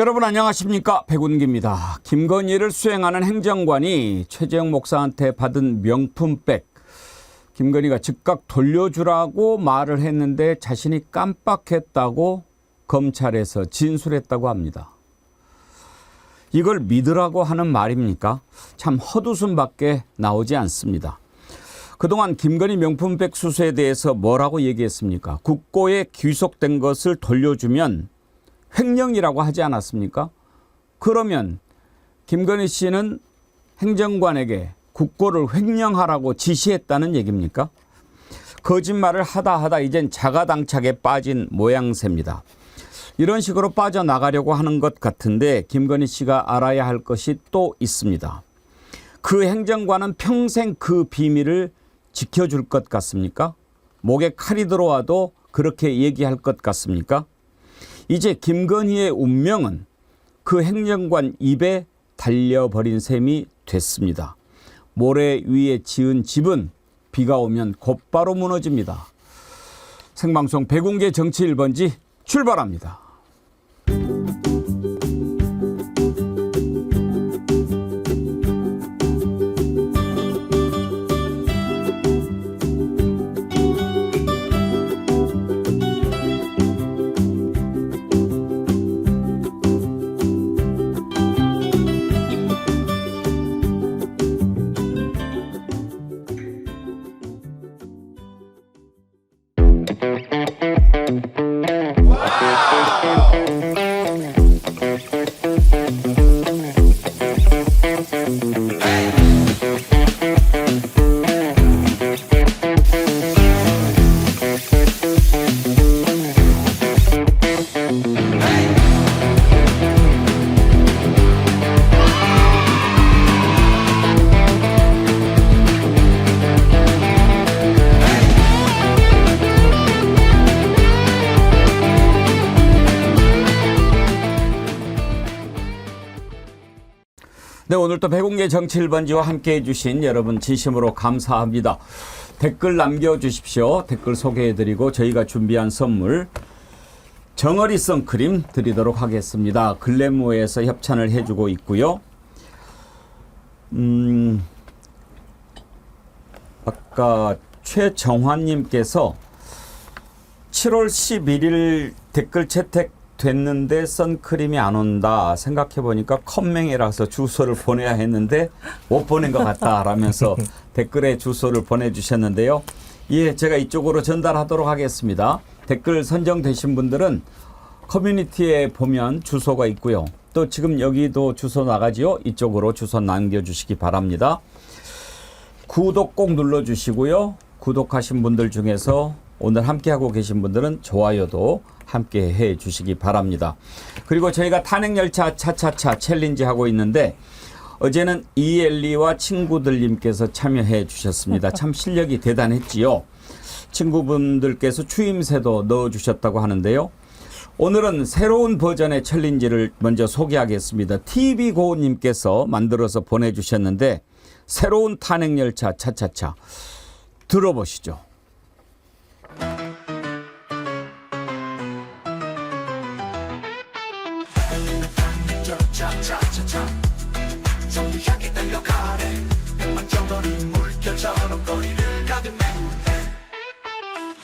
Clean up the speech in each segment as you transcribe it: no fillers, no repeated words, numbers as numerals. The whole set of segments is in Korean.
여러분 안녕하십니까? 백운기입니다. 김건희를 수행하는 행정관이 최재형 목사한테 받은 명품백, 김건희가 즉각 돌려주라고 말을 했는데 자신이 깜빡했다고 검찰에서 진술했다고 합니다. 이걸 믿으라고 하는 말입니까? 참 헛웃음밖에 나오지 않습니다. 그동안 김건희 명품백 수수에 대해서 뭐라고 얘기했습니까? 국고에 귀속된 것을 돌려주면 횡령이라고 하지 않았습니까? 그러면 김건희 씨는 행정관에게 국고를 횡령하라고 지시했다는 얘기입니까? 거짓말을 하다 이젠 자가당착에 빠진 모양새입니다. 이런 식으로 빠져나가려고 하는 것 같은데 김건희 씨가 알아야 할 것이 또 있습니다. 그 행정관은 평생 그 비밀을 지켜줄 것 같습니까? 목에 칼이 들어와도 그렇게 얘기할 것 같습니까? 이제 김건희의 운명은 그 행정관 입에 달려버린 셈이 됐습니다. 모래 위에 지은 집은 비가 오면 곧바로 무너집니다. 생방송 백운계 정치 1번지 출발합니다. 네, 오늘도 백운계 정치 1번지와 함께해 주신 여러분 진심으로 감사합니다. 댓글 남겨주십시오. 댓글 소개해드리고 저희가 준비한 선물 정어리 선크림 드리도록 하겠습니다. 글래모에서 협찬을 해주고 있고요. 아까 최정환님께서 7월 11일 댓글 채택 됐는데 선크림이 안 온다. 생각해보니까 컴맹이라서 주소를 보내야 했는데 못 보낸 것 같다 라면서 댓글에 주소를 보내주셨는데요. 예, 제가 이쪽으로 전달하도록 하겠습니다. 댓글 선정되신 분들은 커뮤니티에 보면 주소가 있고요. 또 지금 여기도 주소 나가지요. 이쪽으로 주소 남겨주시기 바랍니다. 구독 꼭 눌러주시고요. 구독하신 분들 중에서 오늘 함께하고 계신 분들은 좋아요도 함께 해 주시기 바랍니다. 그리고 저희가 탄핵열차 차차차 챌린지 하고 있는데 어제는 이엘리와 친구들님께서 참여해 주셨습니다. 참 실력이 대단했지요. 친구분들께서 추임새도 넣어주셨다고 하는데요. 오늘은 새로운 버전의 챌린지를 먼저 소개하겠습니다. TV고님께서 만들어서 보내주셨는데 새로운 탄핵열차 차차차 들어보시죠. 차차차차 정리 향해 달려가네 백만정거리 물결처럼 거리를 가득 메우네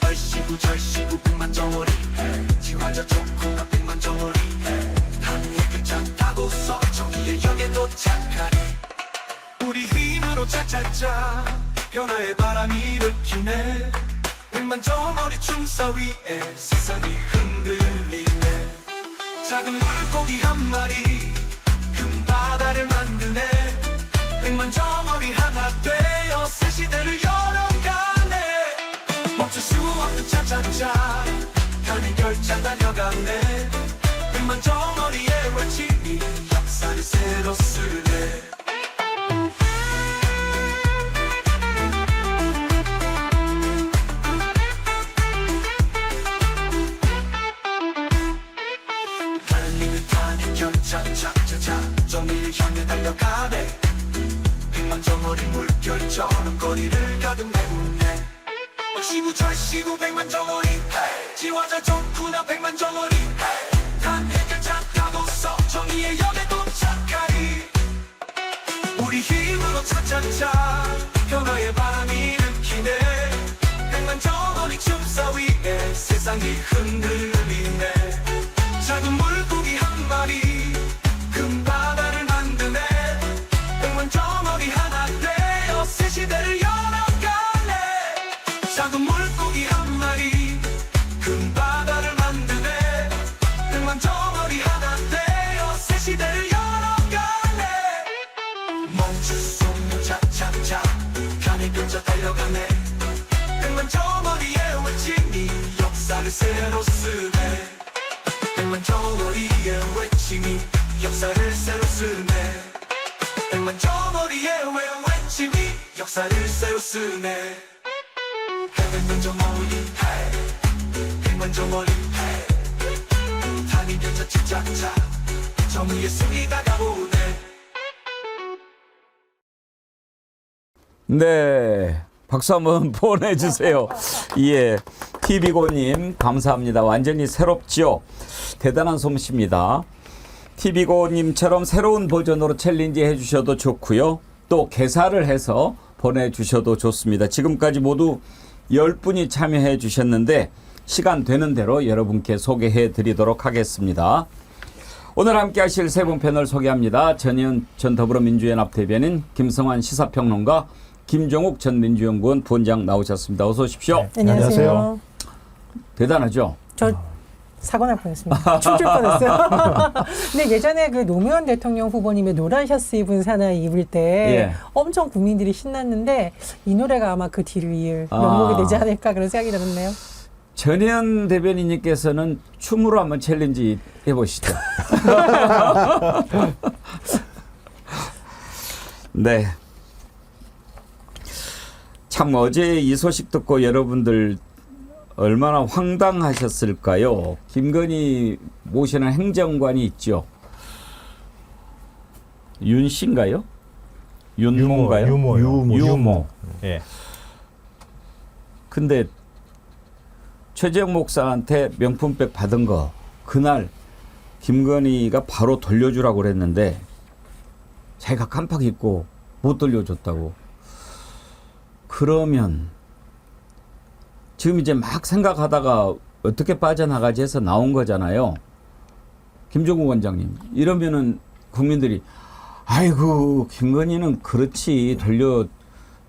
얼씨구 절씨구 백만정거리 지화자 좋구나 백만정거리 탄핵을 쫙 타고서 정의의 역에 도착하리 우리 힘으로 차차차 변화의 바람이 일으키네 백만정거리 춤사 위에 세상이 흔들리네 작은 물고기 한 마리 큰 바다를 만드네 백만정어리 하나 되어 새 시대를 열어가네 멈출 수 없는 차차차 탄핵열차 달려가네 백만정어리의 외침이 역사를 새로 쓰네 차차차차 정의를 향해 달려가네 백만정어리 물결처럼 거리를 가득 메우네 얼씨구 절씨구 백만정어리 지화자 좋구나 백만정어리 탄핵을 잡고서 정의의 연애 도착하리 우리 힘으로 차차차 변화의 바람이 일으키네 백만 정원이 춤사 위에 세상이 흔들리네 작은 물고기 한 마리 큰 바다를 만드네 백만 정원이 하나 되어 새 시대를 열어가네 작은 물고기 한 마리 큰 바다를 만드네 백만 정원이 하나 되어 새 시대를 열어가네 멈출 수 없는 차차차 간이 펼쳐 달려가네 백만 정원이의 외침이 역사를 새로 쓰네 백만 정원이의 외침이 역사를 새로 쓰네 백만 정원이의 외침이 역사를 새로 쓰네 백만 정원이 백만 정원이 단이 펼쳐 차차차 정의의 승리 다가오네 네. 박수 한번 보내주세요. 예. TV고님, 감사합니다. 완전히 새롭지요? 대단한 솜씨입니다. TV고님처럼 새로운 버전으로 챌린지 해주셔도 좋고요. 또 개사를 해서 보내주셔도 좋습니다. 지금까지 모두 10분이 참여해 주셨는데 시간 되는 대로 여러분께 소개해 드리도록 하겠습니다. 오늘 함께 하실 세 분 패널 소개합니다. 전현 전 더불어민주연합 대변인, 김성환 시사평론가, 김종욱 전 민주연구원 부원장 나오셨습니다. 어서 오십시오. 네, 안녕하세요. 대단하죠? 저 사고 날 뻔했습니다. 춤출 뻔했어요. 근데 예전에 그 노무현 대통령 후보님의 노란 셔츠 입은 사나이 입을 때 예. 엄청 국민들이 신났는데 이 노래가 아마 그 뒤를 이을 명곡이 되지 않을까 그런 생각이 들었네요. 전현 대변인님께서는 춤으로 한번 챌린지 해보시죠. 네. 참 어제 이 소식 듣고 여러분들 얼마나 황당하셨을까요? 김건희 모시는 행정관이 있죠. 윤 씨인가요? 윤모인가요? 유모. 예. 근데 최재형 목사한테 명품백 받은 거 그날 김건희가 바로 돌려주라고 그랬는데 자기가 깜빡 잊고 못 돌려줬다고. 그러면 지금 이제 막 생각하다가 어떻게 빠져나가지 해서 나온 거잖아요. 김종국 원장님. 이러면은 국민들이 아이고 김건희는 그렇지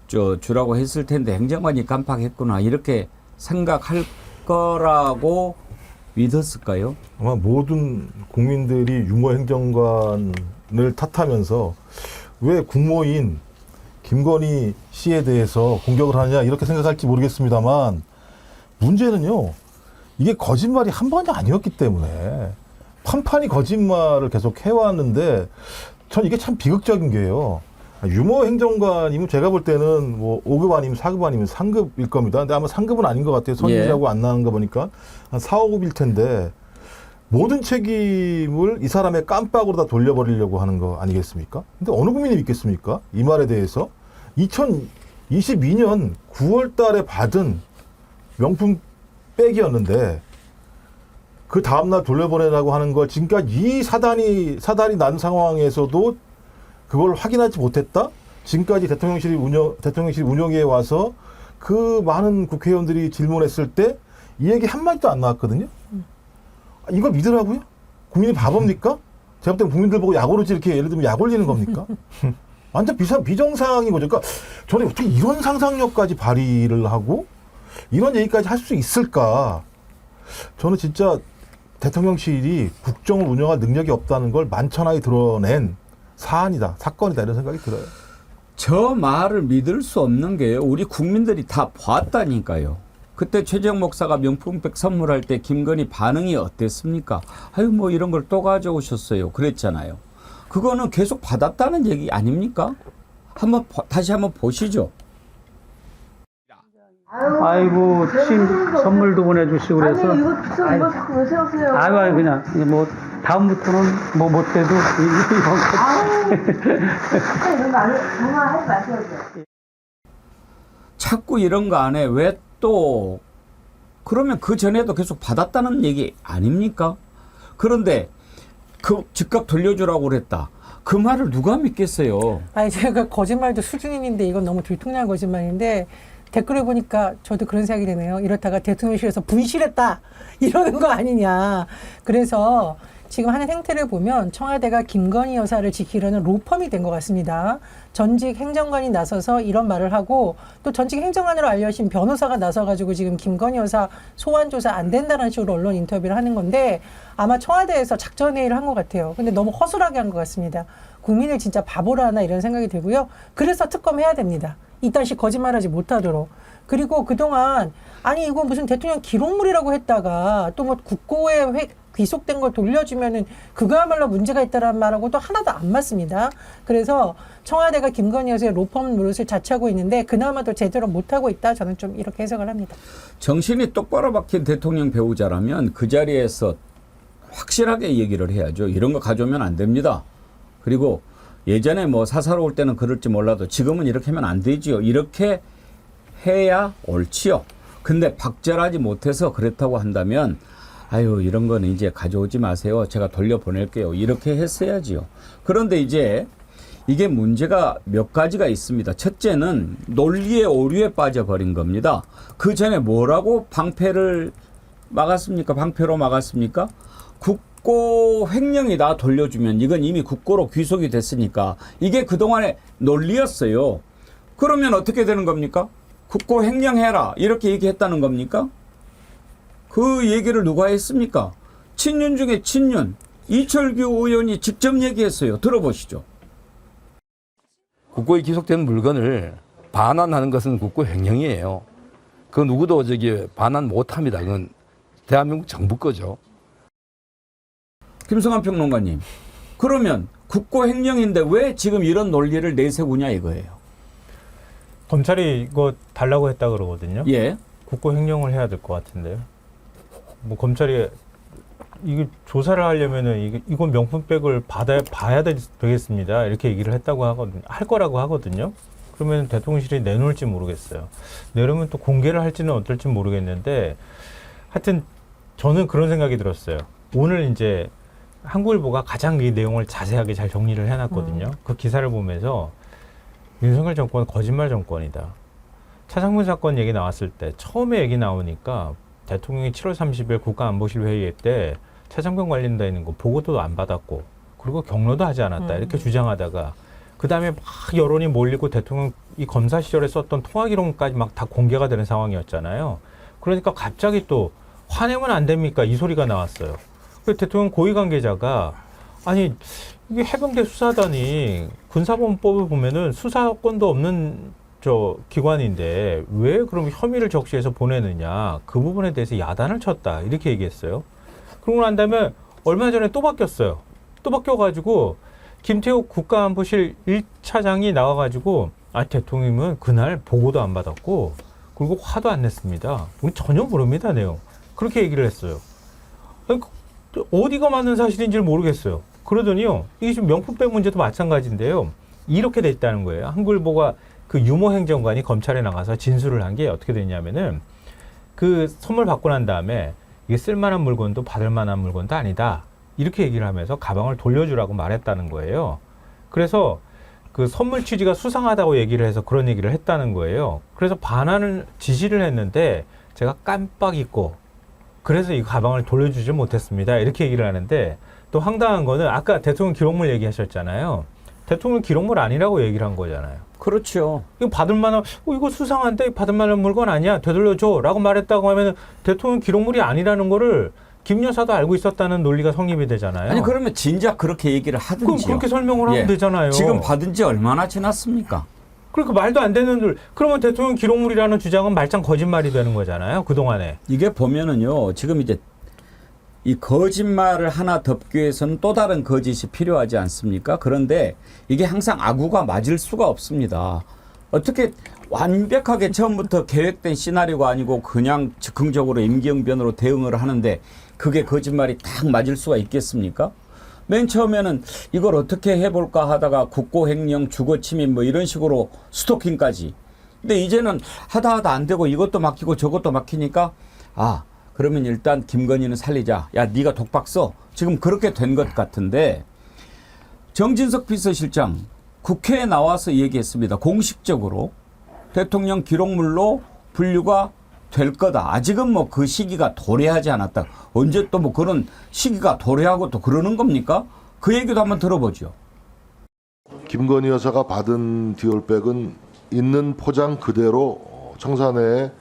돌려주라고 했을 텐데 행정관이 깜빡했구나 이렇게 생각할 거라고 믿었을까요? 아마 모든 국민들이 유모 행정관을 탓하면서 왜 국모인 김건희 씨에 대해서 공격을 하느냐 이렇게 생각할지 모르겠습니다만 문제는요. 이게 거짓말이 한 번이 아니었기 때문에 판판이 거짓말을 계속 해왔는데 전 이게 참 비극적인 게요. 유모 행정관이면 제가 볼 때는 뭐 5급 아니면 4급 아니면 3급일 겁니다. 근데 아마 3급은 아닌 것 같아요. 선임이라고 안 나오는 거 보니까 한 4, 5급일 텐데 모든 책임을 이 사람의 깜빡으로 다 돌려버리려고 하는 거 아니겠습니까? 근데 어느 국민이 믿겠습니까? 이 말에 대해서 2022년 9월 달에 받은 명품 백이었는데 그 다음날 돌려보내라고 하는 걸 지금까지 이 사단이 난 상황에서도 그걸 확인하지 못했다? 지금까지 대통령실이 운영에 와서 그 많은 국회의원들이 질문했을 때 이 얘기 한마디도 안 나왔거든요? 이걸 믿으라고요? 국민이 바보입니까? 제가 볼 때 국민들 보고 약 오르지 이렇게 예를 들면 약 올리는 겁니까? 완전 비정상인 거죠. 그러니까 저는 어떻게 이런 상상력까지 발휘를 하고 이런 얘기까지 할 수 있을까? 저는 진짜 대통령실이 국정을 운영할 능력이 없다는 걸 만천하에 드러낸 사건이다 이런 생각이 들어요. 저 말을 믿을 수 없는 게요. 우리 국민들이 다 봤다니까요. 그때 최재형 목사가 명품백 선물할 때 김건희 반응이 어땠습니까? 아유 뭐 이런 걸 또 가져오셨어요. 그랬잖아요. 그거는 계속 받았다는 얘기 아닙니까? 다시 한번 보시죠. 아이고 친 선물도 보내주시고 그래서 아니 이거 자꾸 왜 세우세요? 아이고 그냥 뭐 다음부터는 뭐 못해도 이런 거 정말 하지 마세요. 자꾸 이런 거 안 해. 왜 또 그러면 그 전에도 계속 받았다는 얘기 아닙니까? 그런데 그 즉각 돌려주라고 그랬다. 그 말을 누가 믿겠어요? 아니 제가 거짓말도 수준인데 이건 너무 들통날 거짓말인데 댓글을 보니까 저도 그런 생각이 되네요. 이렇다가 대통령실에서 분실했다 이러는 거 아니냐. 그래서 지금 하는 행태를 보면 청와대가 김건희 여사를 지키려는 로펌이 된 것 같습니다. 전직 행정관이 나서서 이런 말을 하고 또 전직 행정관으로 알려진 변호사가 나서가지고 지금 김건희 여사 소환 조사 안 된다는 식으로 언론 인터뷰를 하는 건데 아마 청와대에서 작전 회의를 한 것 같아요. 근데 너무 허술하게 한 것 같습니다. 국민을 진짜 바보로 하나 이런 생각이 들고요. 그래서 특검해야 됩니다. 이딴식 거짓말하지 못하도록. 그리고 그동안 아니 이거 무슨 대통령 기록물이라고 했다가 또 뭐 국고에 귀속된 걸 돌려주면은 그거야말로 문제가 있다라는 말하고도 하나도 안 맞습니다. 그래서 청와대가 김건희 여사의 로펌 노릇을 자처하고 있는데 그나마도 제대로 못하고 있다. 저는 좀 이렇게 해석을 합니다. 정신이 똑바로 박힌 대통령 배우자라면 그 자리에서 확실하게 얘기를 해야죠. 이런 거 가져오면 안 됩니다. 그리고 예전에 뭐 사사로울 때는 그럴지 몰라도 지금은 이렇게 하면 안 되지요. 이렇게 해야 옳지요. 근데 박절하지 못해서 그렇다고 한다면 아유 이런 거는 이제 가져오지 마세요. 제가 돌려보낼게요. 이렇게 했어야지요. 그런데 이제 이게 문제가 몇 가지가 있습니다. 첫째는 논리의 오류에 빠져버린 겁니다. 그 전에 뭐라고 방패를 막았습니까? 방패로 막았습니까? 국고 횡령이다 돌려주면 이건 이미 국고로 귀속이 됐으니까 이게 그동안의 논리였어요. 그러면 어떻게 되는 겁니까? 국고 횡령해라 이렇게 얘기했다는 겁니까? 그 얘기를 누가 했습니까? 친윤 중에 친윤 이철규 의원이 직접 얘기했어요. 들어보시죠. 국고에 기속된 물건을 반환하는 것은 국고 횡령이에요. 그 누구도 반환 못합니다. 그건 대한민국 정부 거죠. 김성환 평론가님. 그러면 국고 횡령인데 왜 지금 이런 논리를 내세우냐 이거예요. 검찰이 이거 달라고 했다 그러거든요. 예. 국고 횡령을 해야 될 것 같은데요. 뭐 검찰이 이게 조사를 하려면은 이건 명품백을 봐야 되겠습니다. 이렇게 얘기를 했다고 하거든요. 할 거라고 하거든요. 그러면 대통령실이 내놓을지 모르겠어요. 내놓으면 또 공개를 할지는 어떨지 모르겠는데 하여튼 저는 그런 생각이 들었어요. 오늘 이제 한국일보가 가장 이 내용을 자세하게 잘 정리를 해놨거든요. 그 기사를 보면서 윤석열 정권은 거짓말 정권이다. 차상문 사건 얘기 나왔을 때 처음에 얘기 나오니까 대통령이 7월 30일 국가안보실 회의 때 차상병 관련돼 있는 거 보고도 안 받았고 그리고 경로도 하지 않았다 이렇게 주장하다가 그 다음에 막 여론이 몰리고 대통령 이 검사 시절에 썼던 통화 기록까지 막 다 공개가 되는 상황이었잖아요. 그러니까 갑자기 또 환영은 안 됩니까 이 소리가 나왔어요. 그래서 대통령 고위 관계자가 아니 이게 해병대 수사단이 군사범법을 보면은 수사권도 없는 기관인데 왜 그럼 혐의를 적시해서 보내느냐 그 부분에 대해서 야단을 쳤다 이렇게 얘기했어요. 그러고 난 다음에 얼마 전에 또 바뀌었어요. 또 바뀌어가지고 김태욱 국가안보실 1차장이 나와가지고 대통령은 그날 보고도 안 받았고 그리고 화도 안 냈습니다. 우리 전혀 모릅니다 내용. 그렇게 얘기를 했어요. 어디가 맞는 사실인지를 모르겠어요. 그러더니요 이게 지금 명품백 문제도 마찬가지인데요. 이렇게 돼 있다는 거예요. 한국일보가 그 유모 행정관이 검찰에 나가서 진술을 한 게 어떻게 됐냐면은 그 선물 받고 난 다음에 이게 쓸만한 물건도 받을 만한 물건도 아니다. 이렇게 얘기를 하면서 가방을 돌려주라고 말했다는 거예요. 그래서 그 선물 취지가 수상하다고 얘기를 해서 그런 얘기를 했다는 거예요. 그래서 반환을 지시를 했는데 제가 깜빡 잊고 그래서 이 가방을 돌려주지 못했습니다. 이렇게 얘기를 하는데 또 황당한 거는 아까 대통령 기록물 얘기하셨잖아요. 대통령 기록물 아니라고 얘기를 한 거잖아요. 그렇죠. 이거 받을 만한, 이거 수상한데 받을 만한 물건 아니야. 되돌려줘. 라고 말했다고 하면 대통령 기록물이 아니라는 거를 김 여사도 알고 있었다는 논리가 성립이 되잖아요. 아니 그러면 진작 그렇게 얘기를 그럼 하든지요. 그렇게 설명을 하면 되잖아요. 지금 받은 지 얼마나 지났습니까? 그러니까 말도 안 되는 그러면 대통령 기록물이라는 주장은 말짱 거짓말이 되는 거잖아요. 그동안에. 이게 보면은요. 지금 이제 이 거짓말을 하나 덮기 위해서는 또 다른 거짓이 필요하지 않습니까? 그런데 이게 항상 아구가 맞을 수가 없습니다. 어떻게 완벽하게 처음부터 계획된 시나리오가 아니고 그냥 즉흥적으로 임기응변으로 대응을 하는데 그게 거짓말이 딱 맞을 수가 있겠습니까? 맨 처음에는 이걸 어떻게 해볼까 하다가 국고횡령, 주거침입 뭐 이런 식으로 스토킹까지. 근데 이제는 하다 안 되고 이것도 막히고 저것도 막히니까 그러면 일단 김건희는 살리자. 야, 네가 독박 써. 지금 그렇게 된 것 같은데 정진석 비서실장 국회에 나와서 얘기했습니다. 공식적으로 대통령 기록물로 분류가 될 거다. 아직은 뭐 그 시기가 도래하지 않았다. 언제 또 뭐 그런 시기가 도래하고 또 그러는 겁니까? 그 얘기도 한번 들어보죠. 김건희 여사가 받은 디올백은 있는 포장 그대로 청사내에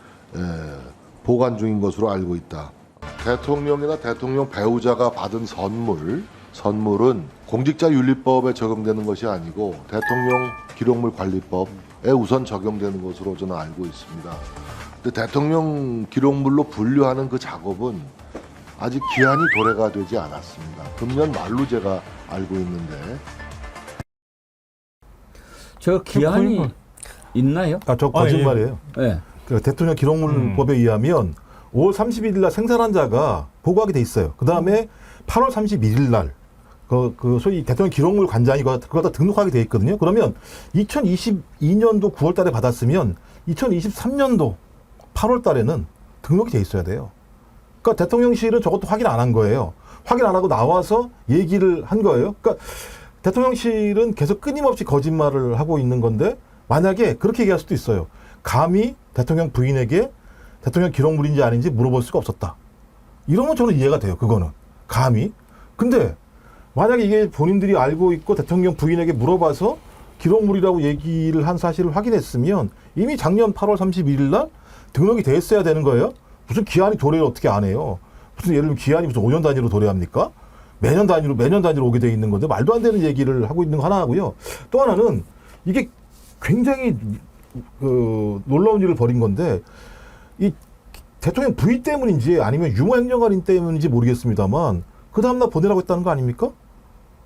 보관 중인 것으로 알고 있다. 대통령이나 대통령 배우자가 받은 선물은 공직자윤리법에 적용되는 것이 아니고 대통령 기록물 관리법에 우선 적용되는 것으로 저는 알고 있습니다. 근데 대통령 기록물로 분류하는 그 작업은 아직 기한이 도래가 되지 않았습니다. 금년 말로 제가 알고 있는데. 저 기한이 있나요? 저 거짓말이에요. 네. 그 대통령 기록물법에 의하면 5월 31일 날 생산한 자가 보고하게 돼 있어요. 그 다음에 8월 31일 날 그 소위 대통령 기록물 관장이 그거 다 등록하게 돼 있거든요. 그러면 2022년도 9월 달에 받았으면 2023년도 8월 달에는 등록이 돼 있어야 돼요. 그러니까 대통령실은 저것도 확인 안 한 거예요. 확인 안 하고 나와서 얘기를 한 거예요. 그러니까 대통령실은 계속 끊임없이 거짓말을 하고 있는 건데 만약에 그렇게 얘기할 수도 있어요. 감히 대통령 부인에게 대통령 기록물인지 아닌지 물어볼 수가 없었다. 이러면 저는 이해가 돼요. 그거는. 감히. 근데 만약에 이게 본인들이 알고 있고 대통령 부인에게 물어봐서 기록물이라고 얘기를 한 사실을 확인했으면 이미 작년 8월 31일 날 등록이 돼 있어야 되는 거예요. 무슨 기한이 도래를 어떻게 안 해요. 무슨 예를 들면 기한이 무슨 5년 단위로 도래합니까? 매년 단위로 오게 돼 있는 건데 말도 안 되는 얘기를 하고 있는 거 하나 하고요. 또 하나는 이게 굉장히 놀라운 일을 벌인 건데 이 대통령 부인 때문인지 아니면 유모 행정관인 때문인지 모르겠습니다만 그 다음날 보내라고 했다는 거 아닙니까?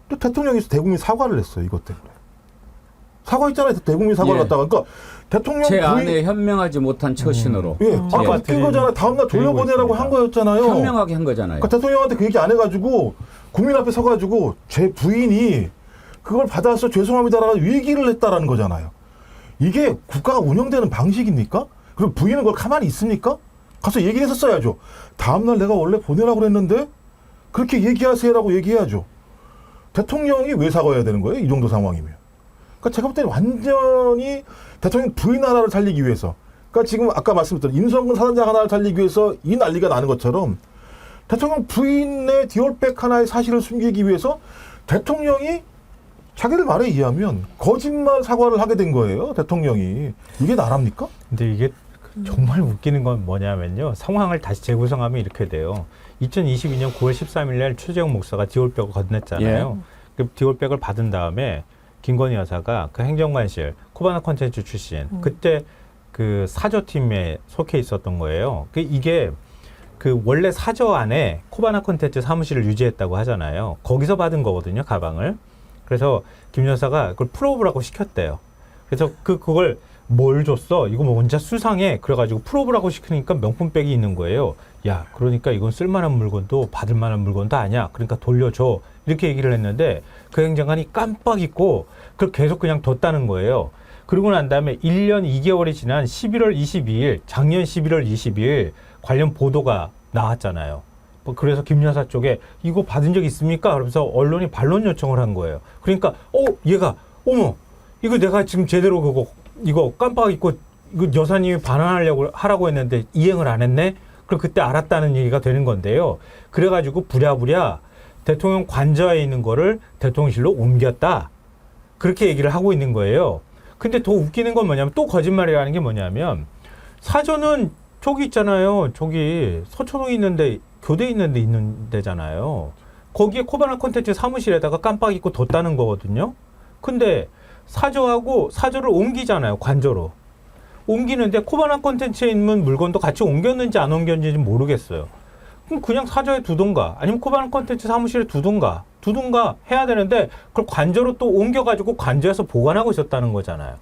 또 대통령이 대국민 사과를 했어요. 이것 때문에. 사과했잖아요. 대국민 사과를 갖다가. 그러니까 대통령 제 부인 안에 현명하지 못한 처신으로. 아까 웃긴 거잖아요. 다음날 돌려보내라고 한 거였잖아요. 현명하게 한 거잖아요. 그러니까 대통령한테 그 얘기 안 해가지고 국민 앞에 서가지고 제 부인이 그걸 받아서 죄송합니다라고 얘기를 했다라는 거잖아요. 이게 국가가 운영되는 방식입니까? 그리고 부인은 그걸 가만히 있습니까? 가서 얘기를 했었어야죠. 다음날 내가 원래 보내라고 그랬는데 그렇게 얘기하세요라고 얘기해야죠. 대통령이 왜 사과해야 되는 거예요? 이 정도 상황이면. 그러니까 제가 볼 때는 완전히 대통령 부인 하나를 살리기 위해서, 그러니까 지금 아까 말씀드렸던 임성근 사단장 하나를 살리기 위해서 이 난리가 나는 것처럼 대통령 부인의 디올백 하나의 사실을 숨기기 위해서 대통령이 자기들 말에 의하면 거짓말 사과를 하게 된 거예요. 대통령이. 이게 나랍니까? 근데 이게 정말 웃기는 건 뭐냐면요. 상황을 다시 재구성하면 이렇게 돼요. 2022년 9월 13일 날 최재형 목사가 디올백을 건넸잖아요. 그 디올백을 받은 다음에 김건희 여사가 그 행정관실 코바나 콘텐츠 출신 그때 그 사저팀에 속해 있었던 거예요. 이게 그 원래 사저 안에 코바나 콘텐츠 사무실을 유지했다고 하잖아요. 거기서 받은 거거든요, 가방을. 그래서 김 여사가 그걸 풀어보라고 시켰대요. 그래서 그걸 뭘 줬어? 이거 뭐 혼자 수상해. 그래가지고 풀어보라고 시키니까 명품백이 있는 거예요. 야, 그러니까 이건 쓸만한 물건도 받을 만한 물건도 아니야. 그러니까 돌려줘. 이렇게 얘기를 했는데 그 행정관이 깜빡 잊고 그걸 계속 그냥 뒀다는 거예요. 그러고 난 다음에 1년 2개월이 지난 11월 22일, 작년 11월 22일 관련 보도가 나왔잖아요. 그래서 김 여사 쪽에 이거 받은 적 있습니까? 그러면서 언론이 반론 요청을 한 거예요. 그러니까 얘가 어머 이거 내가 지금 제대로 이거 깜빡 잊고 이거 여사님이 하라고 했는데 이행을 안 했네? 그럼 그때 알았다는 얘기가 되는 건데요. 그래가지고 부랴부랴 대통령 관저에 있는 거를 대통령실로 옮겼다. 그렇게 얘기를 하고 있는 거예요. 근데 더 웃기는 건 뭐냐면 또 거짓말이라는 게 뭐냐면 사전은 저기 있잖아요. 저기 서초동에 있는데 교대에 있는 데잖아요. 거기에 코바나 콘텐츠 사무실에다가 깜빡 잊고 뒀다는 거거든요. 근데 사저를 옮기잖아요. 관저로. 옮기는데 코바나 콘텐츠에 있는 물건도 같이 옮겼는지 안 옮겼는지 모르겠어요. 그럼 그냥 사저에 두던가 아니면 코바나 콘텐츠 사무실에 두던가 해야 되는데 그걸 관저로 또 옮겨가지고 관저에서 보관하고 있었다는 거잖아요.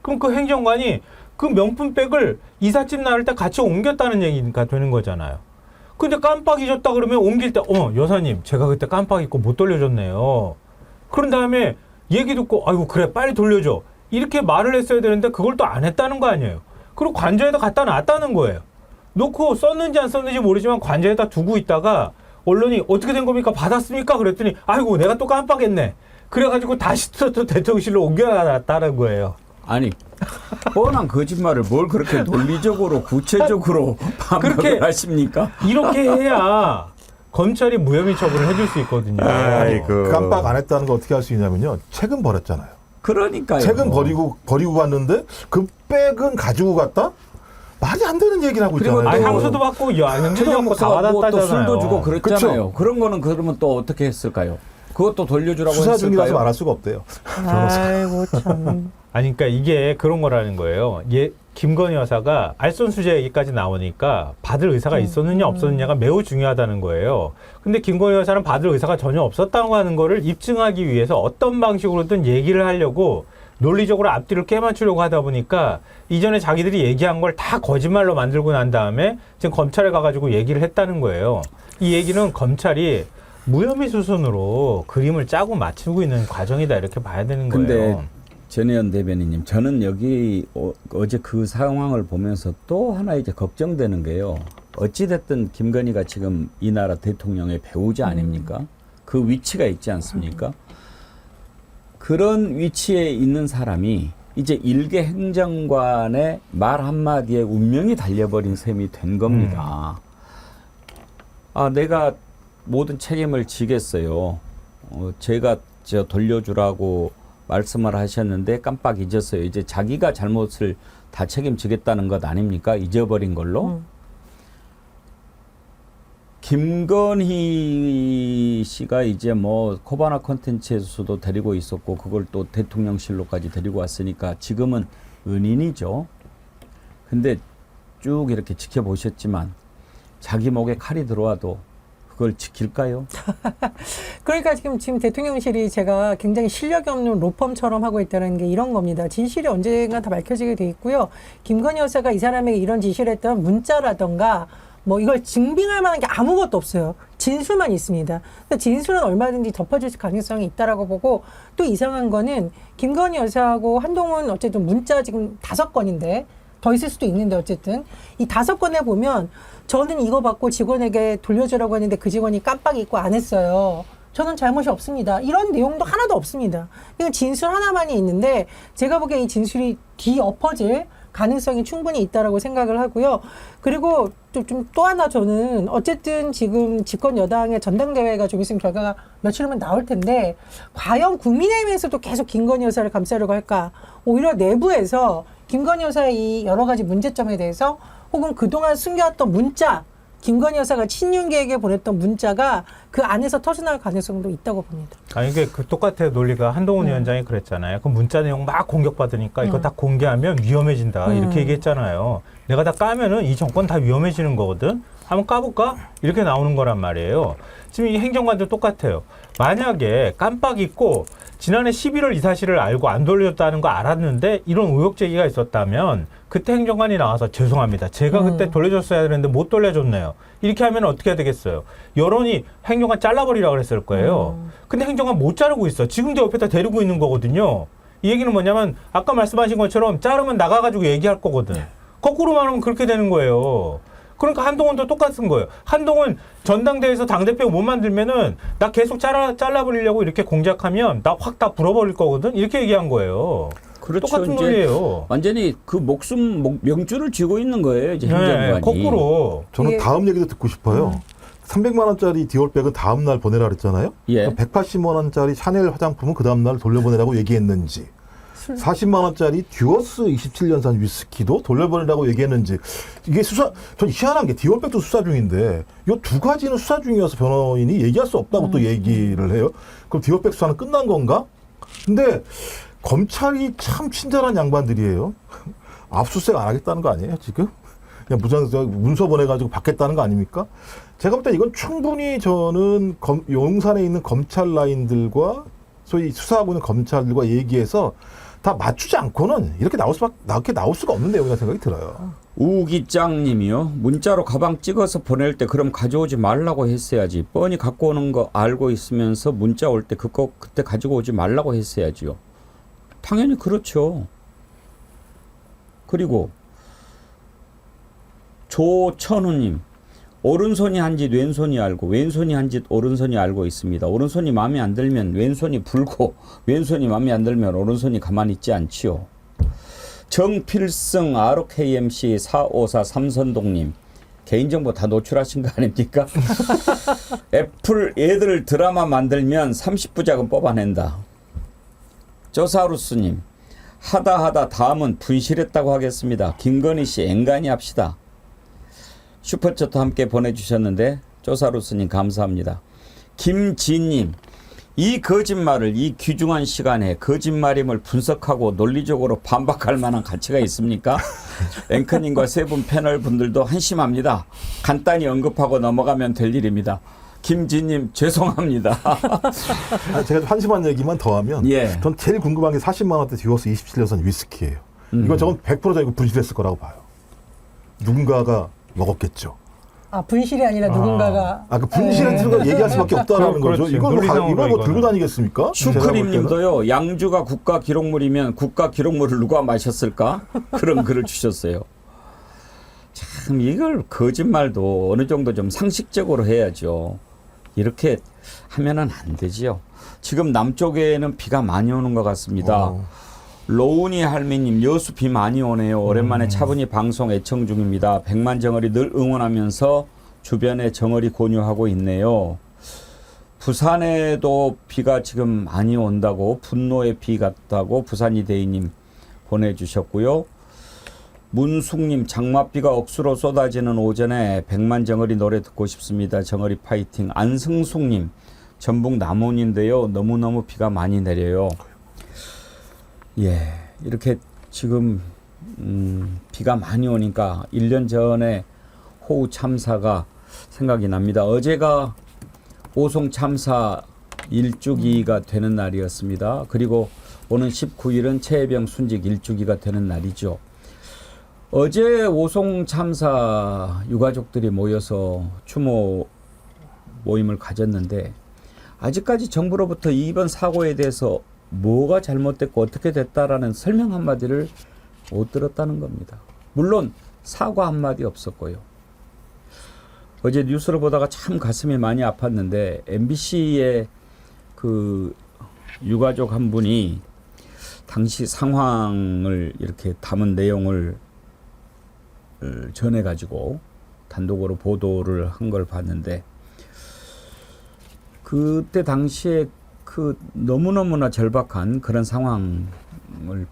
그럼 그 행정관이 그 명품백을 이삿짐 나를 때 같이 옮겼다는 얘기가 되는 거잖아요. 근데 깜빡 잊었다 그러면 옮길 때 여사님 제가 그때 깜빡 잊고 못 돌려줬네요. 그런 다음에 얘기 듣고 아이고 그래 빨리 돌려줘. 이렇게 말을 했어야 되는데 그걸 또 안 했다는 거 아니에요. 그리고 관저에다 갖다 놨다는 거예요. 놓고 썼는지 안 썼는지 모르지만 관자에다 두고 있다가 언론이 어떻게 된 겁니까? 받았습니까? 그랬더니 아이고 내가 또 깜빡했네. 그래가지고 다시 또 대통령실로 옮겨놨다는 거예요. 아니 뻔한 거짓말을 뭘 그렇게 논리적으로 구체적으로 반박을 그렇게 하십니까? 이렇게 해야 검찰이 무혐의 처분을 해줄 수 있거든요. 깜빡 안 했다는 거 어떻게 할 수 있냐면요. 책은 버렸잖아요. 그러니까요. 책은 버리고 갔는데 그 백은 가지고 갔다? 말이 안 되는 얘기를 하고 그리고 있잖아요. 향수도 받고 향수도 받고 다 최재형 뭐 또 받았다잖아요. 술도 주고 그랬잖아요. 그쵸? 그런 거는 그러면 또 어떻게 했을까요? 그것도 돌려주라고 수사 중이라서 했을까요? 말할 수가 없대요. 아이고 참. 아니 그러니까 이게 그런 거라는 거예요. 김건희 여사가 알선수재 얘기까지 나오니까 받을 의사가 있었느냐 없었느냐가 매우 중요하다는 거예요. 근데 김건희 여사는 받을 의사가 전혀 없었다고 하는 거를 입증하기 위해서 어떤 방식으로든 얘기를 하려고 논리적으로 앞뒤를 깨맞추려고 하다 보니까 이전에 자기들이 얘기한 걸 다 거짓말로 만들고 난 다음에 지금 검찰에 가가지고 얘기를 했다는 거예요. 이 얘기는 검찰이 무혐의 수순으로 그림을 짜고 맞추고 있는 과정이다 이렇게 봐야 되는 거예요. 근데 전혜연 대변인님, 저는 여기 어제 그 상황을 보면서 또 하나 이제 걱정되는 게요. 어찌됐든 김건희가 지금 이 나라 대통령의 배우자 아닙니까? 그 위치가 있지 않습니까? 그런 위치에 있는 사람이 이제 일개 행정관의 말 한마디에 운명이 달려버린 셈이 된 겁니다. 아, 내가 모든 책임을 지겠어요. 제가 돌려주라고 말씀을 하셨는데 깜빡 잊었어요. 이제 자기가 잘못을 다 책임지겠다는 것 아닙니까? 잊어버린 걸로. 김건희 씨가 이제 뭐 코바나 콘텐츠에서도 데리고 있었고 그걸 또 대통령실로까지 데리고 왔으니까 지금은 은인이죠. 근데 쭉 이렇게 지켜보셨지만 자기 목에 칼이 들어와도 그걸 지킬까요? 그러니까 지금 대통령실이 제가 굉장히 실력이 없는 로펌처럼 하고 있다는 게 이런 겁니다. 진실이 언젠가 다 밝혀지게 돼 있고요. 김건희 여사가 이 사람에게 이런 지시를 했던 문자라던가 뭐 이걸 증빙할 만한 게 아무것도 없어요. 진술만 있습니다. 진술은 얼마든지 덮어질 가능성이 있다라고 보고 또 이상한 거는 김건희 여사하고 한동훈 어쨌든 문자 지금 5건인데 더 있을 수도 있는데 어쨌든 이 5건에 보면 저는 이거 받고 직원에게 돌려주라고 했는데 그 직원이 깜빡 잊고 안 했어요. 저는 잘못이 없습니다. 이런 내용도 하나도 없습니다. 이건 진술 하나만이 있는데 제가 보기에 이 진술이 뒤엎어질 가능성이 충분히 있다라고 생각을 하고요. 그리고 또 하나 저는 어쨌든 지금 집권 여당의 전당대회가 좀 있으면 결과가 며칠 후면 나올 텐데 과연 국민의힘에서도 계속 김건희 여사를 감싸려고 할까? 오히려 내부에서 김건희 여사의 이 여러 가지 문제점에 대해서 혹은 그동안 숨겨왔던 문자, 김건희 여사가 친윤계에게 보냈던 문자가 그 안에서 터져나올 가능성도 있다고 봅니다. 아니 이게 그 똑같아요. 논리가 한동훈 위원장이 그랬잖아요. 그 문자 내용 막 공격받으니까 이거 다 공개하면 위험해진다 이렇게 얘기했잖아요. 내가 다 까면은 이 정권 다 위험해지는 거거든. 한번 까볼까? 이렇게 나오는 거란 말이에요. 지금 이 행정관도 똑같아요. 만약에 깜빡 잊고 지난해 11월 이 사실을 알고 안 돌려줬다는 거 알았는데 이런 의혹 제기가 있었다면 그때 행정관이 나와서 죄송합니다. 제가 그때 돌려줬어야 되는데 못 돌려줬네요. 이렇게 하면 어떻게 해야 되겠어요? 여론이 행정관 잘라버리라고 그랬을 거예요. 근데 행정관 못 자르고 있어. 지금도 옆에다 데리고 있는 거거든요. 이 얘기는 뭐냐면 아까 말씀하신 것처럼 자르면 나가가지고 얘기할 거거든. 거꾸로 말하면 그렇게 되는 거예요. 그러니까 한동훈도 똑같은 거예요. 한동훈 전당대회에서 당대표 못 만들면은 나 계속 잘라버리려고 이렇게 공작하면 나 확 다 불어버릴 거거든. 이렇게 얘기한 거예요. 그렇죠. 똑같은 이제 논리예요. 완전히 그 명줄을 쥐고 있는 거예요. 이제 행정관이. 네, 거꾸로. 저는 다음 얘기도 듣고 싶어요. 300만 원짜리 디올백은 다음 날 보내라 그랬잖아요. 예. 180만 원짜리 샤넬 화장품은 그 다음 날 돌려보내라고 얘기했는지 40만 원짜리 듀어스 27년산 위스키도 돌려보내라고 얘기했는지 이게 전 희한한 게 디올백도 수사 중인데 이 두 가지는 수사 중이어서 변호인이 얘기할 수 없다고 또 얘기를 해요. 그럼 디올백 수사는 끝난 건가? 근데 검찰이 참 친절한 양반들이에요. 압수수색 안 하겠다는 거 아니에요, 지금? 그냥 문서 보내가지고 받겠다는 거 아닙니까? 제가 볼 때 이건 충분히 저는 용산에 있는 검찰 라인들과 소위 수사하고 있는 검찰들과 얘기해서 다 맞추지 않고는 이렇게 나올 수가 없는 내용이라는 생각이 들어요. 우기짱님이요. 문자로 가방 찍어서 보낼 때 그럼 가져오지 말라고 했어야지. 뻔히 갖고 오는 거 알고 있으면서 문자 올 때 그때 가지고 오지 말라고 했어야지요. 당연히 그렇죠. 그리고 조천우님, 오른손이 한 짓 왼손이 알고 왼손이 한 짓 오른손이 알고 있습니다. 오른손이 마음에 안 들면 왼손이 불고 왼손이 마음에 안 들면 오른손이 가만히 있지 않지요. 정필승 RKMC 454 삼선동님, 개인정보 다 노출하신 거 아닙니까? 애플 얘들 드라마 만들면 30부작은 뽑아낸다. 조사루스님, 하다 다음은 분실했다고 하겠습니다. 김건희 씨 앵간히 합시다. 슈퍼챗도 함께 보내주셨는데 조사루스님 감사합니다. 김지님, 이 거짓말을 이 귀중한 시간에 거짓말임을 분석하고 논리적으로 반박할 만한 가치가 있습니까? 앵커님과 세 분 패널 분들도 한심합니다. 간단히 언급하고 넘어가면 될 일입니다. 김지님 죄송합니다. 제가 한심한 얘기만 더하면 예. 전 제일 궁금한 게 40만 원대 디워스 27년산 위스키예요. 이건 저건 100% 이거 분실했을 거라고 봐요. 누군가가 먹었겠죠. 아, 분실이 아니라 누군가가. 그 분실했을 걸 얘기할 수밖에 없다라는 거죠. 그렇지. 이걸 논리상으로 뭐 들고 다니겠습니까? 슈크림님도요. 양주가 국가 기록물이면 국가 기록물을 누가 마셨을까? 그런 글을 주셨어요. 참 이걸 거짓말도 어느 정도 좀 상식적으로 해야죠. 이렇게 하면은 안 되지요. 지금 남쪽에는 비가 많이 오는 것 같습니다. 로운이 할미님, 여수 비 많이 오네요. 오랜만에 차분히 방송 애청 중입니다. 백만 정어리 늘 응원하면서 주변에 정어리 공유하고 있네요. 부산에도 비가 지금 많이 온다고, 분노의 비 같다고 부산이 대인님 보내주셨고요. 문숙님, 장맛비가 억수로 쏟아지는 오전에 백만 정어리 노래 듣고 싶습니다. 정어리 파이팅. 안승숙님, 전북 남원인데요. 너무너무 비가 많이 내려요. 예, 이렇게 지금 비가 많이 오니까 1년 전에 호우 참사가 생각이 납니다. 어제가 오송 참사 1주기가 되는 날이었습니다. 그리고 오는 19일은 최혜병 순직 1주기가 되는 날이죠. 어제 오송 참사 유가족들이 모여서 추모 모임을 가졌는데 아직까지 정부로부터 이번 사고에 대해서 뭐가 잘못됐고 어떻게 됐다라는 설명 한마디를 못 들었다는 겁니다. 물론 사과 한마디 없었고요. 어제 뉴스를 보다가 참 가슴이 많이 아팠는데 MBC의 그 유가족 한 분이 당시 상황을 이렇게 담은 내용을 전해가지고 단독으로 보도를 한 걸 봤는데 그때 당시에 그 너무너무나 절박한 그런 상황을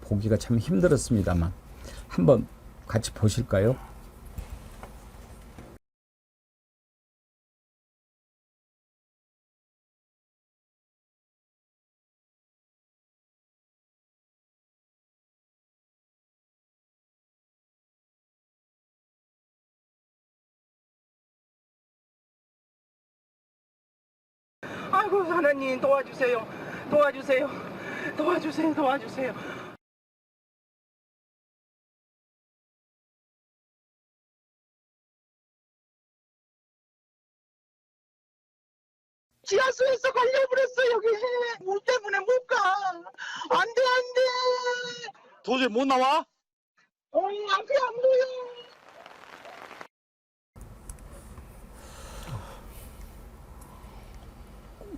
보기가 참 힘들었습니다만 한번 같이 보실까요? 아이고 하나님 도와주세요. 도와주세요. 도와주세요. 도와주세요. 지하수에서 걸려버렸어. 여기 물 때문에 못 가. 안돼 안돼. 도저히 못 나와? 앞이 안 보여.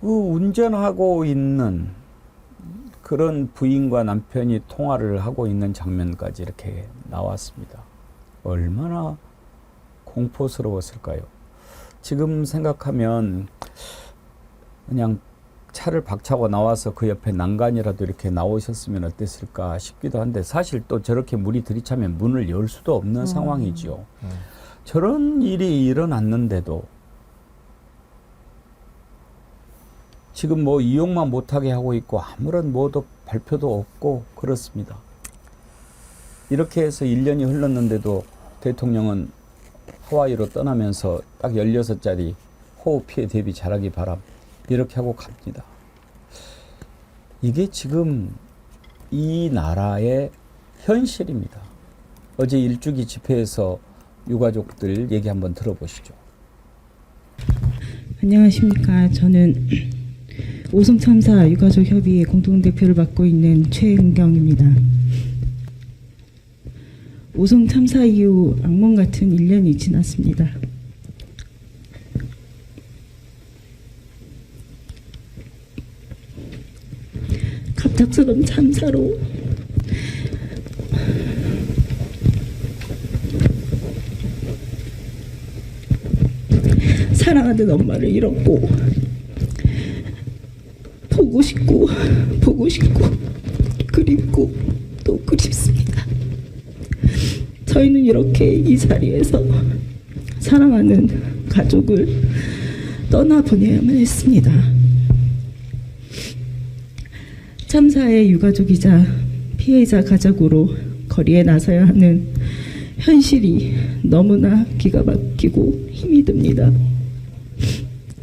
운전하고 있는 그런 부인과 남편이 통화를 하고 있는 장면까지 이렇게 나왔습니다. 얼마나 공포스러웠을까요? 지금 생각하면 그냥 차를 박차고 나와서 그 옆에 난간이라도 이렇게 나오셨으면 어땠을까 싶기도 한데 사실 또 저렇게 물이 들이차면 문을 열 수도 없는 상황이죠. 저런 일이 일어났는데도 지금 뭐 이용만 못하게 하고 있고 아무런 뭐도 발표도 없고 그렇습니다. 이렇게 해서 1년이 흘렀는데도 대통령은 하와이로 떠나면서 딱 16자리 호우 피해 대비 잘하기 바람 이렇게 하고 갑니다. 이게 지금 이 나라의 현실입니다. 어제 1주기 집회에서 유가족들 얘기 한번 들어보시죠. 안녕하십니까. 저는 오송 참사 유가족 협의회 공동대표를 맡고 있는 최은경입니다. 오송 참사 이후 악몽 같은 1년이 지났습니다. 갑작스러운 참사로 사랑하는 엄마를 잃었고 보고 싶고 그립고 또 그립습니다. 저희는 이렇게 이 자리에서 사랑하는 가족을 떠나보내야만 했습니다. 참사의 유가족이자 피해자 가족으로 거리에 나서야 하는 현실이 너무나 기가 막히고 힘이 듭니다.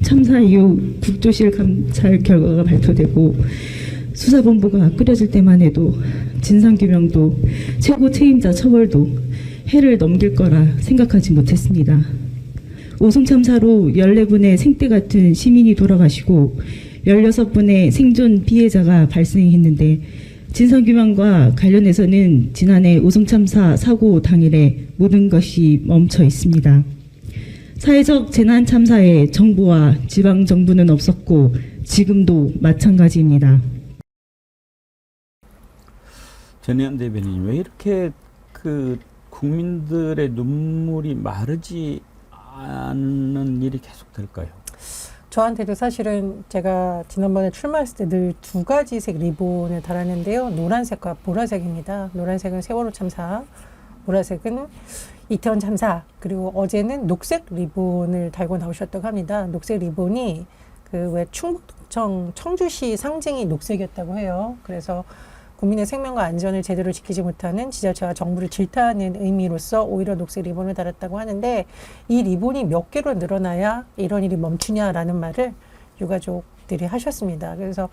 참사 이후 국조실 감찰 결과가 발표되고 수사본부가 꾸려질 때만 해도 진상규명도 최고 책임자 처벌도 해를 넘길 거라 생각하지 못했습니다. 오송 참사로 14분의 생떼 같은 시민이 돌아가시고 16분의 생존 피해자가 발생했는데 진상규명과 관련해서는 지난해 오송 참사 사고 당일에 모든 것이 멈춰 있습니다. 사회적 재난 참사에 정부와 지방 정부는 없었고 지금도 마찬가지입니다. 전혜연 대변인, 왜 이렇게 그 국민들의 눈물이 마르지 않는 일이 계속될까요? 저한테도 사실은 제가 지난번에 출마했을 때 늘 2가지 색 리본을 달았는데요. 노란색과 보라색입니다. 노란색은 세월호 참사, 보라색은 이태원 참사, 그리고 어제는 녹색 리본을 달고 나오셨다고 합니다. 녹색 리본이 그 왜 충북청 청주시 상징이 녹색이었다고 해요. 그래서 국민의 생명과 안전을 제대로 지키지 못하는 지자체와 정부를 질타하는 의미로서 오히려 녹색 리본을 달았다고 하는데, 이 리본이 몇 개로 늘어나야 이런 일이 멈추냐라는 말을 유가족들이 하셨습니다. 그래서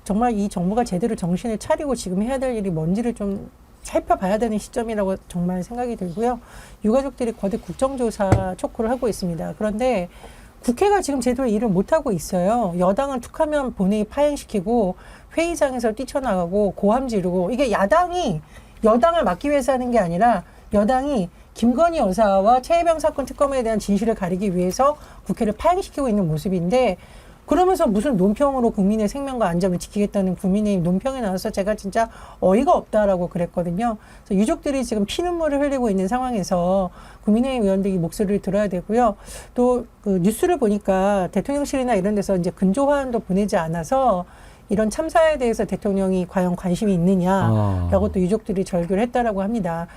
정말 이 정부가 제대로 정신을 차리고 지금 해야 될 일이 뭔지를 좀 살펴봐야 되는 시점이라고 정말 생각이 들고요. 유가족들이 거듭 국정조사 촉구를 하고 있습니다. 그런데 국회가 지금 제대로 일을 못하고 있어요. 여당은 툭하면 본회의 파행시키고 회의장에서 뛰쳐나가고 고함 지르고, 이게 야당이 여당을 막기 위해서 하는 게 아니라 여당이 김건희 여사와 최혜병 사건 특검에 대한 진실을 가리기 위해서 국회를 파행시키고 있는 모습인데, 그러면서 무슨 논평으로 국민의 생명과 안전을 지키겠다는 국민의힘 논평에 나와서 제가 진짜 어이가 없다라고 그랬거든요. 그래서 유족들이 지금 피눈물을 흘리고 있는 상황에서 국민의힘 의원들이 목소리를 들어야 되고요. 또 그 뉴스를 보니까 대통령실이나 이런 데서 이제 근조화환도 보내지 않아서 이런 참사에 대해서 대통령이 과연 관심이 있느냐라고 또 유족들이 절규를 했다라고 합니다.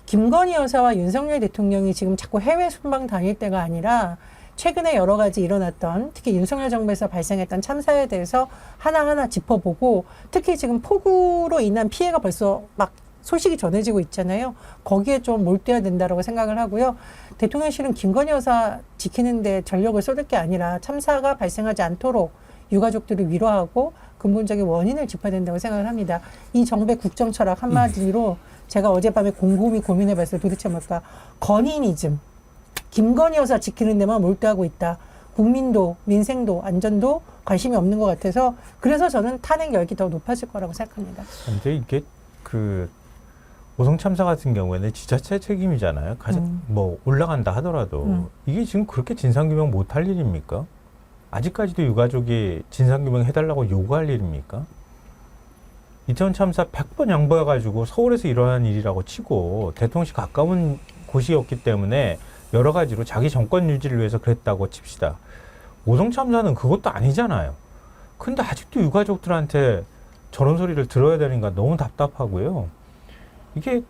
김건희 여사와 윤석열 대통령이 지금 자꾸 해외 순방 다닐 때가 아니라 최근에 여러 가지 일어났던, 특히 윤석열 정부에서 발생했던 참사에 대해서 하나하나 짚어보고, 특히 지금 폭우로 인한 피해가 벌써 막 소식이 전해지고 있잖아요. 거기에 좀 몰두해야 된다고 생각을 하고요. 대통령실은 김건희 여사 지키는데 전력을 쏟을 게 아니라 참사가 발생하지 않도록 유가족들을 위로하고 근본적인 원인을 짚어야 된다고 생각을 합니다. 이 정부의 국정 철학 한마디로 제가 어젯밤에 곰곰이 고민해봤어요. 도대체 뭘까? 건인이즘. 김건희 여사 지키는 데만 몰두하고 있다. 국민도, 민생도, 안전도 관심이 없는 것 같아서, 그래서 저는 탄핵 열기 더 높아질 거라고 생각합니다. 근데 이게 그 오송 참사 같은 경우에는 지자체 책임이잖아요. 뭐 올라간다 하더라도 이게 지금 그렇게 진상규명 못할 일입니까? 아직까지도 유가족이 진상규명 해달라고 요구할 일입니까? 이태원 참사 100번 양보해가지고 서울에서 일어난 일이라고 치고 대통령실 가까운 곳이었기 때문에 여러 가지로 자기 정권 유지를 위해서 그랬다고 칩시다. 오송 참사는 그것도 아니잖아요. 근데 아직도 유가족들한테 저런 소리를 들어야 되니까 너무 답답하고요. 이게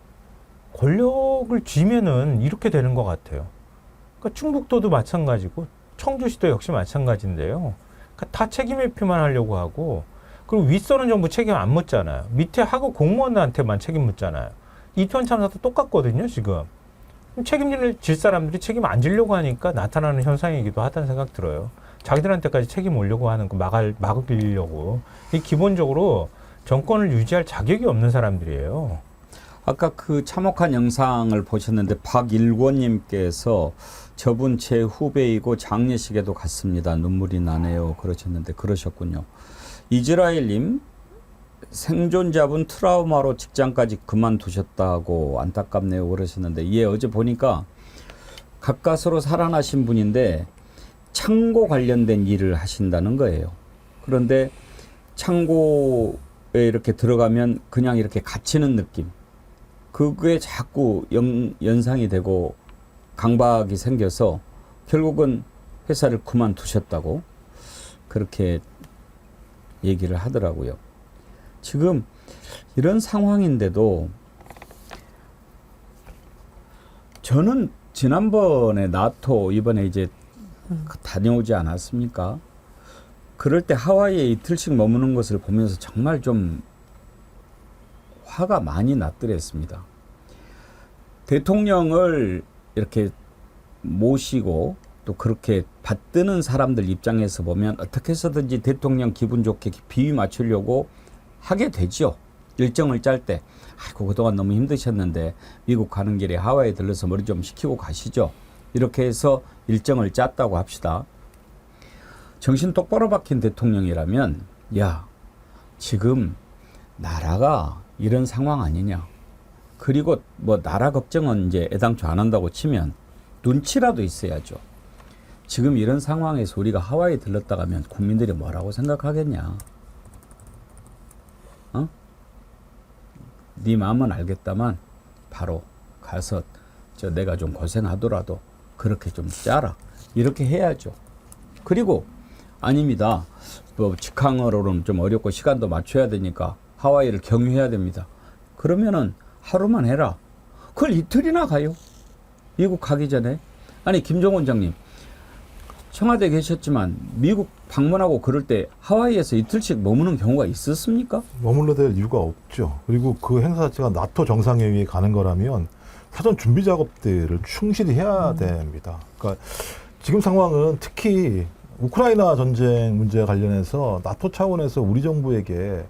권력을 쥐면은 이렇게 되는 것 같아요. 그러니까 충북도도 마찬가지고 청주시도 역시 마찬가지인데요. 그러니까 다 책임 회피만 하려고 하고, 그리고 윗선은 전부 책임 안 묻잖아요. 밑에 하고 공무원한테만 책임 묻잖아요. 이태원 참사도 똑같거든요, 지금. 책임을 질 사람들이 책임 안 지려고 하니까 나타나는 현상이기도 하다는 생각 들어요. 자기들한테까지 책임 오려고 하는 거 막으려고. 이 기본적으로 정권을 유지할 자격이 없는 사람들이에요. 아까 그 참혹한 영상을 보셨는데 박일권님께서 저분 제 후배이고 장례식에도 갔습니다. 눈물이 나네요. 그러셨는데 그러셨군요. 이즈라엘님, 생존자분 트라우마로 직장까지 그만두셨다고 안타깝네요 그러시는데 예 어제 보니까 가까스로 살아나신 분인데 창고 관련된 일을 하신다는 거예요. 그런데 창고에 이렇게 들어가면 그냥 이렇게 갇히는 느낌. 그게 자꾸 연상이 되고 강박이 생겨서 결국은 회사를 그만두셨다고 그렇게 얘기를 하더라고요. 지금 이런 상황인데도 저는 지난번에 나토 이번에 이제 다녀오지 않았습니까? 그럴 때 하와이에 이틀씩 머무는 것을 보면서 정말 좀 화가 많이 났더랬습니다. 대통령을 이렇게 모시고 또 그렇게 받드는 사람들 입장에서 보면 어떻게 해서든지 대통령 기분 좋게 비위 맞추려고 하게 되죠. 일정을 짤 때 아이고 그동안 너무 힘드셨는데 미국 가는 길에 하와이에 들러서 머리 좀 식히고 가시죠. 이렇게 해서 일정을 짰다고 합시다. 정신 똑바로 박힌 대통령이라면 야 지금 나라가 이런 상황 아니냐. 그리고 뭐 나라 걱정은 이제 애당초 안 한다고 치면 눈치라도 있어야죠. 지금 이런 상황에서 우리가 하와이에 들렀다 가면 국민들이 뭐라고 생각하겠냐. 어? 네 마음은 알겠다만 바로 가서 저 내가 좀 고생하더라도 그렇게 좀 짜라. 이렇게 해야죠. 그리고 아닙니다. 뭐 직항으로는 좀 어렵고 시간도 맞춰야 되니까 하와이를 경유해야 됩니다. 그러면은 하루만 해라. 그걸 이틀이나 가요. 미국 가기 전에. 아니 김종 원장님 청와대에 계셨지만 미국 방문하고 그럴 때 하와이에서 이틀씩 머무는 경우가 있었습니까? 머물러 될 이유가 없죠. 그리고 그 행사 자체가 나토 정상회의에 가는 거라면 사전 준비 작업들을 충실히 해야 됩니다. 그러니까 지금 상황은 특히 우크라이나 전쟁 문제와 관련해서 나토 차원에서 우리 정부에게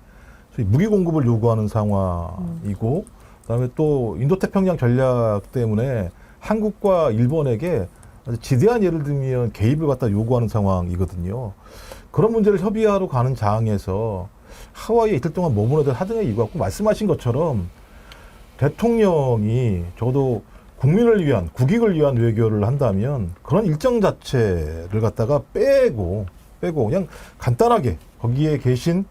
무기 공급을 요구하는 상황이고 그다음에 또 인도태평양 전략 때문에 한국과 일본에게 아주 지대한 예를 들면 개입을 갖다 요구하는 상황이거든요. 그런 문제를 협의하러 가는 장에서 하와이에 이틀 동안 머무러야 될 하등의 이유가 없고 말씀하신 것처럼 대통령이 적어도 국민을 위한 국익을 위한 외교를 한다면 그런 일정 자체를 갖다가 빼고 그냥 간단하게 거기에 계신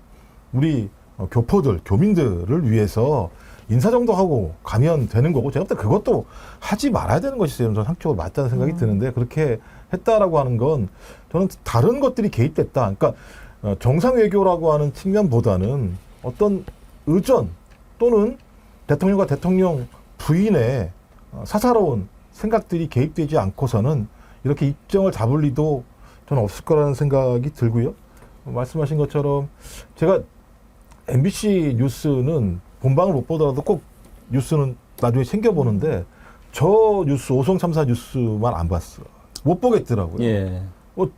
우리 교포들, 교민들을 위해서 인사 정도 하고 가면 되는 거고 제가 볼 때 그것도 하지 말아야 되는 것이 저는 한쪽으로 맞다는 생각이 드는데 그렇게 했다라고 하는 건 저는 다른 것들이 개입됐다. 그러니까 정상 외교라고 하는 측면보다는 어떤 의전 또는 대통령과 대통령 부인의 사사로운 생각들이 개입되지 않고서는 이렇게 입장을 잡을 리도 저는 없을 거라는 생각이 들고요. 말씀하신 것처럼 제가 MBC 뉴스는 본방을 못 보더라도 꼭 뉴스는 나중에 챙겨보는데 저 뉴스 오송 참사 뉴스만 안 봤어. 못 보겠더라고요. 예.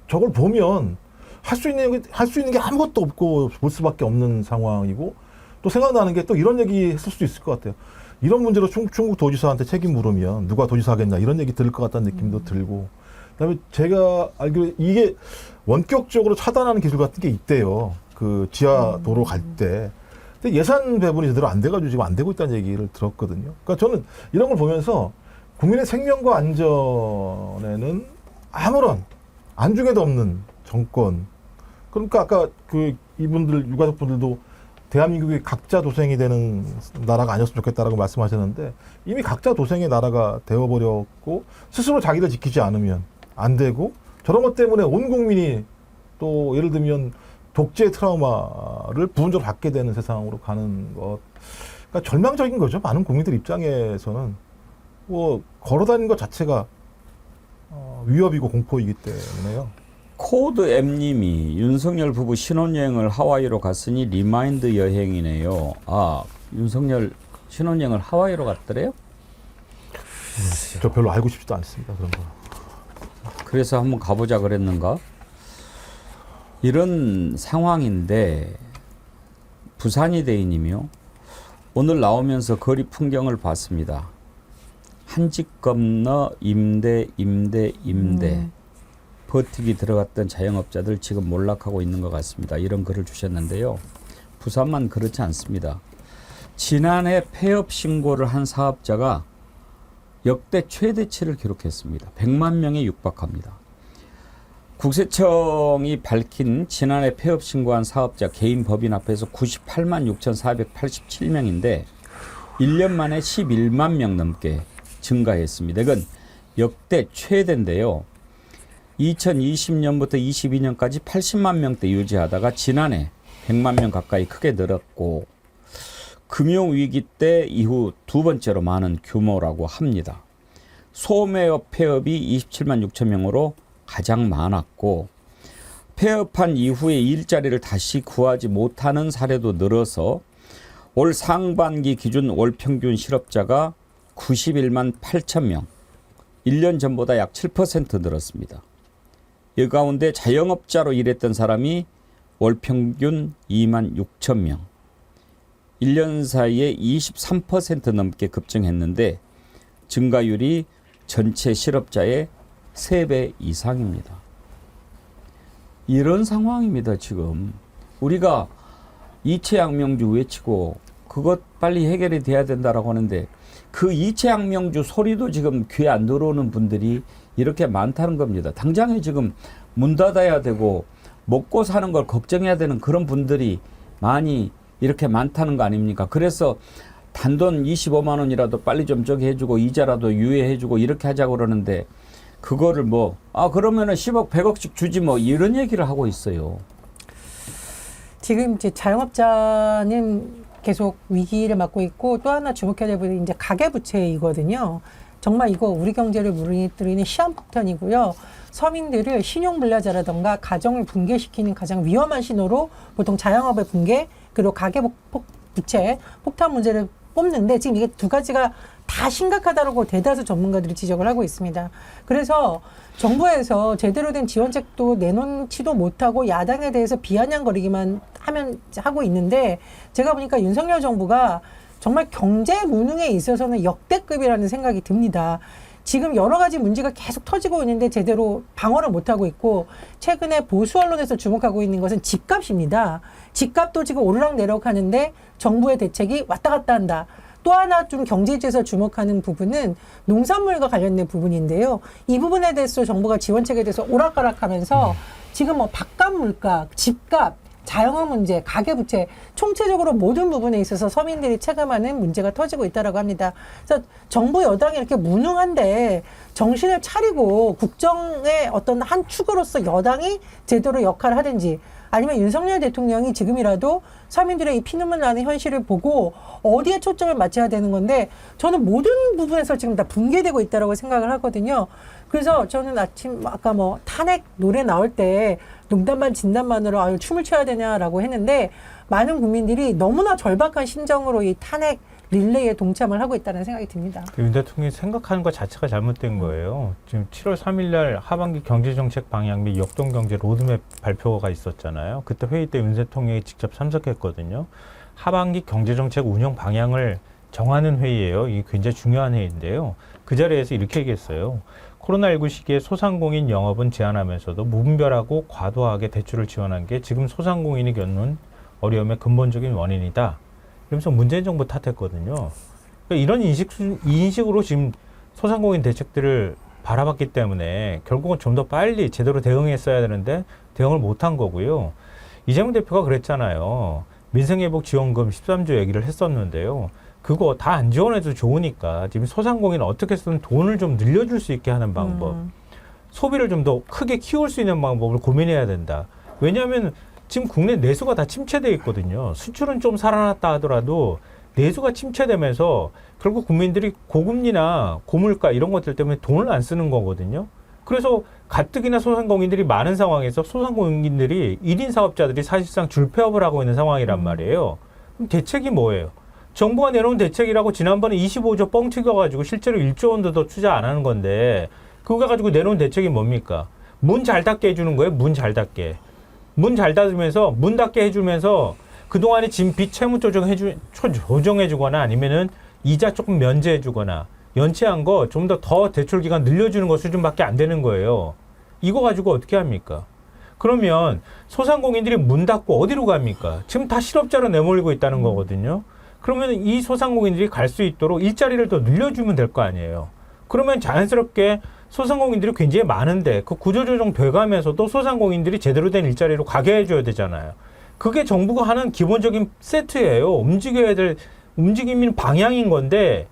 저걸 보면 할 수 있는 게 아무것도 없고 볼 수밖에 없는 상황이고 또 생각나는 게 또 이런 얘기 했을 수도 있을 것 같아요. 이런 문제로 중국 도지사한테 책임 물으면 누가 도지사 하겠냐 이런 얘기 들을 것 같다는 느낌도 들고 그다음에 제가 알기로 이게 원격적으로 차단하는 기술 같은 게 있대요. 그 지하도로 갈 때. 근데 예산 배분이 제대로 안 돼가지고 지금 안 되고 있다는 얘기를 들었거든요. 그러니까 저는 이런 걸 보면서 국민의 생명과 안전에는 아무런 안중에도 없는 정권. 그러니까 아까 그 이분들 유가족분들도 대한민국이 각자 도생이 되는 나라가 아니었으면 좋겠다라고 말씀하셨는데 이미 각자 도생의 나라가 되어버렸고 스스로 자기를 지키지 않으면 안 되고 저런 것 때문에 온 국민이 또 예를 들면 독재 트라우마를 부분적으로 받게 되는 세상으로 가는 것. 그러니까 절망적인 거죠. 많은 국민들 입장에서는 뭐 걸어다니는 것 자체가 위협이고 공포이기 때문에요. 코드 M님이 윤석열 부부 신혼여행을 하와이로 갔으니 리마인드 여행이네요. 아 윤석열 신혼여행을 하와이로 갔더래요? 저 별로 알고 싶지도 않습니다. 그런 거. 그래서 한번 가보자 그랬는가? 이런 상황인데 부산이 대인님이요. 오늘 나오면서 거리 풍경을 봤습니다. 한 집 건너 임대. 버티기 들어갔던 자영업자들 지금 몰락하고 있는 것 같습니다. 이런 글을 주셨는데요. 부산만 그렇지 않습니다. 지난해 폐업 신고를 한 사업자가 역대 최대치를 기록했습니다. 100만 명에 육박합니다. 국세청이 밝힌 지난해 폐업 신고한 사업자 개인 법인 앞에서 98만 6,487명인데 1년 만에 11만 명 넘게 증가했습니다. 이건 역대 최대인데요. 2020년부터 22년까지 80만 명대 유지하다가 지난해 100만 명 가까이 크게 늘었고 금융위기 때 이후 두 번째로 많은 규모라고 합니다. 소매업 폐업이 27만 6천 명으로 가장 많았고 폐업한 이후에 일자리를 다시 구하지 못하는 사례도 늘어서 올 상반기 기준 월 평균 실업자가 91만 8천 명, 1년 전보다 약 7% 늘었습니다. 이 가운데 자영업자로 일했던 사람이 월 평균 2만 6천 명, 1년 사이에 23% 넘게 급증했는데 증가율이 전체 실업자의 3배 이상입니다. 이런 상황입니다. 지금 우리가 이채양명주 외치고 그것 빨리 해결이 돼야 된다라고 하는데 그 이채양명주 소리도 지금 귀에 안 들어오는 분들이 이렇게 많다는 겁니다. 당장에 지금 문 닫아야 되고 먹고 사는 걸 걱정해야 되는 그런 분들이 많이 이렇게 많다는 거 아닙니까? 그래서 단돈 25만 원이라도 빨리 좀 저기 해주고 이자라도 유예해주고 이렇게 하자고 그러는데 그거를 그러면은 10억 100억씩 주지 뭐 이런 얘기를 하고 있어요. 지금 이제 자영업자는 계속 위기를 맞고 있고 또 하나 주목해야 될 부분이 이제 가계부채이거든요. 정말 이거 우리 경제를 무너뜨리는 시한폭탄이고요. 서민들을 신용불량자라던가 가정을 붕괴시키는 가장 위험한 신호로 보통 자영업의 붕괴 그리고 가계부채 폭탄 문제를 뽑는데 지금 이게 두 가지가 다 심각하다고 대다수 전문가들이 지적을 하고 있습니다. 그래서 정부에서 제대로 된 지원책도 내놓지도 못하고 야당에 대해서 비아냥거리기만 하고 있는데 제가 보니까 윤석열 정부가 정말 경제 무능에 있어서는 역대급이라는 생각이 듭니다. 지금 여러 가지 문제가 계속 터지고 있는데 제대로 방어를 못하고 있고 최근에 보수 언론에서 주목하고 있는 것은 집값입니다. 집값도 지금 오르락내리락 하는데 정부의 대책이 왔다 갔다 한다. 또 하나 좀 경제지에서 주목하는 부분은 농산물과 관련된 부분인데요. 이 부분에 대해서 정부가 지원책에 대해서 오락가락하면서 지금 뭐 밥값 물가, 집값, 자영업 문제, 가계부채 총체적으로 모든 부분에 있어서 서민들이 체감하는 문제가 터지고 있다라고 합니다. 그래서 정부 여당이 이렇게 무능한데 정신을 차리고 국정의 어떤 한 축으로서 여당이 제대로 역할을 하든지 아니면 윤석열 대통령이 지금이라도 서민들의 이 피눈물 나는 현실을 보고 어디에 초점을 맞춰야 되는 건데 저는 모든 부분에서 지금 다 붕괴되고 있다라고 생각을 하거든요. 그래서 저는 아까 뭐 탄핵 노래 나올 때 농담만 진담만으로 춤을 춰야 되냐라고 했는데 많은 국민들이 너무나 절박한 심정으로 이 탄핵 릴레이에 동참을 하고 있다는 생각이 듭니다. 윤 대통령이 생각하는 것 자체가 잘못된 거예요. 지금 7월 3일 날 하반기 경제정책 방향 및 역동경제 로드맵 발표가 있었잖아요. 그때 회의 때 윤 대통령이 직접 참석했거든요. 하반기 경제정책 운영 방향을 정하는 회의예요. 이게 굉장히 중요한 회의인데요. 그 자리에서 이렇게 얘기했어요. 코로나19 시기에 소상공인 영업은 제한하면서도 무분별하고 과도하게 대출을 지원한 게 지금 소상공인이 겪는 어려움의 근본적인 원인이다. 그러면서 문재인 정부 탓했거든요. 그러니까 이런 인식으로 지금 소상공인 대책들을 바라봤기 때문에 결국은 좀 더 빨리 제대로 대응했어야 되는데 대응을 못한 거고요. 이재명 대표가 그랬잖아요. 민생회복지원금 13조 얘기를 했었는데요. 그거 다 안 지원해도 좋으니까 지금 소상공인 어떻게 해서든 돈을 좀 늘려줄 수 있게 하는 방법, 소비를 좀 더 크게 키울 수 있는 방법을 고민해야 된다. 왜냐하면 지금 국내 내수가 다 침체되어 있거든요. 수출은 좀 살아났다 하더라도 내수가 침체되면서 결국 국민들이 고금리나 고물가 이런 것들 때문에 돈을 안 쓰는 거거든요. 그래서 가뜩이나 소상공인들이 많은 상황에서 소상공인들이 1인 사업자들이 사실상 줄폐업을 하고 있는 상황이란 말이에요. 그럼 대책이 뭐예요? 정부가 내놓은 대책이라고 지난번에 25조 뻥 튀겨가지고 실제로 1조 원도 더 투자 안 하는 건데 그거 가지고 내놓은 대책이 뭡니까? 문 잘 닫게 해주는 거예요. 문 잘 닫게. 문 잘 닫으면서 문 닫게 해주면서 그동안에 지금 빚 채무 조정해주거나 아니면은 이자 조금 면제해주거나 연체한 거 좀 더 대출 기간 늘려주는 거 수준밖에 안 되는 거예요. 이거 가지고 어떻게 합니까? 그러면 소상공인들이 문 닫고 어디로 갑니까? 지금 다 실업자로 내몰리고 있다는 거거든요. 그러면 이 소상공인들이 갈 수 있도록 일자리를 더 늘려주면 될 거 아니에요. 그러면 자연스럽게 소상공인들이 굉장히 많은데 그 구조조정 돼가면서도 소상공인들이 제대로 된 일자리로 가게 해줘야 되잖아요. 그게 정부가 하는 기본적인 세트예요. 움직여야 될 움직이는 방향인 건데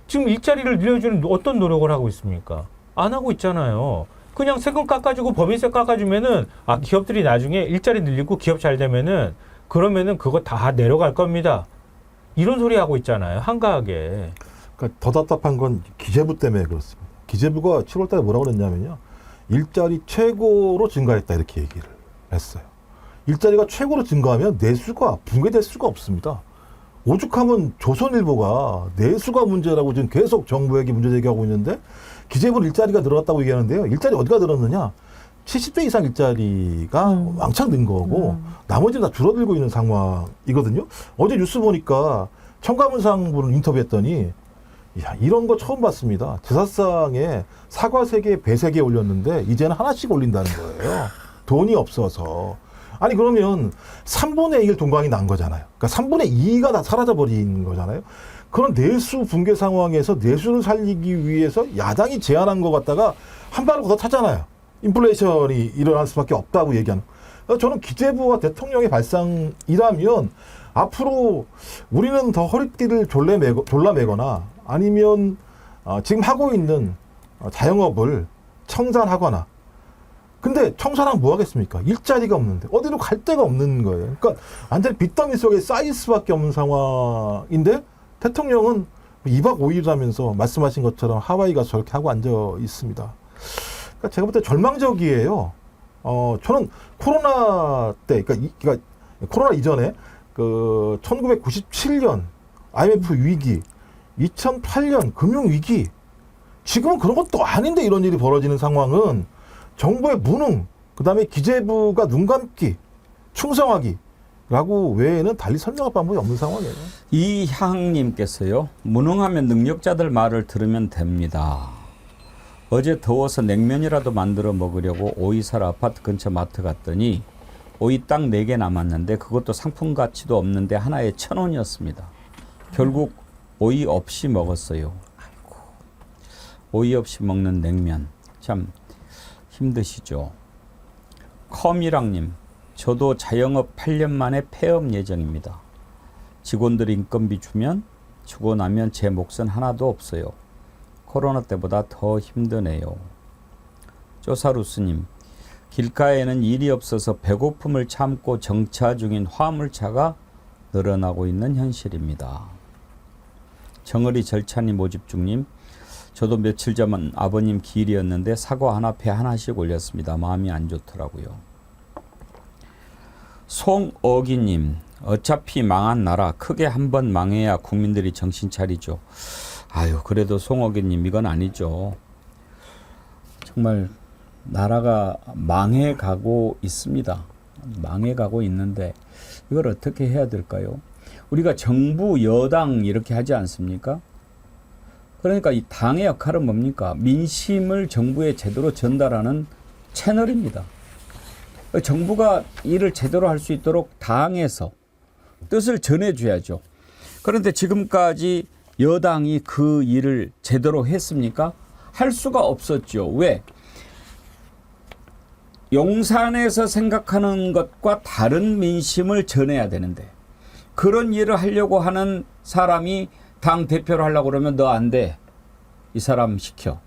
지금 일자리를 늘려주는 어떤 노력을 하고 있습니까? 안 하고 있잖아요. 그냥 세금 깎아주고 법인세 깎아주면은 기업들이 나중에 일자리 늘리고 기업 잘 되면은 그러면은 그거 다 내려갈 겁니다. 이런 소리 하고 있잖아요. 한가하게. 그러니까 더 답답한 건 기재부 때문에 그렇습니다. 기재부가 7월 달에 뭐라고 그랬냐면요. 일자리 최고로 증가했다 이렇게 얘기를 했어요. 일자리가 최고로 증가하면 내수가 붕괴될 수가 없습니다. 오죽하면 조선일보가 내수가 문제라고 지금 계속 정부에게 문제 제기하고 있는데 기재부는 일자리가 늘어났다고 얘기하는데요. 일자리 어디가 늘었느냐? 70대 이상 일자리가 왕창 는 거고 나머지는 다 줄어들고 있는 상황이거든요. 어제 뉴스 보니까 청가문상부를 인터뷰했더니 야, 이런 거 처음 봤습니다. 제사상에 사과 3개, 배 3개 올렸는데 이제는 하나씩 올린다는 거예요. 돈이 없어서. 아니 그러면 3분의 1 동강이 난 거잖아요. 그러니까 3분의 2가 다 사라져버린 거잖아요. 그런 내수 붕괴 상황에서 내수를 살리기 위해서 야당이 제안한 것 같다가 한 발을 걷어차잖아요. 인플레이션이 일어날 수밖에 없다고 얘기하는. 저는 기재부와 대통령의 발상이라면 앞으로 우리는 더 허리띠를 졸라매거나 아니면 지금 하고 있는 자영업을 청산하거나. 근데 청산하면 뭐 하겠습니까? 일자리가 없는데 어디로 갈 데가 없는 거예요. 그러니까 완전 빚더미 속에 쌓일 수밖에 없는 상황인데 대통령은 2박 5일이라면서 말씀하신 것처럼 하와이 가서 저렇게 하고 앉아 있습니다. 그러니까 제가 볼 때 절망적이에요. 저는 코로나 때, 그러니까 코로나 이전에 그 1997년 IMF 위기, 2008년 금융 위기, 지금은 그런 것도 아닌데 이런 일이 벌어지는 상황은 정부의 무능, 그 다음에 기재부가 눈 감기, 충성하기 라고 외에는 달리 설명할 방법이 없는 상황이에요. 이향님께서요. 무능하면 능력자들 말을 들으면 됩니다. 어제 더워서 냉면이라도 만들어 먹으려고 오이살 아파트 근처 마트 갔더니 오이 딱 4개 남았는데 그것도 상품 가치도 없는데 하나에 1,000원이었습니다. 결국 오이 없이 먹었어요. 아이고. 오이 없이 먹는 냉면. 참 힘드시죠. 컴이랑님. 저도 자영업 8년 만에 폐업 예정입니다. 직원들 인건비 주고 나면 제 몫은 하나도 없어요. 코로나 때보다 더 힘드네요. 쪼사루스님. 길가에는 일이 없어서 배고픔을 참고 정차 중인 화물차가 늘어나고 있는 현실입니다. 정어리 절찬이 모집 중님. 저도 며칠 전 아버님 기일이었는데 사과 하나 배 하나씩 올렸습니다. 마음이 안 좋더라고요. 송어기님. 어차피 망한 나라 크게 한번 망해야 국민들이 정신 차리죠. 아유 그래도 송어기님 이건 아니죠. 정말 나라가 망해가고 있습니다. 망해가고 있는데 이걸 어떻게 해야 될까요? 우리가 정부 여당 이렇게 하지 않습니까? 그러니까 이 당의 역할은 뭡니까? 민심을 정부에 제대로 전달하는 채널입니다. 정부가 일을 제대로 할 수 있도록 당에서 뜻을 전해줘야죠. 그런데 지금까지 여당이 그 일을 제대로 했습니까? 할 수가 없었죠. 왜? 용산에서 생각하는 것과 다른 민심을 전해야 되는데 그런 일을 하려고 하는 사람이 당 대표를 하려고 그러면 너 안 돼. 이 사람 시켜.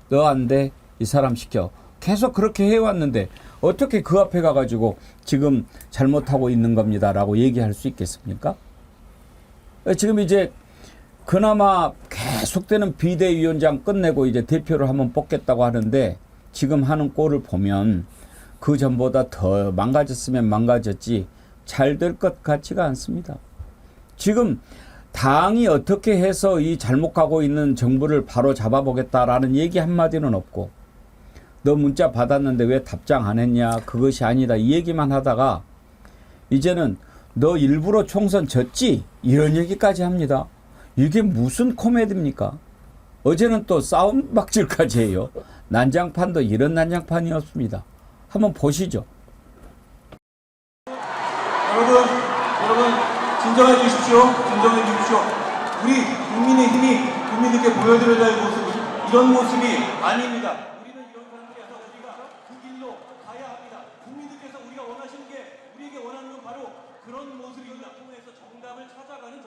너 안 돼. 이 사람 시켜. 계속 그렇게 해왔는데 어떻게 그 앞에 가가지고 지금 잘못하고 있는 겁니다라고 얘기할 수 있겠습니까? 지금 이제 그나마 계속되는 비대위원장 끝내고 이제 대표를 한번 뽑겠다고 하는데 지금 하는 꼴을 보면 그 전보다 더 망가졌으면 망가졌지 잘 될 것 같지가 않습니다. 지금 당이 어떻게 해서 이 잘못 가고 있는 정부를 바로 잡아보겠다라는 얘기 한마디는 없고 너 문자 받았는데 왜 답장 안 했냐 그것이 아니다 이 얘기만 하다가 이제는 너 일부러 총선 졌지 이런 얘기까지 합니다. 이게 무슨 코미디입니까? 어제는 또 싸움박질까지 해요. 난장판도 이런 난장판이었습니다. 한번 보시죠. 진정해 주십시오. 진정해 주십시오. 우리 국민의 힘이 국민들께 보여드려야 할 모습, 이런 모습이 아닙니다. 우리는 이런 상태에서 우리가 그 길로 가야 합니다. 국민들께서 우리가 원하시는 게, 우리에게 원하는 건 바로 그런 모습입니다. 통해서 정답을 찾아가는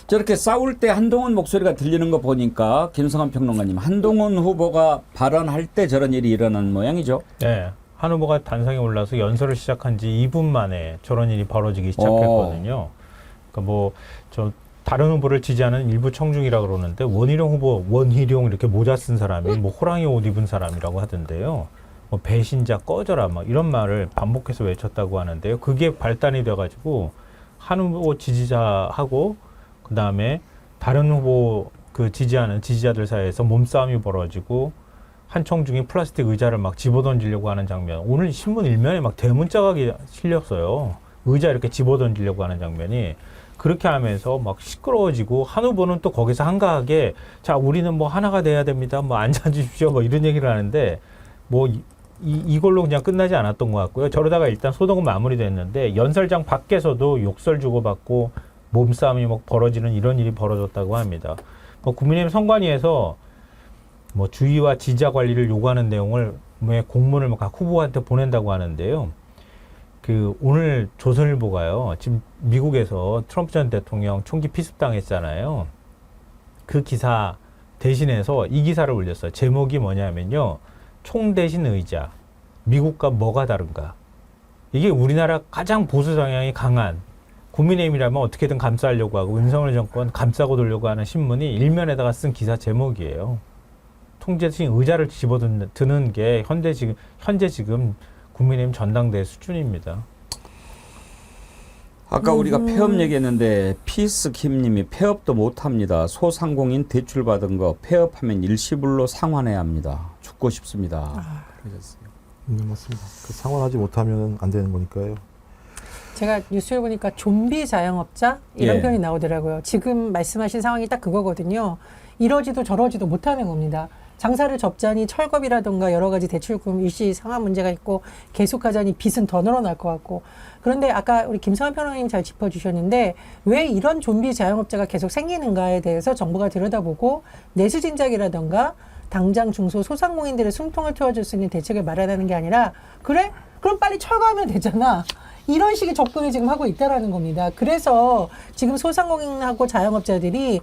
저렇게 싸울 때 한동훈 목소리가 들리는 거 보니까 김성환 평론가님, 한동훈 후보가 발언할 때 저런 일이 일어나는 모양이죠. 네. 한 후보가 단상에 올라서 연설을 시작한 지 2분 만에 저런 일이 벌어지기 시작했거든요. 그러니까 저 다른 후보를 지지하는 일부 청중이라 그러는데 원희룡 후보, 원희룡 이렇게 모자 쓴 사람이 호랑이 옷 입은 사람이라고 하던데요. 배신자 꺼져라 막 이런 말을 반복해서 외쳤다고 하는데요. 그게 발단이 돼가지고 한 후보 지지자하고 그 다음에 다른 후보 그 지지하는 지지자들 사이에서 몸싸움이 벌어지고 한 청중이 플라스틱 의자를 막 집어던지려고 하는 장면. 오늘 신문 일면에 막 대문자가 실렸어요. 의자 이렇게 집어던지려고 하는 장면이. 그렇게 하면서 막 시끄러워지고 한 후보는 또 거기서 한가하게 자 우리는 뭐 하나가 돼야 됩니다. 뭐 앉아주십시오. 뭐 이런 얘기를 하는데 이걸로 그냥 끝나지 않았던 것 같고요. 저러다가 일단 소동은 마무리됐는데 연설장 밖에서도 욕설 주고받고 몸싸움이 막 벌어지는 이런 일이 벌어졌다고 합니다. 국민의힘 선관위에서 주의와 지지자 관리를 요구하는 내용을 공문을 각 후보한테 보낸다고 하는데요. 오늘 조선일보가요. 지금 미국에서 트럼프 전 대통령 총기 피습당했잖아요. 그 기사 대신해서 이 기사를 올렸어요. 제목이 뭐냐면요. 총 대신 의자. 미국과 뭐가 다른가. 이게 우리나라 가장 보수 성향이 강한 국민의힘이라면 어떻게든 감싸려고 하고 윤석열 정권 감싸고 돌려고 하는 신문이 일면에다가 쓴 기사 제목이에요. 총 대신 의자를 집어드는 게 현재 지금 국민의힘 전당대 수준입니다. 아까 우리가 폐업 얘기했는데 피스킴님이 폐업도 못합니다. 소상공인 대출받은 거 폐업하면 일시불로 상환해야 합니다. 죽고 싶습니다. 그러셨어요. 네, 맞습니다. 상환하지 못하면 안 되는 거니까요. 제가 뉴스를 보니까 좀비 자영업자 이런 표현이 나오더라고요. 지금 말씀하신 상황이 딱 그거거든요. 이러지도 저러지도 못하는 겁니다. 장사를 접자니 철거비라든가 여러 가지 대출금 일시 상환 문제가 있고 계속하자니 빚은 더 늘어날 것 같고. 그런데 아까 우리 김성환 평론가님 잘 짚어주셨는데 왜 이런 좀비 자영업자가 계속 생기는가에 대해서 정부가 들여다보고 내수진작이라든가 당장 중소 소상공인들의 숨통을 트워줄 수 있는 대책을 마련하는 게 아니라 그래? 그럼 빨리 철거하면 되잖아. 이런 식의 접근을 지금 하고 있다라는 겁니다. 그래서 지금 소상공인하고 자영업자들이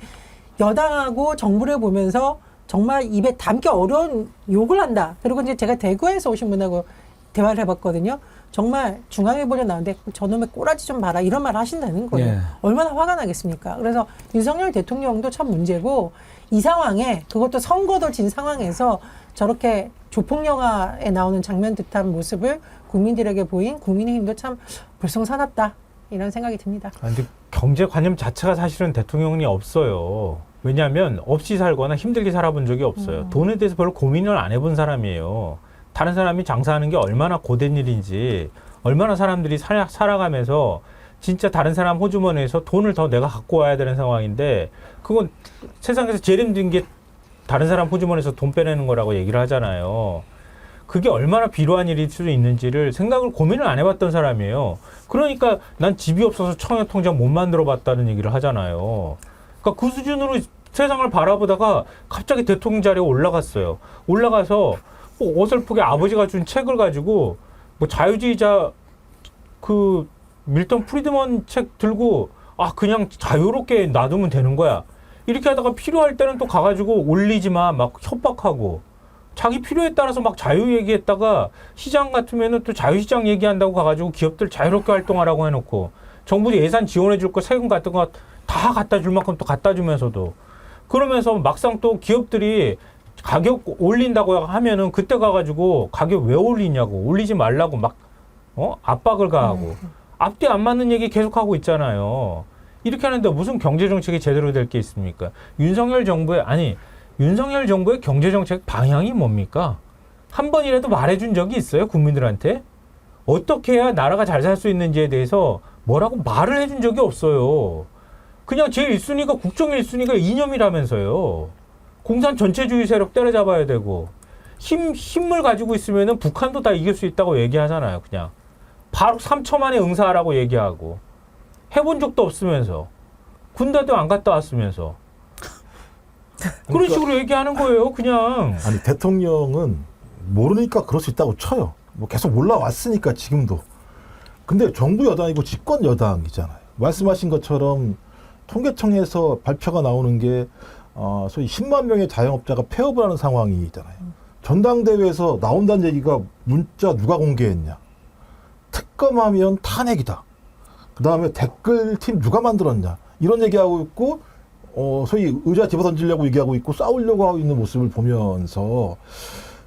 여당하고 정부를 보면서 정말 입에 담기 어려운 욕을 한다. 그리고 이제 제가 대구에서 오신 분하고 대화를 해봤거든요. 정말 중앙일보에 나오는데 저놈의 꼬라지 좀 봐라 이런 말 하신다는 거예요. 예. 얼마나 화가 나겠습니까? 그래서 윤석열 대통령도 참 문제고 이 상황에 그것도 선거도 진 상황에서 저렇게 조폭영화에 나오는 장면 듯한 모습을 국민들에게 보인 국민의힘도 참 불성사납다 이런 생각이 듭니다. 근데 경제관념 자체가 사실은 대통령이 없어요. 왜냐하면 없이 살거나 힘들게 살아본 적이 없어요. 돈에 대해서 별로 고민을 안 해본 사람이에요. 다른 사람이 장사하는 게 얼마나 고된 일인지, 얼마나 사람들이 살아가면서 진짜 다른 사람 호주머니에서 돈을 더 내가 갖고 와야 되는 상황인데, 그건 세상에서 제일 힘든 게 다른 사람 호주머니에서 돈 빼내는 거라고 얘기를 하잖아요. 그게 얼마나 비루한 일일 수 있는지를 고민을 안 해봤던 사람이에요. 그러니까 난 집이 없어서 청약통장 못 만들어 봤다는 얘기를 하잖아요. 그러니까 그 수준으로 세상을 바라보다가 갑자기 대통령 자리에 올라갔어요. 올라가서 어설프게 아버지가 준 책을 가지고 자유주의자 밀턴 프리드먼 책 들고 그냥 자유롭게 놔두면 되는 거야. 이렇게 하다가 필요할 때는 또 가가지고 올리지 마 막 협박하고 자기 필요에 따라서 막 자유 얘기했다가 시장 같으면은 또 자유시장 얘기한다고 가가지고 기업들 자유롭게 활동하라고 해놓고 정부 예산 지원해 줄 거 세금 같은 거 다 갖다 줄 만큼 또 갖다 주면서도 그러면서 막상 또 기업들이 가격 올린다고 하면은 그때 가가지고 가격 왜 올리냐고 올리지 말라고 막 압박을 가하고 앞뒤 안 맞는 얘기 계속하고 있잖아요. 이렇게 하는데 무슨 경제정책이 제대로 될 게 있습니까? 윤석열 정부의 경제정책 방향이 뭡니까? 한 번이라도 말해준 적이 있어요? 국민들한테? 어떻게 해야 나라가 잘 살 수 있는지에 대해서 뭐라고 말을 해준 적이 없어요. 그냥 제 1순위가 국정 1순위가 이념이라면서요. 공산 전체주의 세력 때려잡아야 되고 힘을 가지고 있으면은 북한도 다 이길 수 있다고 얘기하잖아요. 그냥 바로 3초 만에 응사하라고 얘기하고 해본 적도 없으면서 군대도 안 갔다 왔으면서 그런 식으로 얘기하는 거예요. 그냥. 아니 대통령은 모르니까 그럴 수 있다고 쳐요. 뭐 계속 올라왔으니까 지금도. 근데 정부 여당이고 집권 여당이잖아요. 말씀하신 것처럼 통계청에서 발표가 나오는 게 소위 10만 명의 자영업자가 폐업을 하는 상황이잖아요. 전당대회에서 나온다는 얘기가 문자 누가 공개했냐. 특검하면 탄핵이다. 그 다음에 댓글팀 누가 만들었냐. 이런 얘기하고 있고 소위 의자 집어던지려고 얘기하고 있고 싸우려고 하고 있는 모습을 보면서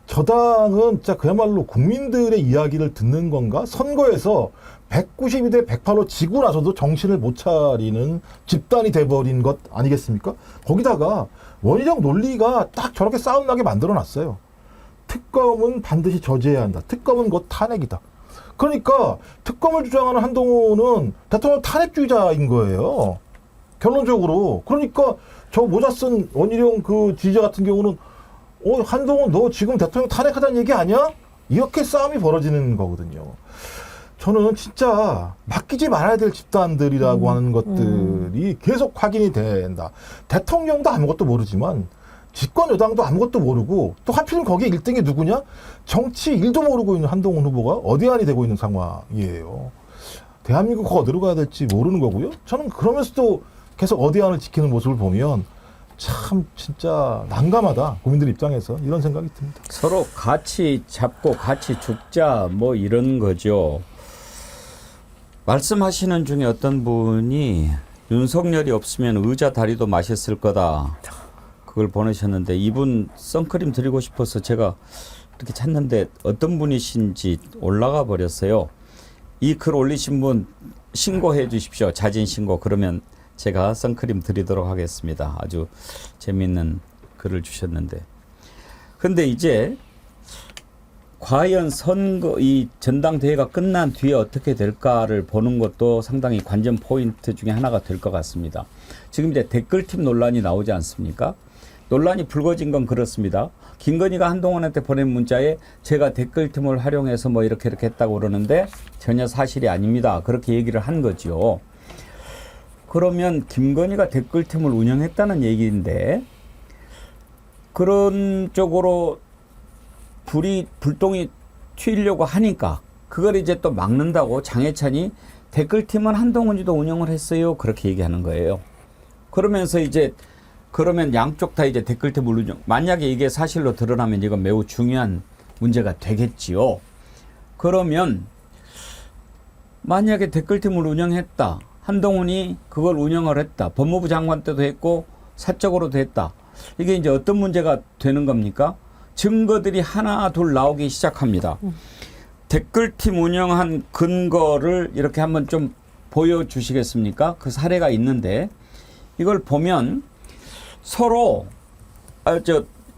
저당은 진짜 그야말로 국민들의 이야기를 듣는 건가? 선거에서 192대 108로 지고 나서도 정신을 못 차리는 집단이 돼버린 것 아니겠습니까? 거기다가 원희룡 논리가 딱 저렇게 싸움 나게 만들어놨어요. 특검은 반드시 저지해야 한다. 특검은 곧 탄핵이다. 그러니까 특검을 주장하는 한동훈은 대통령 탄핵주의자인 거예요. 결론적으로. 그러니까 저 모자 쓴 원희룡 그 지지자 같은 경우는 한동훈 너 지금 대통령 탄핵하자는 얘기 아니야? 이렇게 싸움이 벌어지는 거거든요. 저는 진짜 맡기지 말아야 될 집단들이라고 하는 것들이 계속 확인이 된다. 대통령도 아무것도 모르지만 집권 여당도 아무것도 모르고 또 하필이면 거기에 1등이 누구냐? 정치 1도 모르고 있는 한동훈 후보가 어디안이 되고 있는 상황이에요. 대한민국 어디로 가야 될지 모르는 거고요. 저는 그러면서도 계속 어디안을 지키는 모습을 보면 참 진짜 난감하다. 국민들 입장에서 이런 생각이 듭니다. 서로 같이 잡고 같이 죽자 뭐 이런 거죠. 말씀하시는 중에 어떤 분이 윤석열이 없으면 의자 다리도 맛있을 거다. 그걸 보내셨는데 이분 선크림 드리고 싶어서 제가 이렇게 찾는데 어떤 분이신지 올라가 버렸어요. 이 글 올리신 분 신고해 주십시오. 자진 신고. 그러면 제가 선크림 드리도록 하겠습니다. 아주 재미있는 글을 주셨는데. 근데 이제 과연 선거, 이 전당대회가 끝난 뒤에 어떻게 될까를 보는 것도 상당히 관전 포인트 중에 하나가 될 것 같습니다. 지금 이제 댓글팀 논란이 나오지 않습니까? 논란이 불거진 건 그렇습니다. 김건희가 한동훈한테 보낸 문자에 제가 댓글팀을 활용해서 뭐 이렇게 했다고 그러는데 전혀 사실이 아닙니다. 그렇게 얘기를 한 거죠. 그러면 김건희가 댓글팀을 운영했다는 얘기인데 그런 쪽으로 불똥이 튀려고 하니까 그걸 이제 또 막는다고 장해찬이 댓글팀은 한동훈이도 운영을 했어요. 그렇게 얘기하는 거예요. 그러면서 이제 그러면 양쪽 다 이제 댓글팀을 운영. 만약에 이게 사실로 드러나면 이건 매우 중요한 문제가 되겠지요. 그러면 만약에 댓글팀을 운영했다. 한동훈이 그걸 운영을 했다. 법무부 장관 때도 했고 사적으로도 했다. 이게 이제 어떤 문제가 되는 겁니까? 증거들이 하나 둘 나오기 시작합니다. 댓글팀 운영한 근거를 이렇게 한번 좀 보여주시겠습니까? 그 사례가 있는데 이걸 보면 서로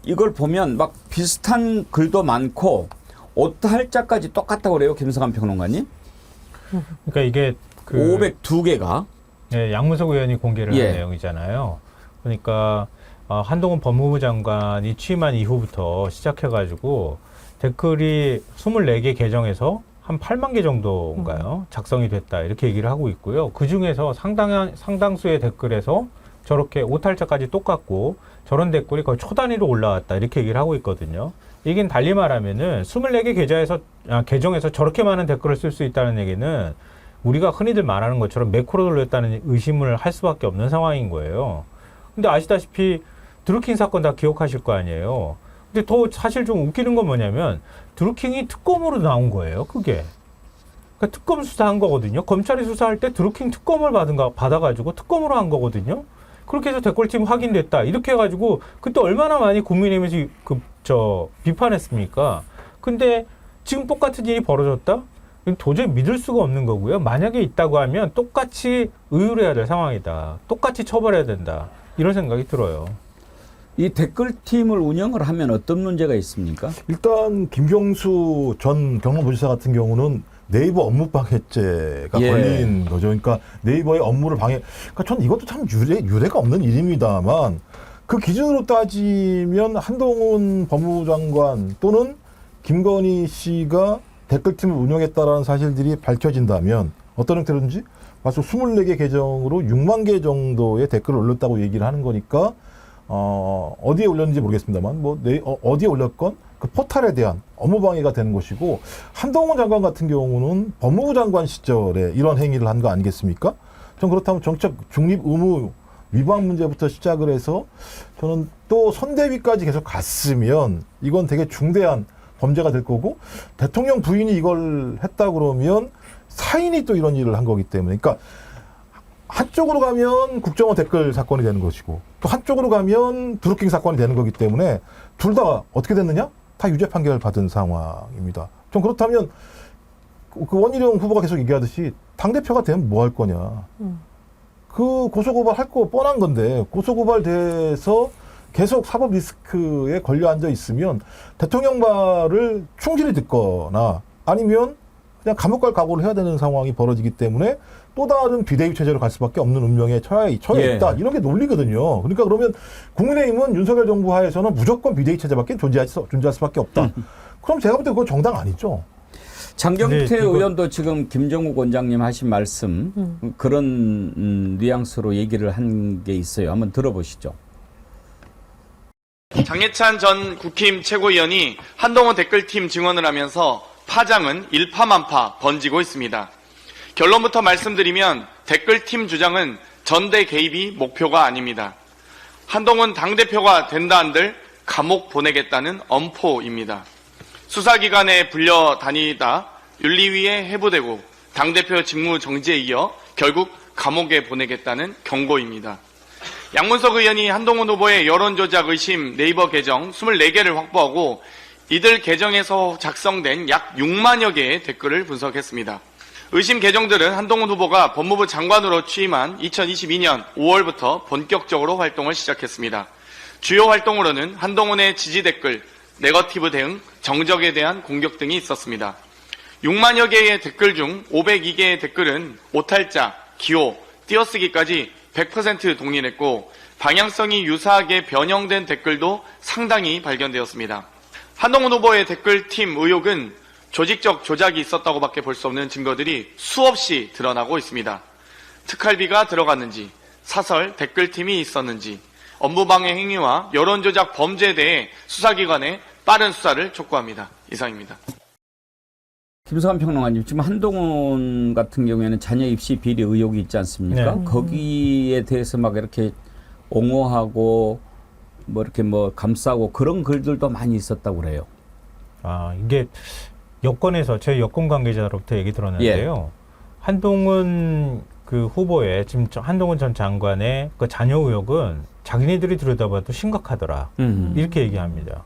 이걸 보면 막 비슷한 글도 많고 오탈자까지 똑같다고 그래요. 김성한 평론가님. 그러니까 이게 502개가 네, 양문석 의원이 공개를 예. 한 내용이잖아요. 그러니까 한동훈 법무부 장관이 취임한 이후부터 시작해가지고 댓글이 24개 계정에서 한 8만 개 정도인가요? 작성이 됐다 이렇게 얘기를 하고 있고요. 그 중에서 상당수의 댓글에서 저렇게 오탈자까지 똑같고 저런 댓글이 거의 초단위로 올라왔다 이렇게 얘기를 하고 있거든요. 이게 달리 말하면은 24개 계정에서 저렇게 많은 댓글을 쓸 수 있다는 얘기는 우리가 흔히들 말하는 것처럼 매크로 돌렸다는 의심을 할 수밖에 없는 상황인 거예요. 근데 아시다시피 드루킹 사건 다 기억하실 거 아니에요. 근데 더 사실 좀 웃기는 건 뭐냐면 드루킹이 특검으로 나온 거예요. 그게. 그러니까 특검 수사한 거거든요. 검찰이 수사할 때 드루킹 특검을 받아가지고 특검으로 한 거거든요. 그렇게 해서 댓글팀 확인됐다. 이렇게 해가지고 그때 얼마나 많이 국민의힘에서 비판했습니까? 근데 지금 똑같은 일이 벌어졌다? 도저히 믿을 수가 없는 거고요. 만약에 있다고 하면 똑같이 의율해야 될 상황이다. 똑같이 처벌해야 된다. 이런 생각이 들어요. 이 댓글팀을 운영을 하면 어떤 문제가 있습니까? 일단 김경수 전 경남도지사 같은 경우는 네이버 업무 방해죄가 예. 걸린 거죠. 그러니까 네이버의 업무를 방해. 그러니까 전 이것도 참 유례가 없는 일입니다만 그 기준으로 따지면 한동훈 법무부 장관 또는 김건희 씨가 댓글팀을 운영했다라는 사실들이 밝혀진다면 어떤 형태로든지 벌써 24개 계정으로 6만 개 정도의 댓글을 올렸다고 얘기를 하는 거니까 어디에 올렸는지 모르겠습니다만 어디에 올렸건 그 포탈에 대한 업무방해가 되는 것이고, 한동훈 장관 같은 경우는 법무부 장관 시절에 이런 행위를 한 거 아니겠습니까? 전 그렇다면 정책 중립 의무 위반 문제부터 시작을 해서 저는 또 선대위까지 계속 갔으면 이건 되게 중대한 범죄가 될 거고, 대통령 부인이 이걸 했다 그러면 사인이 또 이런 일을 한 거기 때문에, 그러니까 한쪽으로 가면 국정원 댓글 사건이 되는 것이고 또 한쪽으로 가면 드루킹 사건이 되는 거기 때문에 둘 다 어떻게 됐느냐? 다 유죄 판결을 받은 상황입니다. 좀 그렇다면 그 원희룡 후보가 계속 얘기하듯이 당대표가 되면 뭐 할 거냐. 그 고소고발 할 거 뻔한 건데, 고소고발돼서 계속 사법 리스크에 걸려 앉아 있으면 대통령 말을 충실히 듣거나 아니면 그냥 감옥 갈 각오를 해야 되는 상황이 벌어지기 때문에 또 다른 비대위 체제로 갈 수밖에 없는 운명에 처해 있다. 이런 게 논리거든요. 그러니까 그러면 국민의힘은 윤석열 정부 하에서는 무조건 비대위 체제밖에 존재할 수밖에 없다. 그럼 제가 볼 때 그건 정당 아니죠. 장경태 의원도 지금 김정욱 원장님 하신 말씀 그런 뉘앙스로 얘기를 한 게 있어요. 한번 들어보시죠. 장예찬 전 국힘 최고위원이 한동훈 댓글팀 증언을 하면서 파장은 일파만파 번지고 있습니다. 결론부터 말씀드리면 댓글팀 주장은 전대 개입이 목표가 아닙니다. 한동훈 당대표가 된다 한들 감옥 보내겠다는 엄포입니다. 수사기관에 불려다니다 윤리위에 해부되고 당대표 직무 정지에 이어 결국 감옥에 보내겠다는 경고입니다. 양문석 의원이 한동훈 후보의 여론조작 의심 네이버 계정 24개를 확보하고 이들 계정에서 작성된 약 6만여 개의 댓글을 분석했습니다. 의심 계정들은 한동훈 후보가 법무부 장관으로 취임한 2022년 5월부터 본격적으로 활동을 시작했습니다. 주요 활동으로는 한동훈의 지지 댓글, 네거티브 대응, 정적에 대한 공격 등이 있었습니다. 6만여 개의 댓글 중 502개의 댓글은 오탈자, 기호, 띄어쓰기까지 100% 동일했고 방향성이 유사하게 변형된 댓글도 상당히 발견되었습니다. 한동훈 후보의 댓글팀 의혹은 조직적 조작이 있었다고 밖에 볼 수 없는 증거들이 수없이 드러나고 있습니다. 특활비가 들어갔는지, 사설 댓글팀이 있었는지, 업무방해 행위와 여론조작 범죄에 대해 수사기관에 빠른 수사를 촉구합니다. 이상입니다. 김성환 평론가님, 지금 한동훈 같은 경우에는 자녀 입시 비리 의혹이 있지 않습니까? 네. 거기에 대해서 막 이렇게 옹호하고 뭐 이렇게 뭐 감싸고 그런 글들도 많이 있었다고 그래요. 이게 여권에서 제 여권 관계자로부터 얘기 들었는데요. 한동훈 그 후보의 지금 한동훈 전 장관의 그 자녀 의혹은 자기네들이 들여다봐도 심각하더라. 이렇게 얘기합니다.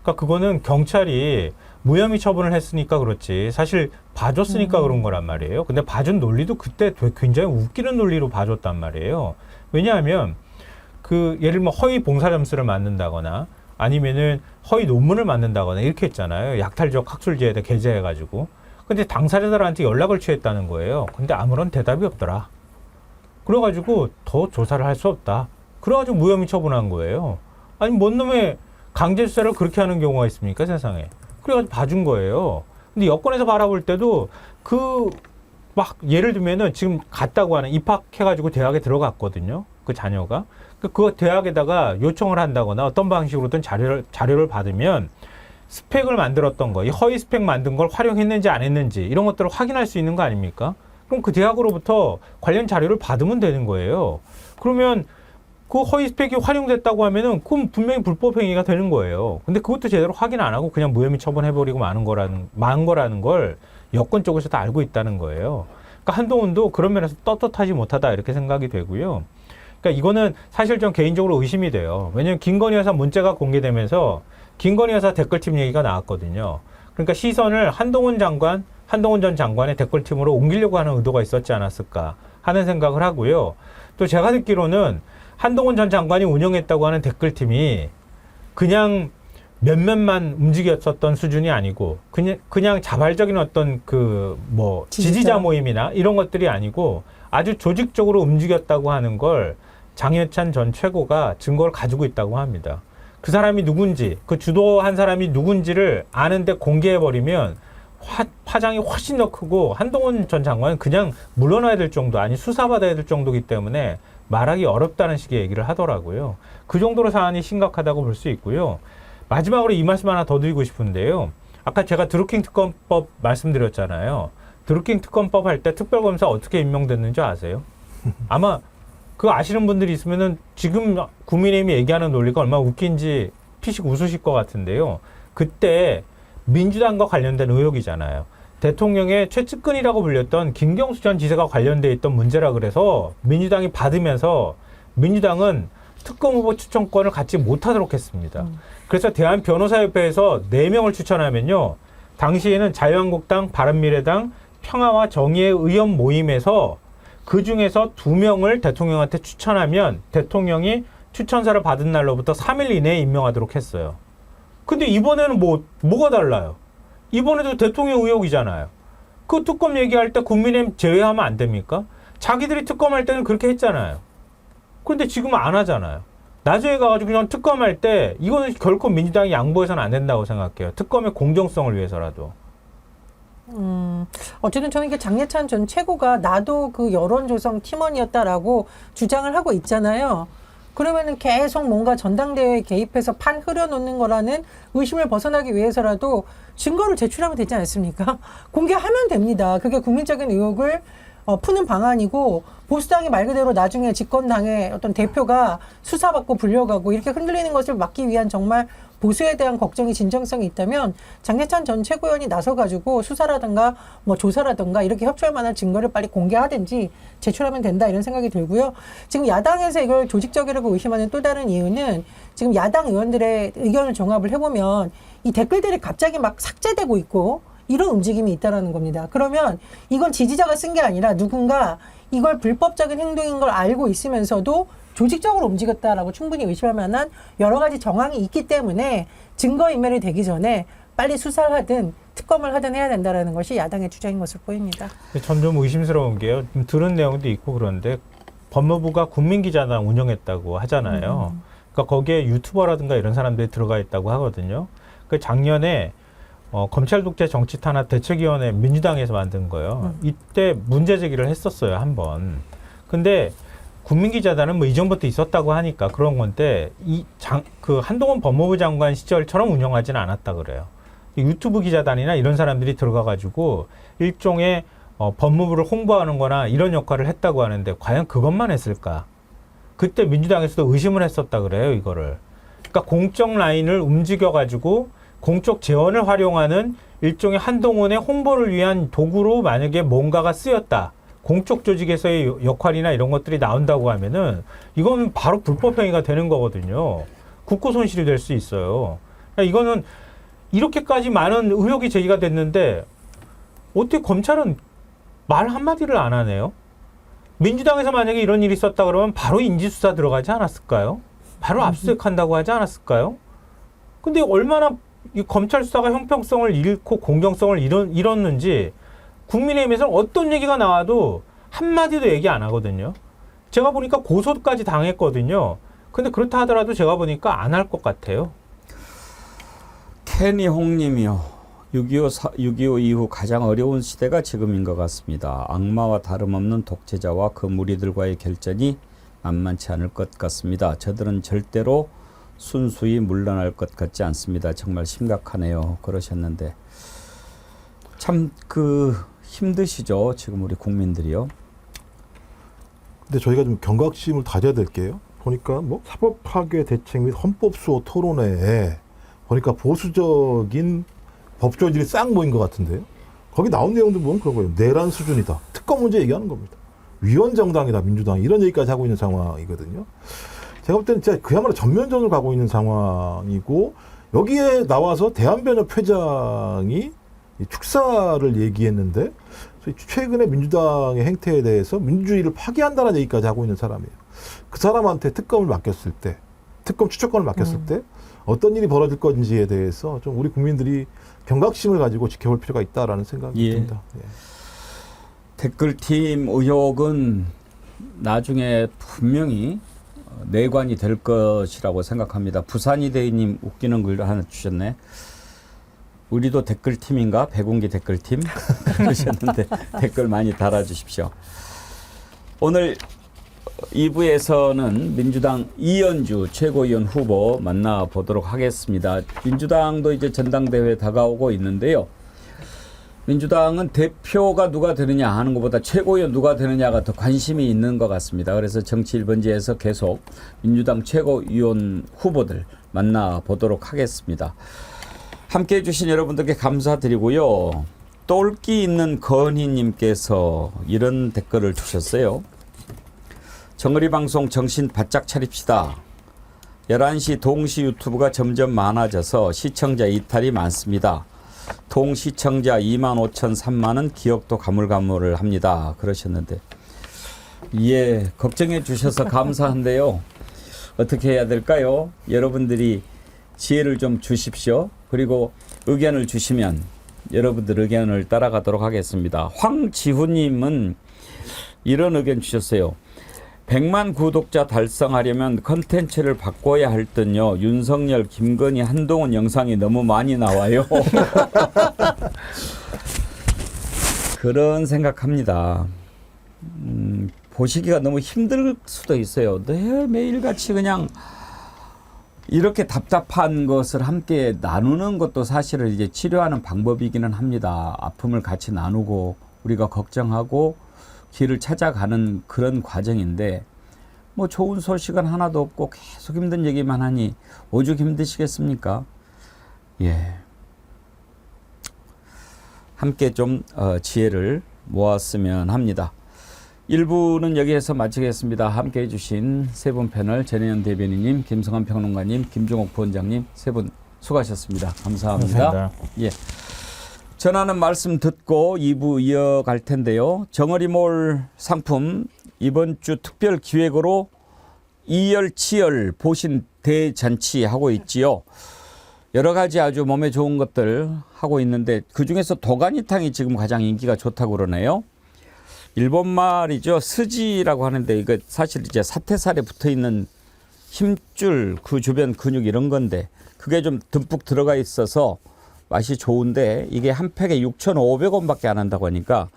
그러니까 그거는 경찰이 무혐의 처분을 했으니까 그렇지 사실 봐줬으니까 그런 거란 말이에요. 근데 봐준 논리도 그때 굉장히 웃기는 논리로 봐줬단 말이에요. 왜냐하면 그 예를 들면 허위 봉사 점수를 맞는다거나 아니면은 허위 논문을 만든다거나 이렇게 했잖아요. 약탈적 학술지에다 게재해가지고. 근데 당사자들한테 연락을 취했다는 거예요. 근데 아무런 대답이 없더라. 그래가지고 더 조사를 할 수 없다. 그래가지고 무혐의 처분한 거예요. 아니 뭔 놈의 강제 수사를 그렇게 하는 경우가 있습니까, 세상에. 그래가지고 봐준 거예요. 근데 여권에서 바라볼 때도 그 막 예를 들면은 지금 갔다고 하는 입학해가지고 대학에 들어갔거든요. 그 자녀가. 그 대학에다가 요청을 한다거나 어떤 방식으로든 자료를 받으면 스펙을 만들었던 거, 이 허위 스펙 만든 걸 활용했는지 안 했는지 이런 것들을 확인할 수 있는 거 아닙니까? 그럼 그 대학으로부터 관련 자료를 받으면 되는 거예요. 그러면 그 허위 스펙이 활용됐다고 하면은 그건 분명히 불법 행위가 되는 거예요. 근데 그것도 제대로 확인 안 하고 그냥 무혐의 처분해버리고 마는 거라는 걸 여권 쪽에서 다 알고 있다는 거예요. 그러니까 한동훈도 그런 면에서 떳떳하지 못하다 이렇게 생각이 되고요. 그러니까 이거는 사실 좀 개인적으로 의심이 돼요. 왜냐하면 김건희 여사 문자가 공개되면서 김건희 여사 댓글팀 얘기가 나왔거든요. 그러니까 시선을 한동훈 전 장관의 댓글팀으로 옮기려고 하는 의도가 있었지 않았을까 하는 생각을 하고요. 또 제가 듣기로는 한동훈 전 장관이 운영했다고 하는 댓글팀이 그냥 몇몇만 움직였었던 수준이 아니고 그냥 자발적인 어떤 그 뭐 지지자 모임이나 이런 것들이 아니고 아주 조직적으로 움직였다고 하는 걸 장예찬 전 최고가 증거를 가지고 있다고 합니다. 그 사람이 누군지, 그 주도한 사람이 누군지를 아는데 공개해버리면 파장이 훨씬 더 크고 한동훈 전 장관은 그냥 물러나야 될 정도, 아니 수사받아야 될 정도이기 때문에 말하기 어렵다는 식의 얘기를 하더라고요. 그 정도로 사안이 심각하다고 볼 수 있고요. 마지막으로 이 말씀 하나 더 드리고 싶은데요. 아까 제가 드루킹 특검법 말씀드렸잖아요. 드루킹 특검법 할 때 특별검사 어떻게 임명됐는지 아세요? 아마 그거 아시는 분들이 있으면은 지금 국민의힘이 얘기하는 논리가 얼마나 웃긴지 피식 웃으실 것 같은데요. 그때 민주당과 관련된 의혹이잖아요. 대통령의 최측근이라고 불렸던 김경수 전 지사가 관련돼 있던 문제라 그래서 민주당이 받으면서 민주당은 특검 후보 추천권을 갖지 못하도록 했습니다. 그래서 대한변호사협회에서 4명을 추천하면요. 당시에는 자유한국당, 바른미래당, 평화와 정의의 의원 모임에서 그 중에서 2명을 대통령한테 추천하면 대통령이 추천사를 받은 날로부터 3일 이내에 임명하도록 했어요. 근데 이번에는 뭐가 달라요? 이번에도 대통령 의혹이잖아요. 그 특검 얘기할 때 국민의힘 제외하면 안 됩니까? 자기들이 특검할 때는 그렇게 했잖아요. 그런데 지금은 안 하잖아요. 나중에 가가지고 그냥 특검할 때 이거는 결코 민주당이 양보해서는 안 된다고 생각해요. 특검의 공정성을 위해서라도. 어쨌든 저는 이게 장례찬 전 최고가 나도 그 여론조성 팀원이었다라고 주장을 하고 있잖아요. 그러면은 계속 뭔가 전당대회에 개입해서 판 흐려놓는 거라는 의심을 벗어나기 위해서라도 증거를 제출하면 되지 않습니까? 공개하면 됩니다. 그게 국민적인 의혹을 푸는 방안이고 보수당이 말 그대로 나중에 집권당의 어떤 대표가 수사받고 불려가고 이렇게 흔들리는 것을 막기 위한 정말 보수에 대한 걱정이 진정성이 있다면 장례찬 전 최고위원이 나서가지고 수사라든가 뭐 조사라든가 이렇게 협조할 만한 증거를 빨리 공개하든지 제출하면 된다 이런 생각이 들고요. 지금 야당에서 이걸 조직적이라고 의심하는 또 다른 이유는 지금 야당 의원들의 의견을 종합을 해보면 이 댓글들이 갑자기 막 삭제되고 있고 이런 움직임이 있다는 겁니다. 그러면 이건 지지자가 쓴 게 아니라 누군가 이걸 불법적인 행동인 걸 알고 있으면서도 조직적으로 움직였다라고 충분히 의심할 만한 여러 가지 정황이 있기 때문에 증거인멸이 되기 전에 빨리 수사를 하든 특검을 하든 해야 된다는 것이 야당의 주장인 것으로 보입니다. 전 좀 의심스러운 게요. 들은 내용도 있고 그런데 법무부가 국민기자단 운영했다고 하잖아요. 그러니까 거기에 유튜버라든가 이런 사람들이 들어가 있다고 하거든요. 그 작년에 검찰 독재 정치 탄압 대책위원회 민주당에서 만든 거예요. 이때 문제 제기를 했었어요, 한 번. 근데 국민기자단은 뭐 이전부터 있었다고 하니까 그런 건데 그 한동훈 법무부 장관 시절처럼 운영하지는 않았다 그래요. 유튜브 기자단이나 이런 사람들이 들어가가지고 일종의 법무부를 홍보하는 거나 이런 역할을 했다고 하는데 과연 그것만 했을까? 그때 민주당에서도 의심을 했었다 그래요, 이거를. 그러니까 공적 라인을 움직여가지고 공적 재원을 활용하는 일종의 한동훈의 홍보를 위한 도구로 만약에 뭔가가 쓰였다. 공적 조직에서의 역할이나 이런 것들이 나온다고 하면은 이거는 바로 불법 행위가 되는 거거든요. 국고 손실이 될 수 있어요. 그러니까 이거는 이렇게까지 많은 의혹이 제기가 됐는데 어떻게 검찰은 말 한마디를 안 하네요? 민주당에서 만약에 이런 일이 있었다 그러면 바로 인지수사 들어가지 않았을까요? 바로 압수수색한다고 하지 않았을까요? 근데 얼마나 이 검찰 수사가 형평성을 잃고 공정성을 잃었는지 국민의힘에서는 어떤 얘기가 나와도 한마디도 얘기 안 하거든요. 제가 보니까 고소까지 당했거든요. 근데 그렇다 하더라도 제가 보니까 안 할 것 같아요. 케니 홍님이요. 6.25 이후 가장 어려운 시대가 지금인 것 같습니다. 악마와 다름없는 독재자와 그 무리들과의 결전이 만만치 않을 것 같습니다. 저들은 절대로 순수히 물러날 것 같지 않습니다. 정말 심각하네요. 그러셨는데 참 힘드시죠. 지금 우리 국민들이요. 근데 저희가 좀 경각심을 가져야 될 게요. 보니까 뭐 사법 파괴 대책 및 헌법 수호 토론회에 보니까 보수적인 법조인들이 싹 모인 것 같은데요. 거기 나온 내용들 보면 그런 거예요. 내란 수준이다. 특검 문제 얘기하는 겁니다. 위헌정당이다. 민주당이 이런 얘기까지 하고 있는 상황이거든요. 제가 볼 때는 진짜 그야말로 전면전으로 가고 있는 상황이고 여기에 나와서 대한변협 회장이 축사를 얘기했는데 최근에 민주당의 행태에 대해서 민주주의를 파괴한다는 얘기까지 하고 있는 사람이에요. 그 사람한테 특검을 맡겼을 때, 특검 추천권을 맡겼을 때 어떤 일이 벌어질 건지에 대해서 좀 우리 국민들이 경각심을 가지고 지켜볼 필요가 있다라는 생각이 듭니다. 예. 댓글팀 의혹은 나중에 분명히 내관이 될 것이라고 생각합니다. 부산이대님 웃기는 글 하나 주셨네. 우리도 댓글팀인가? 배공기 댓글팀? 그러셨는데 댓글 많이 달아주십시오. 오늘 2부에서는 민주당 이현주 최고위원 후보 만나보도록 하겠습니다. 민주당도 이제 전당대회 다가오고 있는데요. 민주당은 대표가 누가 되느냐 하는 것보다 최고위원 누가 되느냐가 더 관심이 있는 것 같습니다. 그래서 정치 1번지에서 계속 민주당 최고위원 후보들 만나보도록 하겠습니다. 함께해 주신 여러분들께 감사드리고요. 똘끼 있는 건희님께서 이런 댓글을 주셨어요. 정어리 방송 정신 바짝 차립시다. 11시 동시 유튜브가 점점 많아져서 시청자 이탈이 많습니다. 동시청자 2만 5천 3만은 기억도 가물가물을 합니다. 그러셨는데 예, 걱정해 주셔서 감사한데요. 어떻게 해야 될까요? 여러분들이 지혜를 좀 주십시오. 그리고 의견을 주시면 여러분들 의견을 따라가도록 하겠습니다. 황지훈님은 이런 의견 주셨어요. 100만 구독자 달성하려면 컨텐츠를 바꿔야 할 듯요. 윤석열, 김건희, 한동훈 영상이 너무 많이 나와요. 그런 생각합니다. 보시기가 너무 힘들 수도 있어요. 매일같이 그냥 이렇게 답답한 것을 함께 나누는 것도 사실은 이제 치료하는 방법이기는 합니다. 아픔을 같이 나누고 우리가 걱정하고 길을 찾아가는 그런 과정인데 뭐 좋은 소식은 하나도 없고 계속 힘든 얘기만 하니 오죽 힘드시겠습니까? 예, 함께 좀 지혜를 모았으면 합니다. 1부는 여기에서 마치겠습니다. 함께해 주신 세 분 패널 전혜연 대변인님, 김성환 평론가님, 김종옥 부원장님 세 분 수고하셨습니다. 감사합니다. 감사합니다. 예. 전하는 말씀 듣고 2부 이어갈 텐데요. 정어리몰 상품 이번 주 특별 기획으로 이열치열 보신 대잔치 하고 있지요. 여러 가지 아주 몸에 좋은 것들 하고 있는데 그중에서 도가니탕이 지금 가장 인기가 좋다고 그러네요. 일본 말이죠. 스지라고 하는데 이거 사실 이제 사태살에 붙어 있는 힘줄 그 주변 근육 이런 건데 그게 좀 듬뿍 들어가 있어서 맛이 좋은데 이게 한 팩에 6,500원밖에 안 한다고 하니까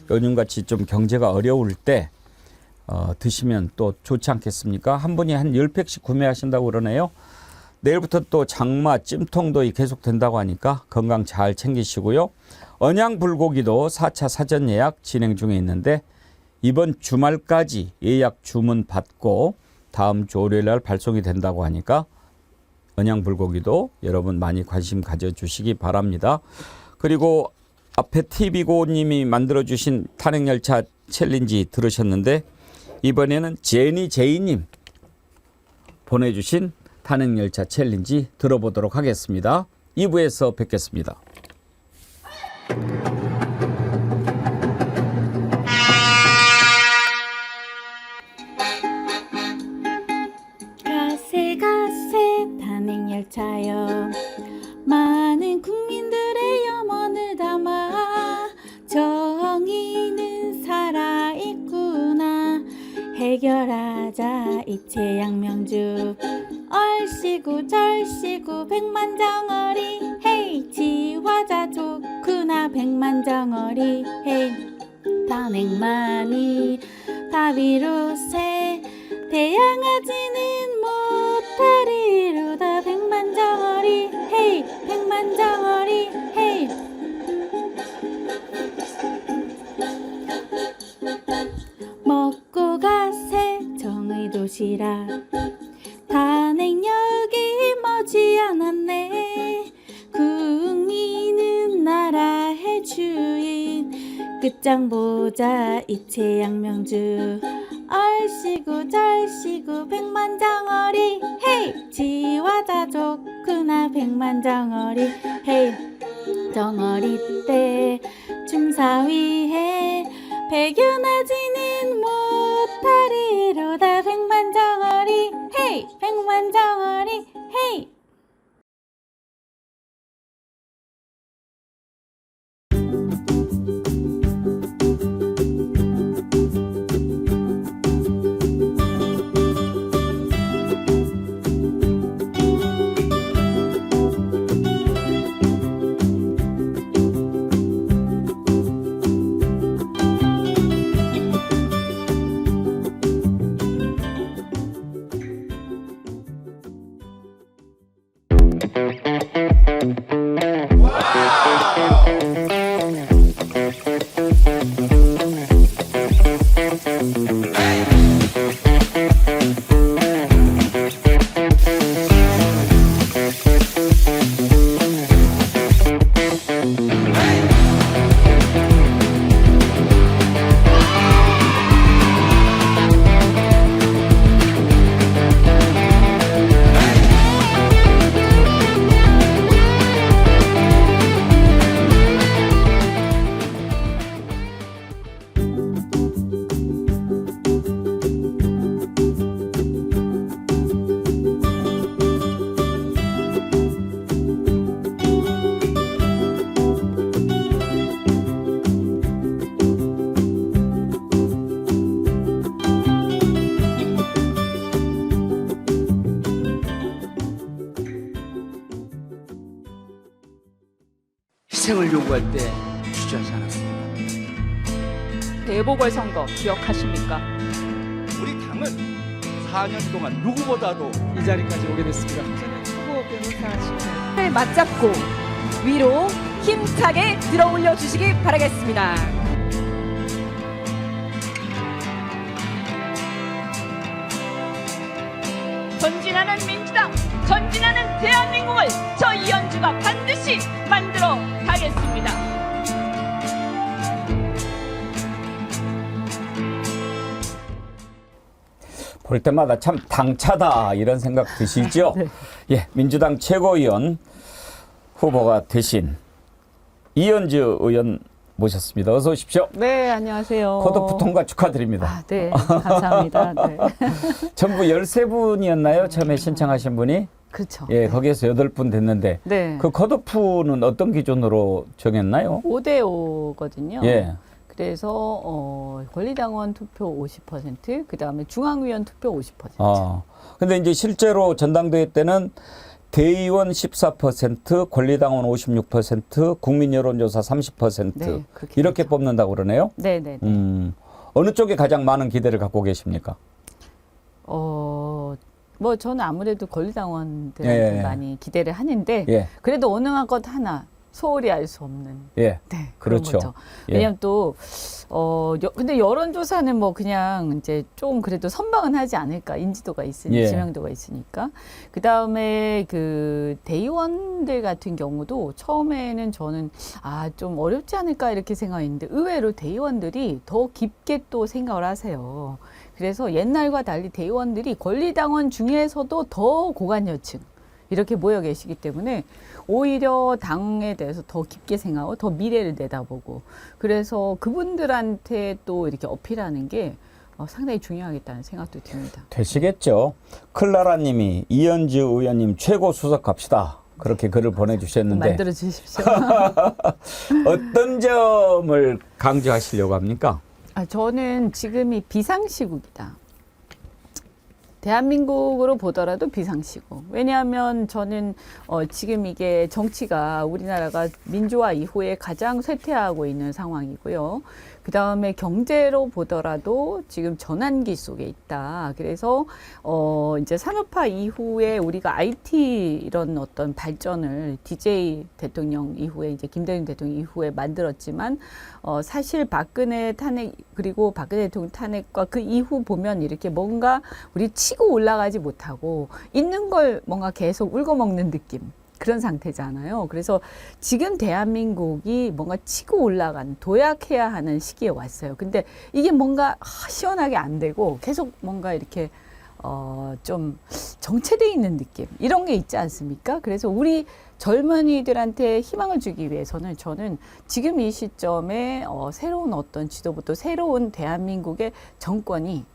요즘같이 좀 경제가 어려울 때 드시면 또 좋지 않겠습니까? 한 분이 한 10팩씩 구매하신다고 그러네요. 내일부터 또 장마, 찜통도 계속 된다고 하니까 건강 잘 챙기시고요. 언양불고기도 4차 사전 예약 진행 중에 있는데 이번 주말까지 예약 주문 받고 다음 주 월요일 날 발송이 된다고 하니까 언양불고기도 여러분 많이 관심 가져주시기 바랍니다. 그리고 앞에 TV고님이 만들어주신 탄핵열차 챌린지 들으셨는데 이번에는 제니제이님 보내주신 탄핵열차 챌린지 들어보도록 하겠습니다. 2부에서 뵙겠습니다. 가세 탄핵열차여 많은 국민들의 염원을 담아 정의는 살아있구나 해결하자 이체 양명주 얼씨구 절씨구 백만정어리 헤이 지화자 좋구나 백만정어리 헤이 탄핵만이 답이로세 태양아지는 못하리로다 백만정어리 헤이 백만정어리 헤이 먹고 가세 정의도시락 탄핵력이 머지않았네 국민은 나라의 주인 끝장 보자 이체 양명주 얼씨구 절씨구 백만정어리 헤이 지화자 좋구나 백만정어리 헤이 정어리 때 춤사위에 백연아지는 못하리로다 백만정어리 헤이 백만정어리 헤이 희생을 요구할 때 주저하지 않았습니다. 재보궐선거 기억하십니까? 우리 당은 4년 동안 누구보다도 이 자리까지 오게 됐습니다. 후보 변호사시고 맞잡고 위로 힘차게 들어올려 주시기 바라겠습니다. 전진하는 민주당, 전진하는 대한민국을 저 이현주가 반드시 만들어 가겠습니다. 볼 때마다 참 당차다 이런 생각 드시죠? 네. 예, 민주당 최고위원 후보가 되신 이현주 의원 모셨습니다. 어서 오십시오. 네, 안녕하세요. 컷오프 통과 축하드립니다. 네, 감사합니다. 네. 전부 13분이었나요? 처음에 신청하신 분이? 그렇죠. 예, 거기에서 8분 됐는데 네. 그 컷오프는 어떤 기준으로 정했나요? 5대5거든요. 예. 그래서 권리당원 투표 50%, 그다음에 중앙위원 투표 50%. 근데 이제 실제로 전당대회 때는 대의원 14%, 권리당원 56%, 국민여론조사 30% 네, 이렇게 뽑는다고 그러네요. 네, 네. 어느 쪽에 가장 많은 기대를 갖고 계십니까? 뭐 저는 아무래도 권리당원들한테 예. 많이 기대를 하는데 예. 그래도 어느 것 하나 소홀히 알 수 없는. 예. 네, 그렇죠. 그런 거죠. 왜냐면 또 근데 여론조사는 뭐 그냥 이제 좀 그래도 선방은 하지 않을까. 인지도가 있으니까, 예. 지명도가 있으니까. 그 다음에 그 대의원들 같은 경우도 처음에는 저는 좀 어렵지 않을까 이렇게 생각했는데 의외로 대의원들이 더 깊게 또 생각을 하세요. 그래서 옛날과 달리 대의원들이 권리당원 중에서도 더 고관여층 이렇게 모여 계시기 때문에 오히려 당에 대해서 더 깊게 생각하고 더 미래를 내다보고 그래서 그분들한테 또 이렇게 어필하는 게 상당히 중요하겠다는 생각도 듭니다. 되시겠죠. 클라라 님이 이현주 의원님 최고 수석 갑시다. 그렇게 글을 보내주셨는데 만들어 주십시오. 어떤 점을 강조하시려고 합니까? 저는 지금이 비상시국이다. 대한민국으로 보더라도 비상시국. 왜냐하면 저는 지금 이게 정치가 우리나라가 민주화 이후에 가장 쇠퇴하고 있는 상황이고요. 그 다음에 경제로 보더라도 지금 전환기 속에 있다. 그래서 이제 산업화 이후에 우리가 IT 이런 어떤 발전을 DJ 대통령 이후에 이제 김대중 대통령 이후에 만들었지만 사실 박근혜 탄핵 그리고 박근혜 대통령 탄핵과 그 이후 보면 이렇게 뭔가 우리 치고 올라가지 못하고 있는 걸 뭔가 계속 울고먹는 느낌. 그런 상태잖아요. 그래서 지금 대한민국이 뭔가 치고 올라간 도약해야 하는 시기에 왔어요. 근데 이게 뭔가 시원하게 안 되고 계속 뭔가 이렇게 좀 정체돼 있는 느낌 이런 게 있지 않습니까? 그래서 우리 젊은이들한테 희망을 주기 위해서는 저는 지금 이 시점에 새로운 어떤 지도부터 새로운 대한민국의 정권이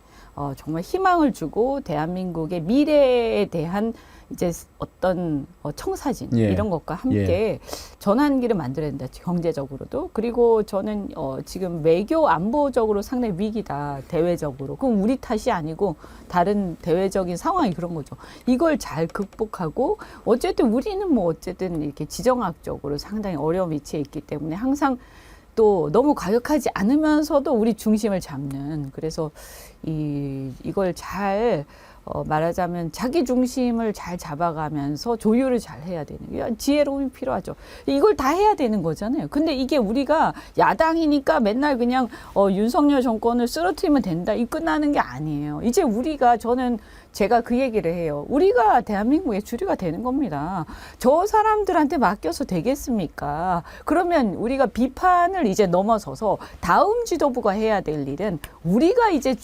정말 희망을 주고 대한민국의 미래에 대한 이제 어떤 청사진 이런 것과 함께 전환기를 만들어야 된다. 경제적으로도. 그리고 저는 지금 외교 안보적으로 상당히 위기다. 대외적으로. 그럼 우리 탓이 아니고 다른 대외적인 상황이 그런 거죠. 이걸 잘 극복하고 어쨌든 우리는 뭐 어쨌든 이렇게 지정학적으로 상당히 어려운 위치에 있기 때문에 항상 또 너무 과격하지 않으면서도 우리 중심을 잡는 그래서 이걸 잘 말하자면 자기 중심을 잘 잡아가면서 조율을 잘 해야 되는 게 지혜로움이 필요하죠. 이걸 다 해야 되는 거잖아요. 근데 이게 우리가 야당이니까 맨날 그냥 윤석열 정권을 쓰러뜨리면 된다. 이 끝나는 게 아니에요. 이제 우리가 제가 그 얘기를 해요. 우리가 대한민국의 주류가 되는 겁니다. 저 사람들한테 맡겨서 되겠습니까? 그러면 우리가 비판을 이제 넘어서서 다음 지도부가 해야 될 일은 우리가 이제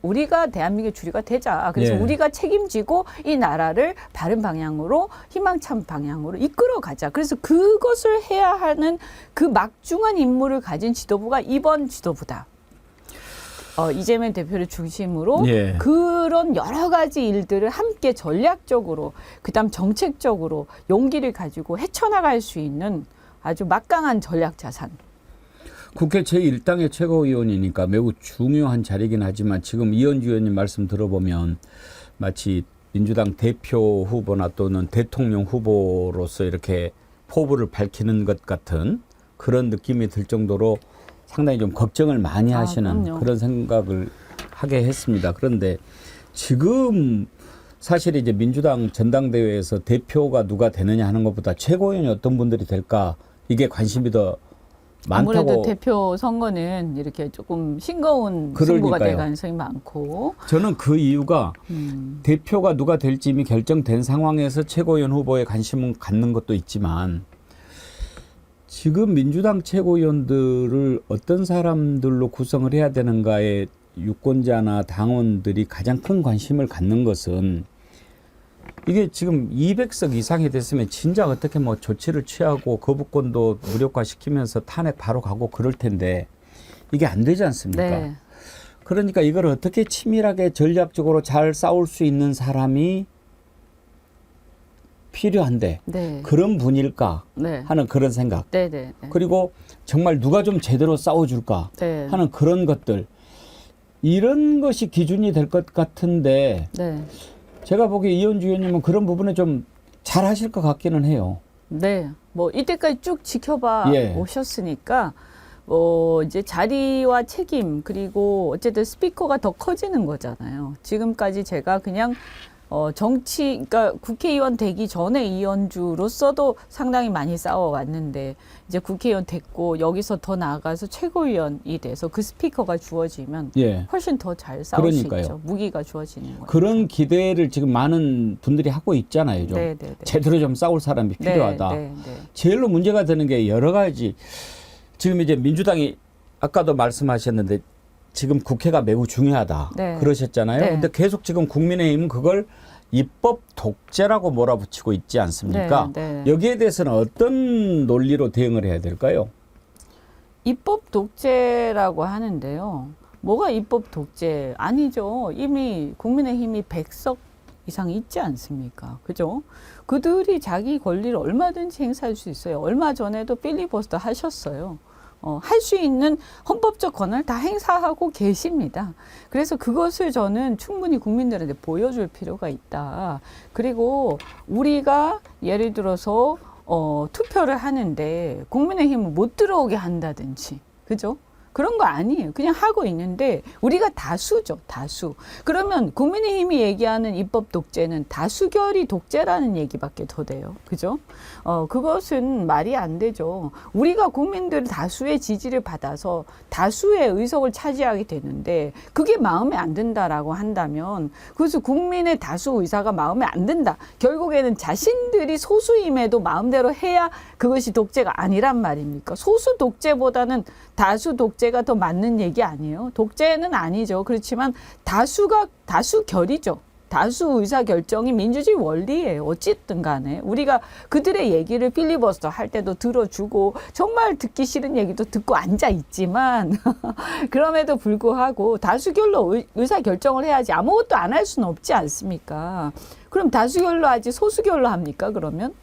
우리가 대한민국의 주류가 되자. 그래서 예. 우리가 책임지고 이 나라를 바른 방향으로 희망찬 방향으로 이끌어 가자. 그래서 그것을 해야 하는 그 막중한 임무를 가진 지도부가 이번 지도부다. 이재명 대표를 중심으로 예. 그런 여러 가지 일들을 함께 전략적으로 그다음 정책적으로 용기를 가지고 헤쳐나갈 수 있는 아주 막강한 전략 자산. 국회 제1당의 최고위원이니까 매우 중요한 자리이긴 하지만 지금 이현주 의원님 말씀 들어보면 마치 민주당 대표 후보나 또는 대통령 후보로서 이렇게 포부를 밝히는 것 같은 그런 느낌이 들 정도로 상당히 좀 걱정을 많이 하시는 그럼요. 그런 생각을 하게 했습니다. 그런데 지금 사실 이제 민주당 전당대회에서 대표가 누가 되느냐 하는 것보다 최고위원이 어떤 분들이 될까 이게 관심이 더 많다고. 아무래도 대표 선거는 이렇게 조금 싱거운 승부가 될 가능성이 많고. 저는 그 이유가 대표가 누가 될지 이미 결정된 상황에서 최고위원 후보에 관심을 갖는 것도 있지만 지금 민주당 최고위원들을 어떤 사람들로 구성을 해야 되는가에 유권자나 당원들이 가장 큰 관심을 갖는 것은 이게 지금 200석 이상이 됐으면 진짜 어떻게 뭐 조치를 취하고 거부권도 무력화시키면서 탄핵 바로 가고 그럴 텐데 이게 안 되지 않습니까? 네. 그러니까 이걸 어떻게 치밀하게 전략적으로 잘 싸울 수 있는 사람이 필요한데 네. 그런 분일까 네. 하는 그런 생각. 네, 네, 네. 그리고 정말 누가 좀 제대로 싸워줄까 네. 하는 그런 것들. 이런 것이 기준이 될 것 같은데 네. 제가 보기에 이현주 의원님은 그런 부분에 좀 잘하실 것 같기는 해요. 네. 뭐 이때까지 쭉 지켜봐 예. 오셨으니까 이제 자리와 책임 그리고 어쨌든 스피커가 더 커지는 거잖아요. 지금까지 제가 그냥 그러니까 국회의원 되기 전에 이현주로서도 상당히 많이 싸워왔는데 이제 국회의원 됐고 여기서 더 나아가서 최고위원이 돼서 그 스피커가 주어지면 예. 훨씬 더 잘 싸울 그러니까요. 수 있죠. 무기가 주어지는 거예요. 그런 기대를 지금 많은 분들이 하고 있잖아요. 좀 네, 네, 네. 제대로 좀 싸울 사람이 네, 필요하다. 네, 네. 제일로 문제가 되는 게 여러 가지. 지금 이제 민주당이 아까도 말씀하셨는데 지금 국회가 매우 중요하다. 네. 그러셨잖아요. 네. 근데 계속 지금 국민의힘은 그걸 입법 독재라고 몰아붙이고 있지 않습니까? 네, 네. 여기에 대해서는 어떤 논리로 대응을 해야 될까요? 입법 독재라고 하는데요. 뭐가 입법 독재? 아니죠. 이미 국민의힘이 100석 이상 있지 않습니까? 그죠? 그들이 자기 권리를 얼마든지 행사할 수 있어요. 얼마 전에도 필리버스터 하셨어요. 할 수 있는 헌법적 권한을 다 행사하고 계십니다. 그래서 그것을 저는 충분히 국민들한테 보여줄 필요가 있다. 그리고 우리가 예를 들어서 투표를 하는데 국민의힘을 못 들어오게 한다든지, 그죠? 그런 거 아니에요. 그냥 하고 있는데 우리가 다수죠. 다수. 그러면 국민의힘이 얘기하는 입법 독재는 다수결이 독재라는 얘기밖에 더 돼요. 그죠? 그것은 말이 안 되죠. 우리가 국민들 다수의 지지를 받아서 다수의 의석을 차지하게 되는데 그게 마음에 안 든다라고 한다면 그래서 국민의 다수 의사가 마음에 안 든다. 결국에는 자신들이 소수임에도 마음대로 해야 그것이 독재가 아니란 말입니까? 소수 독재보다는 다수 독재가 더 맞는 얘기 아니에요? 독재는 아니죠. 그렇지만 다수결이죠. 다수 의사 결정이 민주주의 원리예요. 어쨌든 간에 우리가 그들의 얘기를 필리버스터 할 때도 들어주고 정말 듣기 싫은 얘기도 듣고 앉아 있지만 그럼에도 불구하고 다수결로 의사 결정을 해야지 아무것도 안 할 수는 없지 않습니까? 그럼 다수결로 하지 소수결로 합니까? 그러면?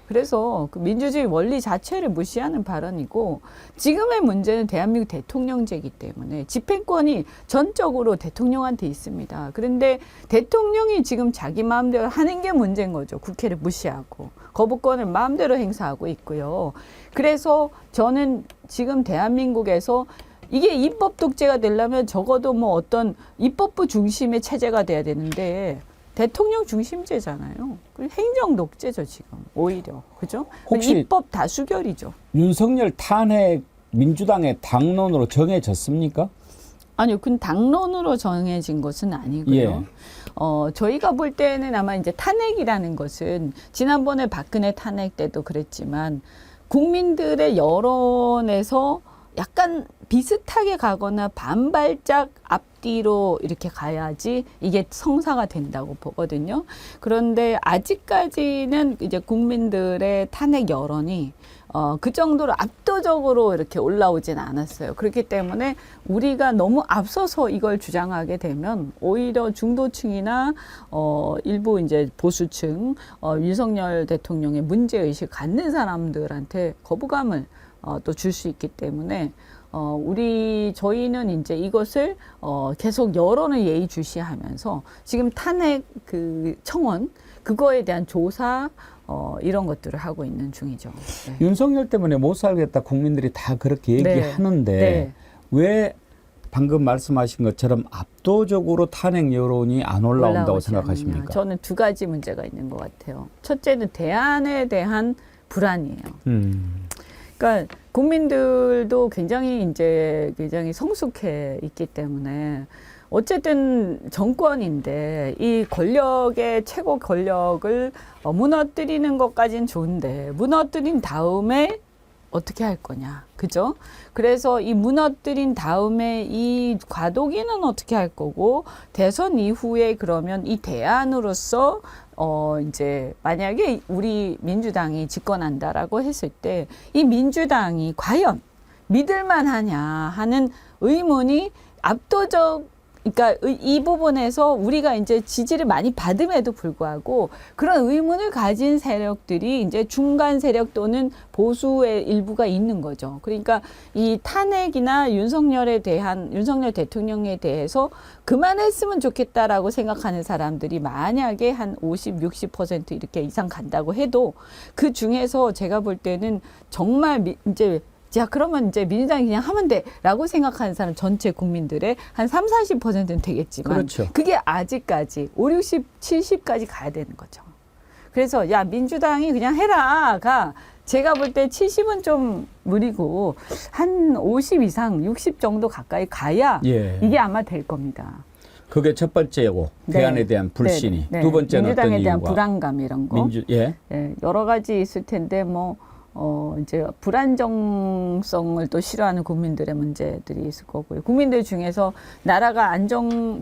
그래서 그 민주주의 원리 자체를 무시하는 발언이고 지금의 문제는 대한민국 대통령제이기 때문에 집행권이 전적으로 대통령한테 있습니다. 그런데 대통령이 지금 자기 마음대로 하는 게 문제인 거죠. 국회를 무시하고 거부권을 마음대로 행사하고 있고요. 그래서 저는 지금 대한민국에서 이게 입법 독재가 되려면 적어도 뭐 어떤 입법부 중심의 체제가 돼야 되는데 대통령 중심제잖아요. 행정 독재죠 지금 오히려 그죠? 혹시 입법 다수결이죠. 윤석열 탄핵 민주당의 당론으로 정해졌습니까? 아니요, 그건 당론으로 정해진 것은 아니고요. 예. 저희가 볼 때는 아마 이제 탄핵이라는 것은 지난번에 박근혜 탄핵 때도 그랬지만 국민들의 여론에서 약간 비슷하게 가거나 반발짝 앞뒤로 이렇게 가야지 이게 성사가 된다고 보거든요. 그런데 아직까지는 이제 국민들의 탄핵 여론이 그 정도로 압도적으로 이렇게 올라오진 않았어요. 그렇기 때문에 우리가 너무 앞서서 이걸 주장하게 되면 오히려 중도층이나 일부 이제 보수층, 윤석열 대통령의 문제의식 갖는 사람들한테 거부감을 또 줄 수 있기 때문에 저희는 이제 이것을 계속 여론을 예의주시하면서 지금 탄핵 그 청원 그거에 대한 조사 이런 것들을 하고 있는 중이죠. 네. 윤석열 때문에 못 살겠다 국민들이 다 그렇게 얘기하는데 네. 왜 방금 말씀하신 것처럼 압도적으로 탄핵 여론이 안 올라온다고 올라오지 생각하십니까? 않느냐. 저는 두 가지 문제가 있는 것 같아요. 첫째는 대안에 대한 불안이에요. 그러니까 국민들도 굉장히 성숙해 있기 때문에 어쨌든 정권인데 이 권력의 최고 권력을 무너뜨리는 것까지는 좋은데 무너뜨린 다음에 어떻게 할 거냐, 그죠? 그래서 이 무너뜨린 다음에 이 과도기는 어떻게 할 거고 대선 이후에 그러면 이 대안으로서 이제 만약에 우리 민주당이 집권한다라고 했을 때 이 민주당이 과연 믿을만 하냐 하는 의문이 그러니까 이 부분에서 우리가 이제 지지를 많이 받음에도 불구하고 그런 의문을 가진 세력들이 이제 중간 세력 또는 보수의 일부가 있는 거죠. 그러니까 이 탄핵이나 윤석열 대통령에 대해서 그만했으면 좋겠다라고 생각하는 사람들이 만약에 한 50, 60% 이렇게 이상 간다고 해도 그 중에서 제가 볼 때는 정말 자, 그러면 이제 민주당이 그냥 하면 돼 라고 생각하는 사람 전체 국민들의 한 30, 40%는 되겠지만 그렇죠. 그게 아직까지 5, 60, 70까지 가야 되는 거죠. 그래서 야 민주당이 그냥 해라가 제가 볼 때 70은 좀 무리고 한 50 이상 60 정도 가까이 가야 이게 아마 될 겁니다. 그게 첫 번째고 대안에 대한 불신이 두 번째는 민주당에 어떤 대한 이유가? 불안감 이런 거 여러 가지 있을 텐데 이제 불안정성을 또 싫어하는 국민들의 문제들이 있을 거고요. 국민들 중에서 나라가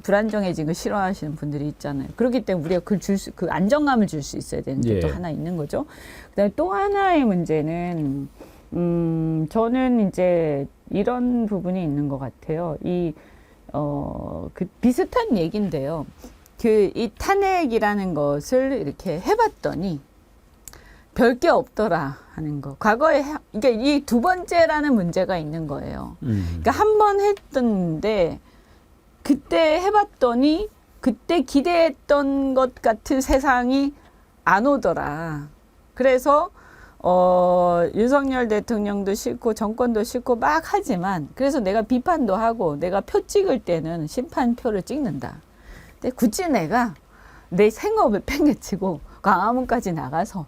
불안정해진 걸 싫어하시는 분들이 있잖아요. 그렇기 때문에 우리가 그 안정감을 줄 수 있어야 되는 게 또 하나 있는 거죠. 그다음에 또 하나의 문제는 저는 이제 이런 부분이 있는 것 같아요. 그 비슷한 얘기인데요. 이 탄핵이라는 것을 이렇게 해봤더니 별게 없더라 하는 거. 과거에 그러니까 이 두 번째라는 문제가 있는 거예요. 그러니까 한 번 했던데 그때 해봤더니 그때 기대했던 것 같은 세상이 안 오더라. 그래서 윤석열 대통령도 싫고 정권도 싫고 막 하지만 그래서 내가 비판도 하고 내가 표 찍을 때는 심판표를 찍는다. 근데 굳이 내가 내 생업을 팽개치고 광화문까지 나가서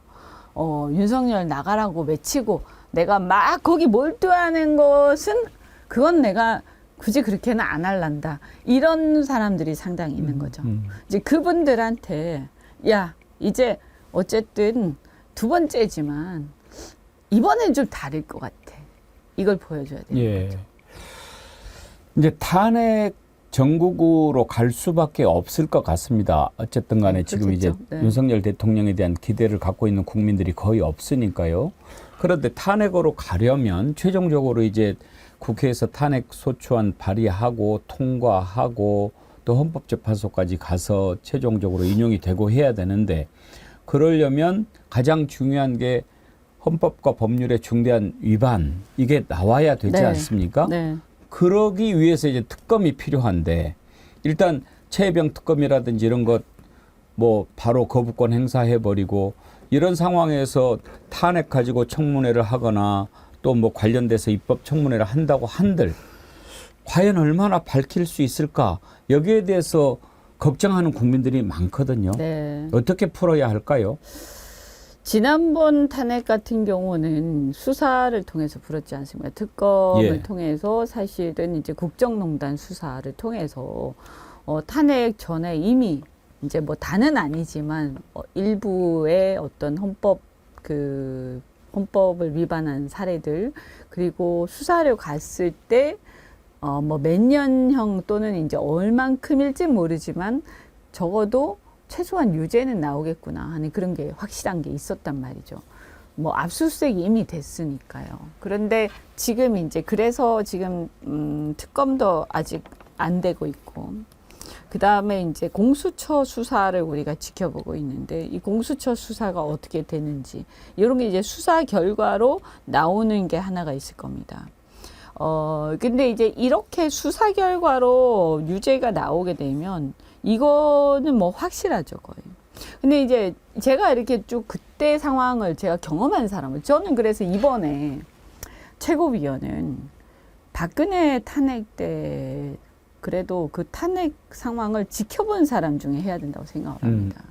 윤석열 나가라고 외치고 내가 막 거기 몰두하는 것은 그건 내가 굳이 그렇게는 안 할란다. 이런 사람들이 상당히 있는 거죠. 이제 그분들한테 야 이제 어쨌든 두 번째지만 이번엔 좀 다를 것 같아. 이걸 보여줘야 되는 거죠. 이제 탄핵 전국으로 갈 수밖에 없을 것 같습니다. 어쨌든 간에 지금 이제 윤석열 대통령에 대한 기대를 갖고 있는 국민들이 거의 없으니까요. 그런데 탄핵으로 가려면 최종적으로 이제 국회에서 탄핵 소추안 발의하고 통과하고 또 헌법재판소까지 가서 최종적으로 인용이 되고 해야 되는데 그러려면 가장 중요한 게 헌법과 법률의 중대한 위반 이게 나와야 되지 않습니까? 그러기 위해서 이제 특검이 필요한데 일단 최혜병 특검이라든지 이런 것 뭐 바로 거부권 행사해버리고 이런 상황에서 탄핵 가지고 청문회를 하거나 또 뭐 관련돼서 입법 청문회를 한다고 한들 과연 얼마나 밝힐 수 있을까 여기에 대해서 걱정하는 국민들이 많거든요. 네. 어떻게 풀어야 할까요? 지난번 탄핵 같은 경우는 수사를 통해서 풀었지 않습니까? 특검을 예. 통해서 사실은 이제 국정농단 수사를 통해서 탄핵 전에 이미 이제 뭐 다는 아니지만 일부의 어떤 헌법을 위반한 사례들 그리고 수사를 갔을 때 뭐 몇 년형 또는 이제 얼만큼일지 모르지만 적어도 최소한 유죄는 나오겠구나 하는 그런 게 확실한 게 있었단 말이죠. 뭐 압수수색이 이미 됐으니까요. 그런데 지금 이제 그래서 지금 특검도 아직 안 되고 있고 그 다음에 이제 공수처 수사를 우리가 지켜보고 있는데 이 공수처 수사가 어떻게 되는지 이런 게 이제 수사 결과로 나오는 게 하나가 있을 겁니다. 근데 이제 이렇게 수사 결과로 유죄가 나오게 되면 이거는 뭐 확실하죠, 거의. 근데 이제 제가 이렇게 쭉 그때 상황을 제가 경험한 사람을 저는 그래서 이번에 최고위원은 박근혜 탄핵 때 그래도 그 탄핵 상황을 지켜본 사람 중에 해야 된다고 생각을 합니다.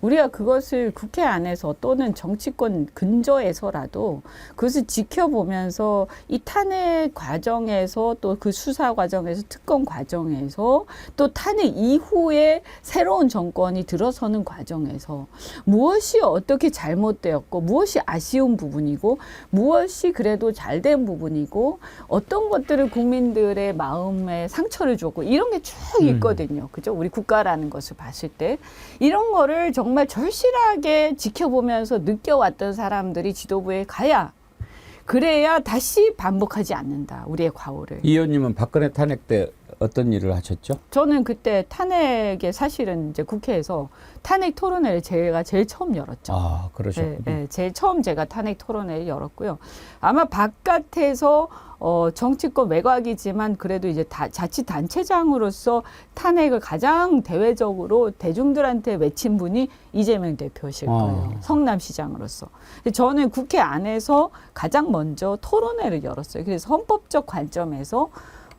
우리가 그것을 국회 안에서 또는 정치권 근저에서라도 그것을 지켜보면서 이 탄핵 과정에서 또 그 수사 과정에서 특검 과정에서 또 탄핵 이후에 새로운 정권이 들어서는 과정에서 무엇이 어떻게 잘못되었고 무엇이 아쉬운 부분이고 무엇이 그래도 잘된 부분이고 어떤 것들을 국민들의 마음에 상처를 줬고 이런 게 쭉 있거든요. 그죠? 우리 국가라는 것을 봤을 때 이런 거를 정말 절실하게 지켜보면서 느껴왔던 사람들이 지도부에 가야 그래야 다시 반복하지 않는다. 우리의 과오를. 이 의원님은 박근혜 탄핵 때 어떤 일을 하셨죠? 저는 그때 탄핵에 사실은 이제 국회에서 탄핵 토론회를 제가 제일 처음 열었죠. 아, 그러셨군요. 네, 제일 처음 제가 탄핵 토론회를 열었고요. 아마 바깥에서 정치권 외곽이지만 그래도 이제 자치단체장으로서 탄핵을 가장 대외적으로 대중들한테 외친 분이 이재명 대표실 거예요. 성남시장으로서. 저는 국회 안에서 가장 먼저 토론회를 열었어요. 그래서 헌법적 관점에서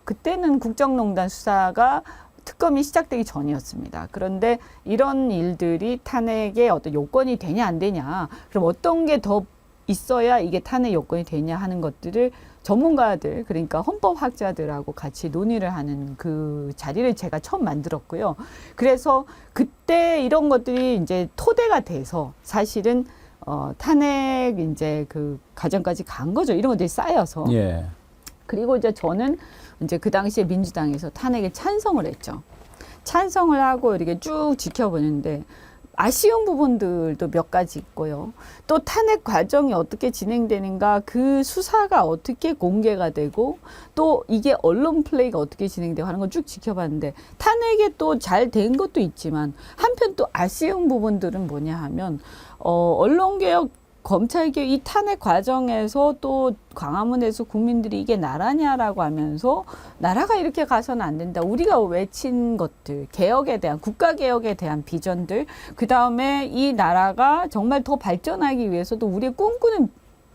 그때는 국정농단 수사가 특검이 시작되기 전이었습니다. 그런데 이런 일들이 탄핵의 어떤 요건이 되냐 안 되냐, 그럼 어떤 게 더 있어야 이게 탄핵 요건이 되냐 하는 것들을 전문가들, 그러니까 헌법학자들하고 같이 논의를 하는 그 자리를 제가 처음 만들었고요. 그래서 그때 이런 것들이 이제 토대가 돼서 사실은 탄핵 이제 그 과정까지 간 거죠. 이런 것들이 쌓여서. 예. 그리고 이제 저는 이제 그 당시에 민주당에서 탄핵에 찬성을 했죠. 찬성을 하고 이렇게 쭉 지켜보는데 아쉬운 부분들도 몇 가지 있고요. 또 탄핵 과정이 어떻게 진행되는가, 그 수사가 어떻게 공개가 되고 또 이게 언론 플레이가 어떻게 진행되고 하는 걸 쭉 지켜봤는데 탄핵에 또 잘 된 것도 있지만 한편 또 아쉬운 부분들은 뭐냐 하면 언론개혁 검찰개혁 이 탄핵 과정에서 또 광화문에서 국민들이 이게 나라냐라고 하면서 나라가 이렇게 가서는 안 된다. 우리가 외친 것들, 개혁에 대한, 국가개혁에 대한 비전들, 그 다음에 이 나라가 정말 더 발전하기 위해서도 우리의 꿈꾸는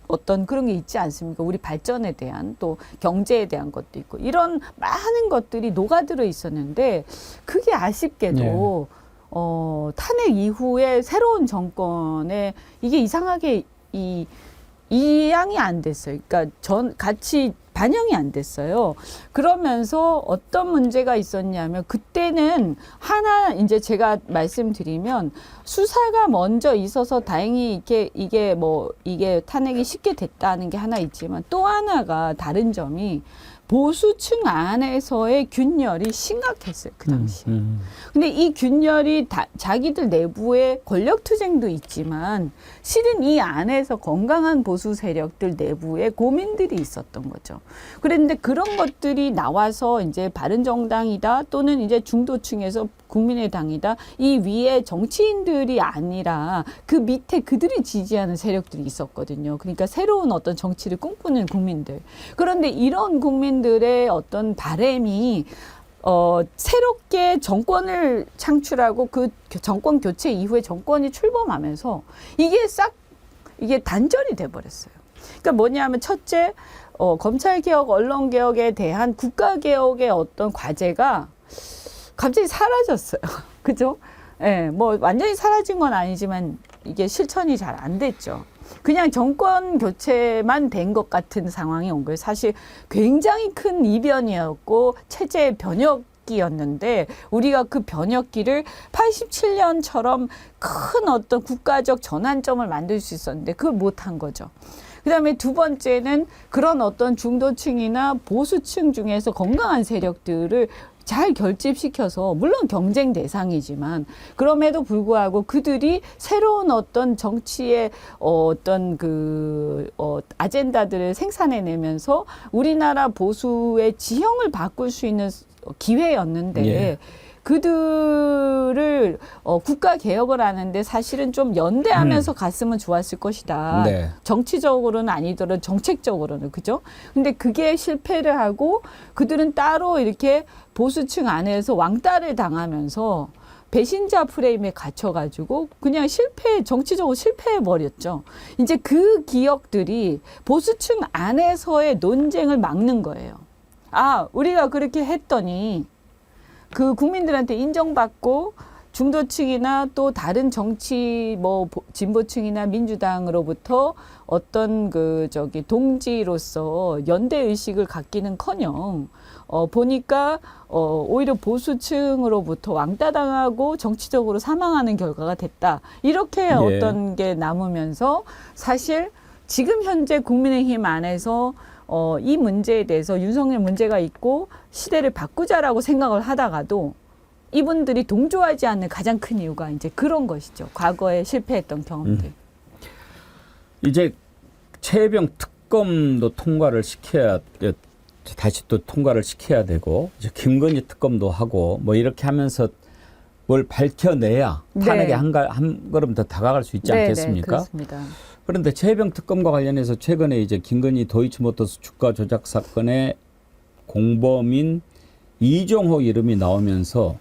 어떤 그런 게 있지 않습니까? 우리 발전에 대한 또 경제에 대한 것도 있고 이런 많은 것들이 녹아들어 있었는데 그게 아쉽게도 탄핵 이후에 새로운 정권에 이게 이상하게 이양이 안 됐어요. 그러니까 같이 반영이 안 됐어요. 그러면서 어떤 문제가 있었냐면 그때는 하나 이제 제가 말씀드리면 수사가 먼저 있어서 다행히 이게 탄핵이 쉽게 됐다는 게 하나 있지만 또 하나가 다른 점이 보수층 안에서의 균열이 심각했어요, 그 당시에. 근데 이 균열이 자기들 내부에 권력투쟁도 있지만 실은 이 안에서 건강한 보수 세력들 내부에 고민들이 있었던 거죠. 그런데 그런 것들이 나와서 이제 바른정당이다 또는 이제 중도층에서 국민의당이다, 이 위에 정치인들이 아니라 그 밑에 그들이 지지하는 세력들이 있었거든요. 그러니까 새로운 어떤 정치를 꿈꾸는 국민들. 그런데 이런 국민들의 어떤 바람이 새롭게 정권을 창출하고 그 정권 교체 이후에 정권이 출범하면서 이게 단절이 돼버렸어요. 그러니까 뭐냐면 첫째, 검찰개혁, 언론개혁에 대한 국가개혁의 어떤 과제가 갑자기 사라졌어요. 그죠? 예, 뭐 완전히 사라진 건 아니지만 이게 실천이 잘 안 됐죠. 그냥 정권 교체만 된 것 같은 상황이 온 거예요. 사실 굉장히 큰 이변이었고 체제 변혁기였는데 우리가 그 변혁기를 87년처럼 큰 어떤 국가적 전환점을 만들 수 있었는데 그걸 못한 거죠. 그다음에 두 번째는 그런 어떤 중도층이나 보수층 중에서 건강한 세력들을 잘 결집시켜서 물론 경쟁 대상이지만 그럼에도 불구하고 그들이 새로운 어떤 정치의 어떤 아젠다들을 생산해내면서 우리나라 보수의 지형을 바꿀 수 있는 기회였는데 예. 그들을 국가 개혁을 하는데 사실은 좀 연대하면서 갔으면 좋았을 것이다. 네. 정치적으로는 아니더라도 정책적으로는 그죠? 근데 그게 실패를 하고 그들은 따로 이렇게 보수층 안에서 왕따를 당하면서 배신자 프레임에 갇혀가지고 그냥 정치적으로 실패해버렸죠. 이제 그 기억들이 보수층 안에서의 논쟁을 막는 거예요. 아, 우리가 그렇게 했더니 그 국민들한테 인정받고 중도층이나 또 다른 정치 진보층이나 민주당으로부터 어떤 동지로서 연대 의식을 갖기는커녕 보니까 오히려 보수층으로부터 왕따당하고 정치적으로 사망하는 결과가 됐다. 이렇게 어떤 게 남으면서 사실 지금 현재 국민의힘 안에서 이 문제에 대해서 윤석열 문제가 있고 시대를 바꾸자라고 생각을 하다가도 이분들이 동조하지 않는 가장 큰 이유가 이제 그런 것이죠. 과거에 실패했던 경험들. 이제 최혜병 특검도 통과를 다시 또 통과를 시켜야 되고 이제 김건희 특검도 하고 뭐 이렇게 하면서 뭘 밝혀내야 탄핵에 한 걸음 더 다가갈 수 있지 않겠습니까? 그렇습니다. 그런데 최혜병 특검과 관련해서 최근에 이제 김건희 도이치모터스 주가 조작 사건의 공범인 이종호 이름이 나오면서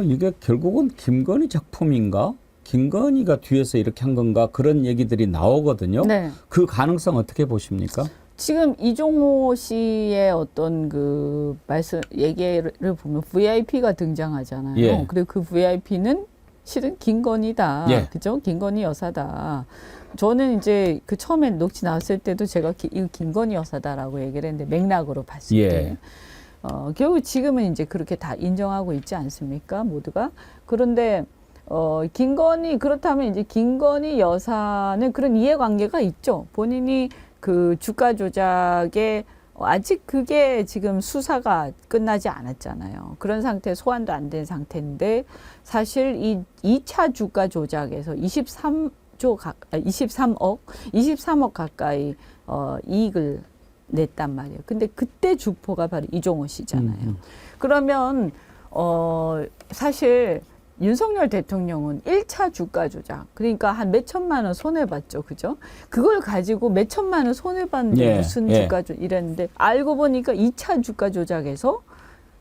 이게 결국은 김건희 작품인가? 김건희가 뒤에서 이렇게 한 건가? 그런 얘기들이 나오거든요. 네. 그 가능성 어떻게 보십니까? 지금 이종호 씨의 어떤 얘기를 보면 VIP가 등장하잖아요. 예. 그리고 그 VIP는 실은 김건희다. 예. 그죠? 김건희 여사다. 저는 이제 처음에 녹취 나왔을 때도 제가 이거 김건희 여사다라고 얘기를 했는데 맥락으로 봤을 때. 결국 지금은 이제 그렇게 다 인정하고 있지 않습니까? 모두가. 그런데 그렇다면 이제 김건희 여사는 그런 이해관계가 있죠. 본인이 그 주가 조작에 아직 그게 지금 수사가 끝나지 않았잖아요. 그런 상태, 소환도 안 된 상태인데 사실 이 2차 주가 조작에서 23억 가까이 이익을 냈단 말이에요. 근데 그때 주포가 바로 이종호 씨잖아요. 그러면 사실 윤석열 대통령은 1차 주가 조작, 그러니까 한 몇천만 원 손해봤죠. 그죠? 그걸 가지고 몇천만 원 손해봤는데 무슨 주가 조작 이랬는데 알고 보니까 2차 주가 조작에서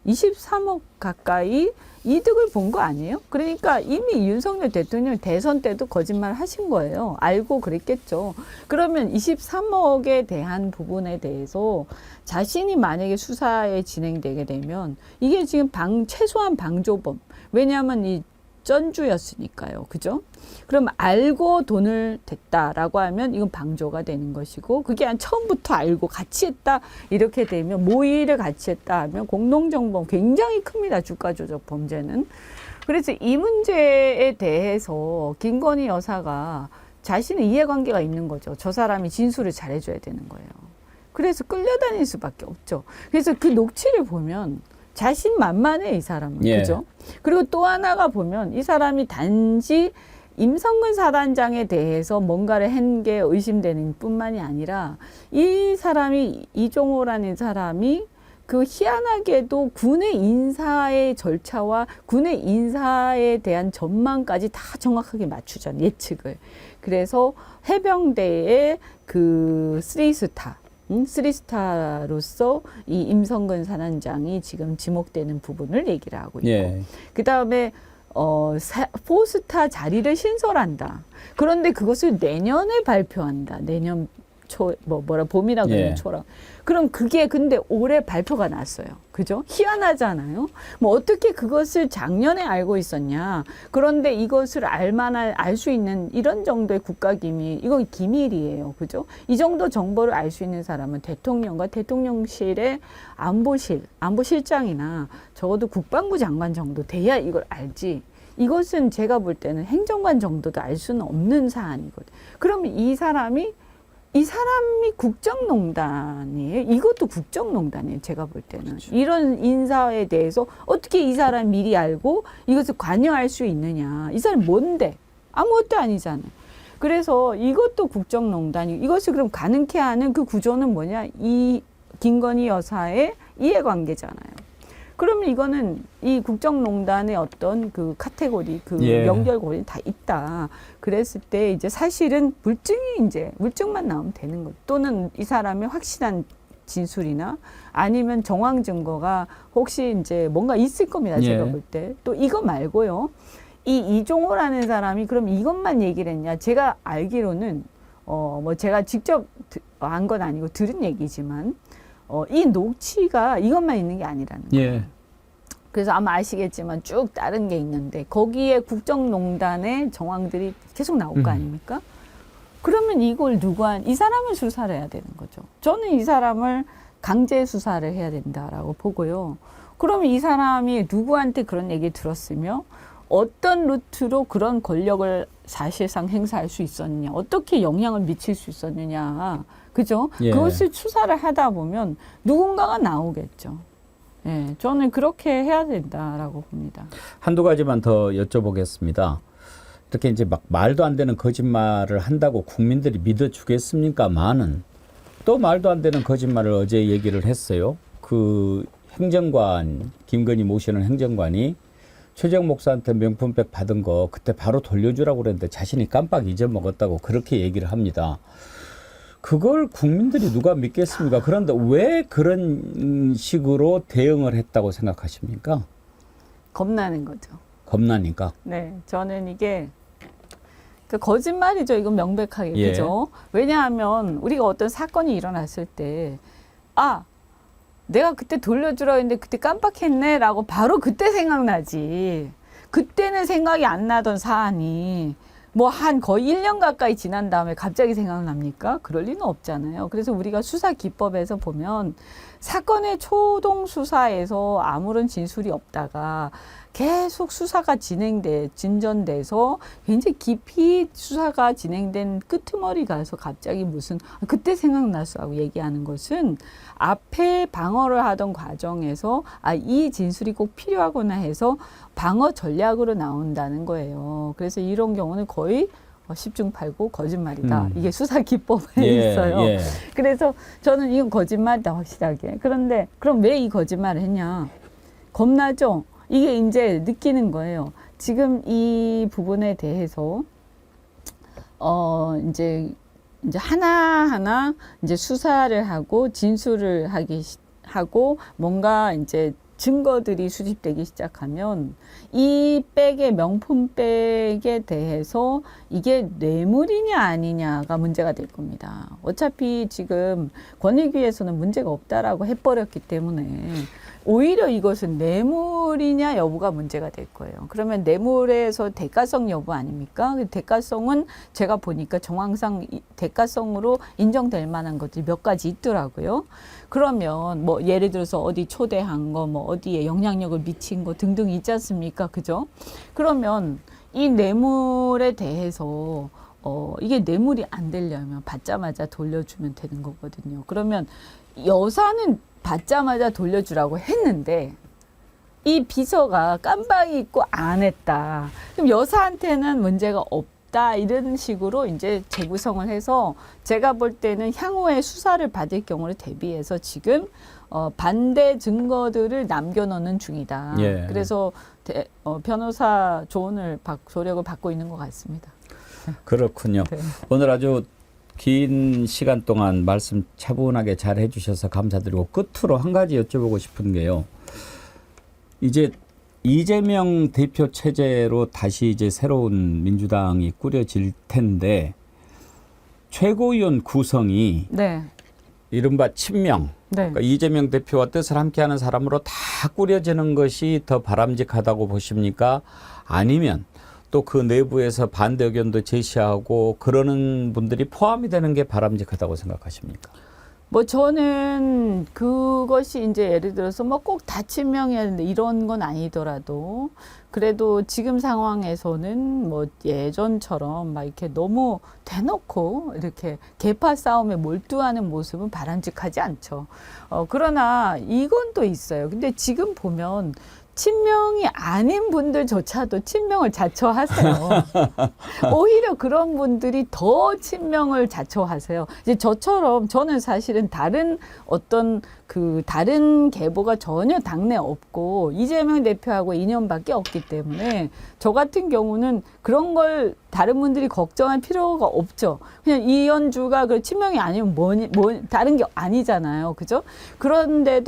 23억 가까이 이득을 본 거 아니에요? 그러니까 이미 윤석열 대통령 대선 때도 거짓말 하신 거예요. 알고 그랬겠죠. 그러면 23억에 대한 부분에 대해서 자신이 만약에 수사에 진행되게 되면 이게 지금 최소한 방조범. 왜냐하면 이 전주였으니까요. 그죠? 그럼 알고 돈을 댔다라고 하면 이건 방조가 되는 것이고 그게 처음부터 알고 같이 했다 이렇게 되면 모의를 같이 했다 하면 공동정범 굉장히 큽니다. 주가 조작 범죄는. 그래서 이 문제에 대해서 김건희 여사가 자신의 이해관계가 있는 거죠. 저 사람이 진술을 잘해줘야 되는 거예요. 그래서 끌려다닐 수밖에 없죠. 그래서 그 녹취를 보면 자신만만해 이 사람은. 그죠? 그리고 또 하나가 보면 이 사람이 단지 임성근 사단장에 대해서 뭔가를 한 게 의심되는 뿐만이 아니라 이 사람이 이종호라는 사람이 그 희한하게도 군의 인사의 절차와 군의 인사에 대한 전망까지 다 정확하게 맞추잖아요. 예측을. 그래서 해병대의 그 3스타로서 이 임성근 사단장이 지금 지목되는 부분을 얘기를 하고 있고 그다음에 4스타 자리를 신설한다. 그런데 그것을 내년에 발표한다. 내년 봄이라고 예. 하는 초랑. 그럼 그게 근데 올해 발표가 났어요. 그죠? 희한하잖아요. 뭐 어떻게 그것을 작년에 알고 있었냐. 그런데 이것을 알 수 있는 이런 정도의 국가기밀, 이건 기밀이에요. 그죠? 이 정도 정보를 알 수 있는 사람은 대통령과 대통령실의 안보실장이나 적어도 국방부 장관 정도 돼야 이걸 알지. 이것은 제가 볼 때는 행정관 정도도 알 수는 없는 사안이거든요. 그러면 이 사람이 국정농단이에요. 이것도 국정농단이에요. 제가 볼 때는. 그렇죠. 이런 인사에 대해서 어떻게 이 사람 미리 알고 이것을 관여할 수 있느냐. 이 사람이 뭔데? 아무것도 아니잖아요. 그래서 이것도 국정농단이고 이것을 그럼 가능케 하는 그 구조는 뭐냐. 이 김건희 여사의 이해관계잖아요. 그러면 이거는 이 국정농단의 어떤 그 카테고리, 그 예. 연결고리 다 있다. 그랬을 때 이제 사실은 물증만 나오면 되는 거죠. 또는 이 사람의 확실한 진술이나 아니면 정황 증거가 혹시 이제 뭔가 있을 겁니다. 제가 예. 볼 때. 또 이거 말고요. 이 이종호라는 사람이 그럼 이것만 얘기를 했냐. 제가 알기로는 뭐 제가 직접 안 건 아니고 들은 얘기지만 이 녹취가 이것만 있는 게 아니라는 거예요. 예. 그래서 아마 아시겠지만 쭉 다른 게 있는데 거기에 국정농단의 정황들이 계속 나올 거 아닙니까? 그러면 이걸 이 사람을 수사를 해야 되는 거죠. 저는 이 사람을 강제 수사를 해야 된다라고 보고요. 그러면 이 사람이 누구한테 그런 얘기 들었으며 어떤 루트로 그런 권력을 사실상 행사할 수 있었느냐, 어떻게 영향을 미칠 수 있었느냐, 그죠? 예. 그것을 수사를 하다 보면 누군가가 나오겠죠. 예, 저는 그렇게 해야 된다라고 봅니다. 한두 가지만 더 여쭤보겠습니다. 이렇게 이제 막 말도 안 되는 거짓말을 한다고 국민들이 믿어주겠습니까? 많은 또 말도 안 되는 거짓말을 어제 얘기를 했어요. 그 행정관, 김건희 모시는 행정관이 최재형 목사한테 명품백 받은 거 그때 바로 돌려주라고 그랬는데 자신이 깜빡 잊어먹었다고 그렇게 얘기를 합니다. 그걸 국민들이 누가 믿겠습니까? 그런데 왜 그런 식으로 대응을 했다고 생각하십니까? 겁나는 거죠. 겁나니까. 네, 저는 이게 거짓말이죠. 이건 명백하게. 예. 그죠? 왜냐하면 우리가 어떤 사건이 일어났을 때 내가 그때 돌려주라 했는데 그때 깜빡했네 라고 바로 그때 생각나지. 그때는 생각이 안 나던 사안이 뭐 한 거의 1년 가까이 지난 다음에 갑자기 생각납니까? 그럴 리는 없잖아요. 그래서 우리가 수사 기법에서 보면 사건의 초동 수사에서 아무런 진술이 없다가 계속 수사가 진전돼서 굉장히 깊이 수사가 진행된 끄트머리 가서 갑자기 무슨 그때 생각났어 하고 얘기하는 것은 앞에 방어를 하던 과정에서 이 진술이 꼭 필요하구나 해서 방어 전략으로 나온다는 거예요. 그래서 이런 경우는 거의 10중 8구 거짓말이다. 이게 수사 기법에 있어요. 예. 그래서 저는 이건 거짓말이다 확실하게. 그런데 그럼 왜 이 거짓말을 했냐? 겁나죠? 이게 이제 느끼는 거예요. 지금 이 부분에 대해서 이제 하나하나 이제 수사를 하고 진술을 하고 뭔가 이제 증거들이 수집되기 시작하면 이 백의 명품백에 대해서 이게 뇌물이냐 아니냐가 문제가 될 겁니다. 어차피 지금 권익위에서는 문제가 없다라고 해버렸기 때문에 오히려 이것은 뇌물이냐 여부가 문제가 될 거예요. 그러면 뇌물에서 대가성 여부 아닙니까? 대가성은 제가 보니까 정황상 대가성으로 인정될 만한 것들이 몇 가지 있더라고요. 그러면 뭐 예를 들어서 어디 초대한 거, 뭐 어디에 영향력을 미친 거 등등 있지 않습니까? 그죠? 그러면 이 뇌물에 대해서 이게 뇌물이 안 되려면 받자마자 돌려주면 되는 거거든요. 그러면 여사는 받자마자 돌려주라고 했는데 이 비서가 깜빡이 잊고 안 했다. 그럼 여사한테는 문제가 없다. 이런 식으로 이제 재구성을 해서 제가 볼 때는 향후에 수사를 받을 경우를 대비해서 지금 반대 증거들을 남겨놓는 중이다. 예. 그래서 변호사 조력을 받고 있는 것 같습니다. 그렇군요. 네. 오늘 아주 긴 시간 동안 말씀 차분하게 잘 해주셔서 감사드리고 끝으로 한 가지 여쭤보고 싶은 게요. 이제 이재명 대표 체제로 다시 이제 새로운 민주당이 꾸려질 텐데 최고위원 구성이 네. 이른바 친명, 네. 그러니까 이재명 대표와 뜻을 함께하는 사람으로 다 꾸려지는 것이 더 바람직하다고 보십니까? 아니면 또 그 내부에서 반대 의견도 제시하고 그러는 분들이 포함이 되는 게 바람직하다고 생각하십니까? 뭐 저는 그것이 이제 예를 들어서 뭐 꼭 다 친명해야 되는데 이런 건 아니더라도 그래도 지금 상황에서는 뭐 예전처럼 막 이렇게 너무 대놓고 이렇게 계파 싸움에 몰두하는 모습은 바람직하지 않죠. 그러나 이건 또 있어요. 근데 지금 보면 친명이 아닌 분들조차도 친명을 자처하세요. 오히려 그런 분들이 더 친명을 자처하세요. 이제 저처럼 저는 사실은 다른 어떤 다른 계보가 전혀 당내 없고 이재명 대표하고 인연밖에 없기 때문에 저 같은 경우는 그런 걸 다른 분들이 걱정할 필요가 없죠. 그냥 이현주가 그 친명이 아니면 다른 게 아니잖아요. 그죠? 그런데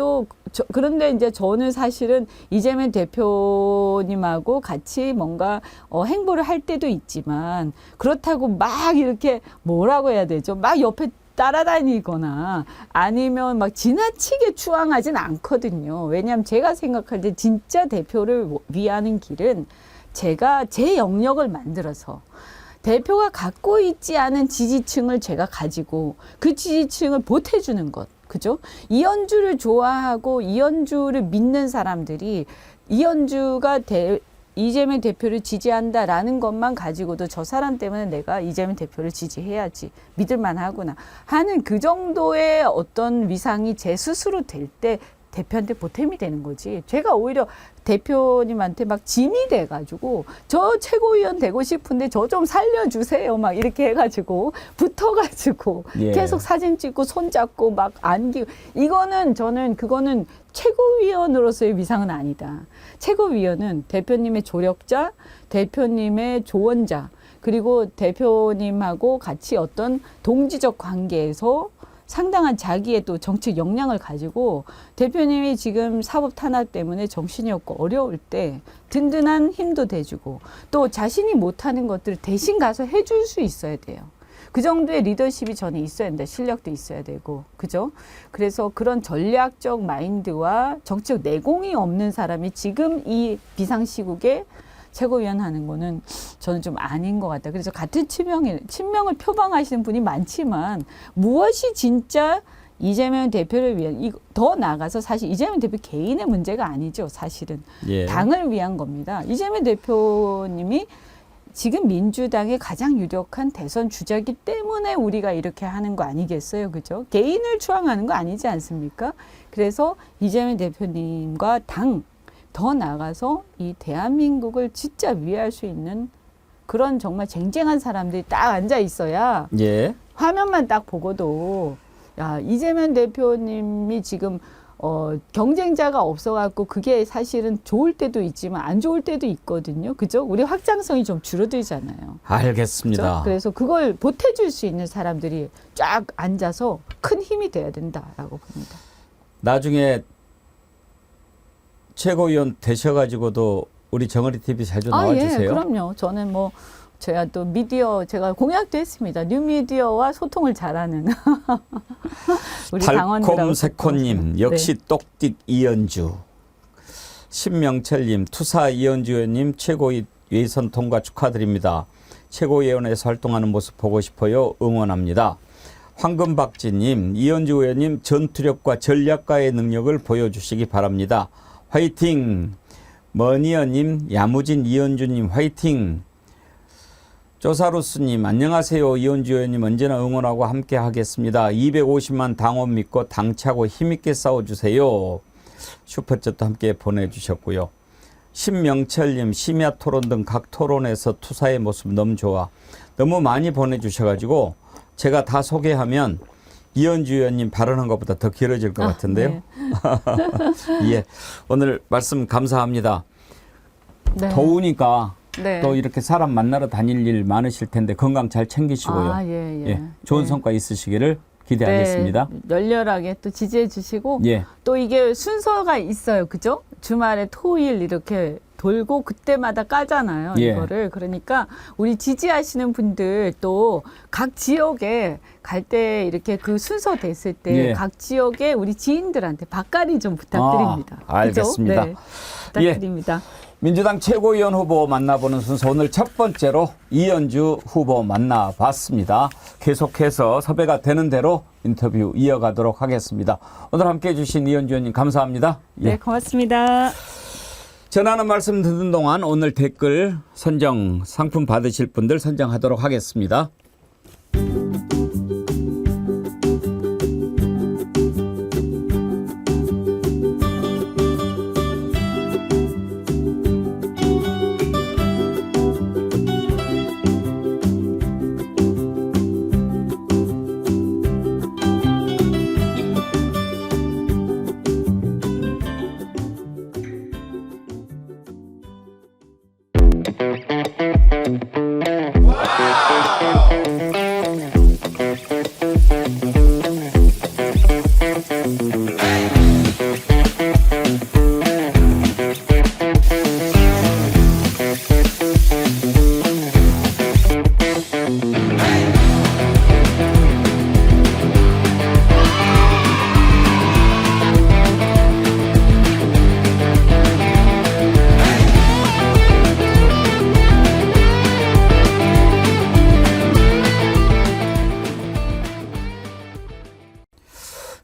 이제 저는 사실은 이재명 대표님하고 같이 뭔가 행보를 할 때도 있지만 그렇다고 막 이렇게 뭐라고 해야 되죠? 막 옆에 따라다니거나 아니면 막 지나치게 추앙하진 않거든요. 왜냐하면 제가 생각할 때 진짜 대표를 위하는 길은 제가 제 영역을 만들어서 대표가 갖고 있지 않은 지지층을 제가 가지고 그 지지층을 보태주는 것. 그죠? 이현주를 좋아하고 이현주를 믿는 사람들이 이현주가 이재명 대표를 지지한다라는 것만 가지고도 저 사람 때문에 내가 이재명 대표를 지지해야지 믿을만 하구나 하는 그 정도의 어떤 위상이 제 스스로 될 때 대표한테 보탬이 되는 거지. 제가 오히려 대표님한테 막 짐이 돼가지고 저 최고위원 되고 싶은데 저 좀 살려주세요 막 이렇게 해가지고 붙어가지고 예. 계속 사진 찍고 손잡고 막 안기고 그거는 최고위원으로서의 위상은 아니다. 최고위원은 대표님의 조력자, 대표님의 조언자, 그리고 대표님하고 같이 어떤 동지적 관계에서 상당한 자기의 또 정책 역량을 가지고 대표님이 지금 사법 탄압 때문에 정신이 없고 어려울 때 든든한 힘도 돼주고 또 자신이 못하는 것들을 대신 가서 해줄 수 있어야 돼요. 그 정도의 리더십이 저는 있어야 된다. 실력도 있어야 되고. 그죠? 그래서 그런 전략적 마인드와 정치적 내공이 없는 사람이 지금 이 비상시국에 최고위원 하는 거는 저는 좀 아닌 것 같다. 그래서 같은 친명을 표방하시는 분이 많지만 무엇이 진짜 이재명 대표를 위한, 더 나아가서 사실 이재명 대표 개인의 문제가 아니죠. 사실은. 예. 당을 위한 겁니다. 이재명 대표님이 지금 민주당의 가장 유력한 대선 주자이기 때문에 우리가 이렇게 하는 거 아니겠어요? 그죠? 개인을 추앙하는 거 아니지 않습니까? 그래서 이재명 대표님과 더 나아가서 이 대한민국을 진짜 위할 수 있는 그런 정말 쟁쟁한 사람들이 딱 앉아 있어야 예. 화면만 딱 보고도 야, 이재명 대표님이 지금 경쟁자가 없어갖고 그게 사실은 좋을 때도 있지만 안 좋을 때도 있거든요. 그죠? 우리 확장성이 좀 줄어들잖아요. 알겠습니다. 그죠? 그래서 그걸 보태줄 수 있는 사람들이 쫙 앉아서 큰 힘이 돼야 된다라고 봅니다. 나중에 최고위원 되셔가지고도 우리 정어리 TV 자주 나와주세요. 예, 그럼요. 저는 뭐 제가 또 제가 공약도 했습니다. 뉴미디어와 소통을 잘하는 우리 당원들하고. 달콤새코님 역시 네. 똑띠 이현주, 신명철님 투사 이현주 의원님 최고위 예선 통과 축하드립니다. 최고위원회에서 활동하는 모습 보고 싶어요. 응원합니다. 황금박지님, 이현주 의원님 전투력과 전략가의 능력을 보여주시기 바랍니다. 화이팅! 머니어님, 야무진 이현주님 화이팅! 조사루스님, 안녕하세요. 이현주 의원님 언제나 응원하고 함께 하겠습니다. 250만 당원 믿고 당차고 힘있게 싸워주세요. 슈퍼챗도 함께 보내주셨고요. 신명철님, 심야 토론 등 각 토론에서 투사의 모습 너무 좋아. 너무 많이 보내주셔가지고 제가 다 소개하면 이현주 의원님 발언한 것보다 더 길어질 것 같은데요. 네. 예, 오늘 말씀 감사합니다. 네. 더우니까 네. 또 이렇게 사람 만나러 다닐 일 많으실 텐데 건강 잘 챙기시고요. 예. 좋은 네. 성과 있으시기를 기대하겠습니다. 네, 열렬하게 또 지지해 주시고 예. 또 이게 순서가 있어요. 그죠? 주말에 토일 이렇게 돌고 그때마다 까잖아요. 예. 이거를. 그러니까 우리 지지하시는 분들 또 각 지역에 갈 때 이렇게 그 순서 됐을 때 예. 각 지역에 우리 지인들한테 밥가리 좀 부탁드립니다. 아, 알겠습니다. 그죠? 네. 부탁드립니다. 민주당 최고위원 후보 만나보는 순서 오늘 첫 번째로 이현주 후보 만나봤습니다. 계속해서 섭외가 되는 대로 인터뷰 이어가도록 하겠습니다. 오늘 함께해 주신 이현주 의원님 감사합니다. 네, 고맙습니다. 전하는 말씀 듣는 동안 오늘 댓글 선정 상품 받으실 분들 선정하도록 하겠습니다.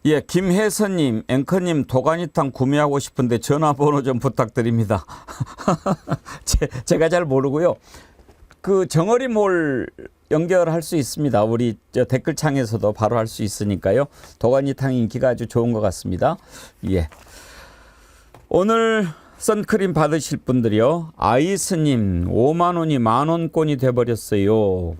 예, 김혜선님, 앵커님 도가니탕 구매하고 싶은데 전화번호 좀 부탁드립니다. 제가 잘 모르고요. 그 정어리몰 연결할 수 있습니다. 우리 저 댓글창에서도 바로 할 수 있으니까요. 도가니탕 인기가 아주 좋은 것 같습니다. 예. 오늘 선크림 받으실 분들이요. 아이스님 5만 원이 만원권이 돼버렸어요.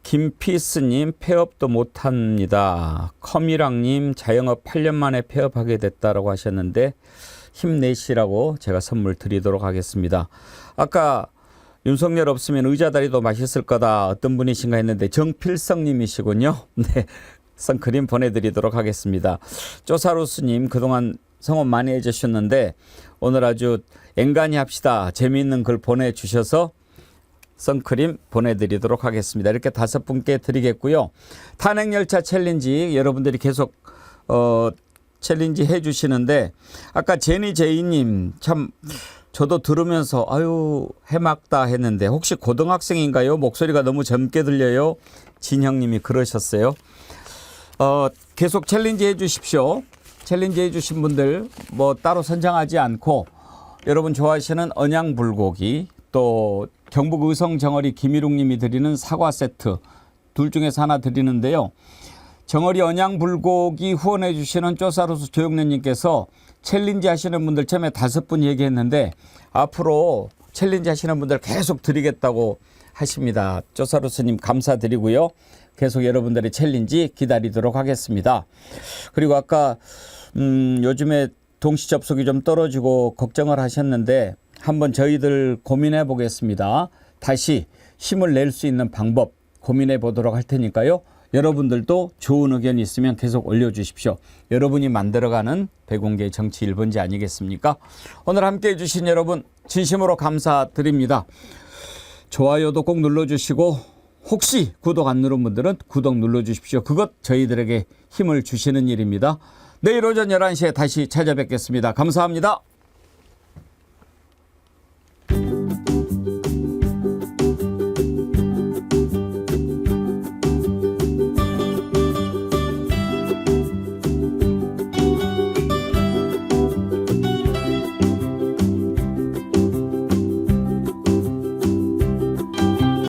김피스님 폐업도 못합니다. 커미랑님 자영업 8년 만에 폐업하게 됐다라고 하셨는데 힘내시라고 제가 선물 드리도록 하겠습니다. 아까 윤석열 없으면 의자다리도 맛있을 거다 어떤 분이신가 했는데 정필성님이시군요. 네, 선크림 보내드리도록 하겠습니다. 쪼사루스님 그동안 성원 많이 해주셨는데 오늘 아주 앵간히 합시다. 재미있는 글 보내주셔서 선크림 보내드리도록 하겠습니다. 이렇게 5분께 드리겠고요. 탄핵열차 챌린지 여러분들이 계속 챌린지 해주시는데 아까 제니제이님 참 저도 들으면서 아유 해맑다 했는데 혹시 고등학생인가요? 목소리가 너무 젊게 들려요. 진형님이 그러셨어요. 계속 챌린지 해주십시오. 챌린지 해주신 분들 뭐 따로 선정하지 않고 여러분 좋아하시는 언양불고기 또 경북 의성정어리 김일웅님이 드리는 사과 세트 둘 중에서 하나 드리는데요. 정어리 언양불고기 후원해 주시는 쪼사루스 조영래님께서 챌린지 하시는 분들 처음에 5분 얘기했는데 앞으로 챌린지 하시는 분들 계속 드리겠다고 하십니다. 쪼사루스님 감사드리고요. 계속 여러분들의 챌린지 기다리도록 하겠습니다. 그리고 아까 요즘에 동시 접속이 좀 떨어지고 걱정을 하셨는데 한번 저희들 고민해 보겠습니다. 다시 힘을 낼 수 있는 방법 고민해 보도록 할 테니까요. 여러분들도 좋은 의견이 있으면 계속 올려주십시오. 여러분이 만들어가는 백운계의 정치 1번지 아니겠습니까? 오늘 함께해 주신 여러분 진심으로 감사드립니다. 좋아요도 꼭 눌러주시고 혹시 구독 안 누른 분들은 구독 눌러주십시오. 그것 저희들에게 힘을 주시는 일입니다. 내일 오전 11시에 다시 찾아뵙겠습니다. 감사합니다.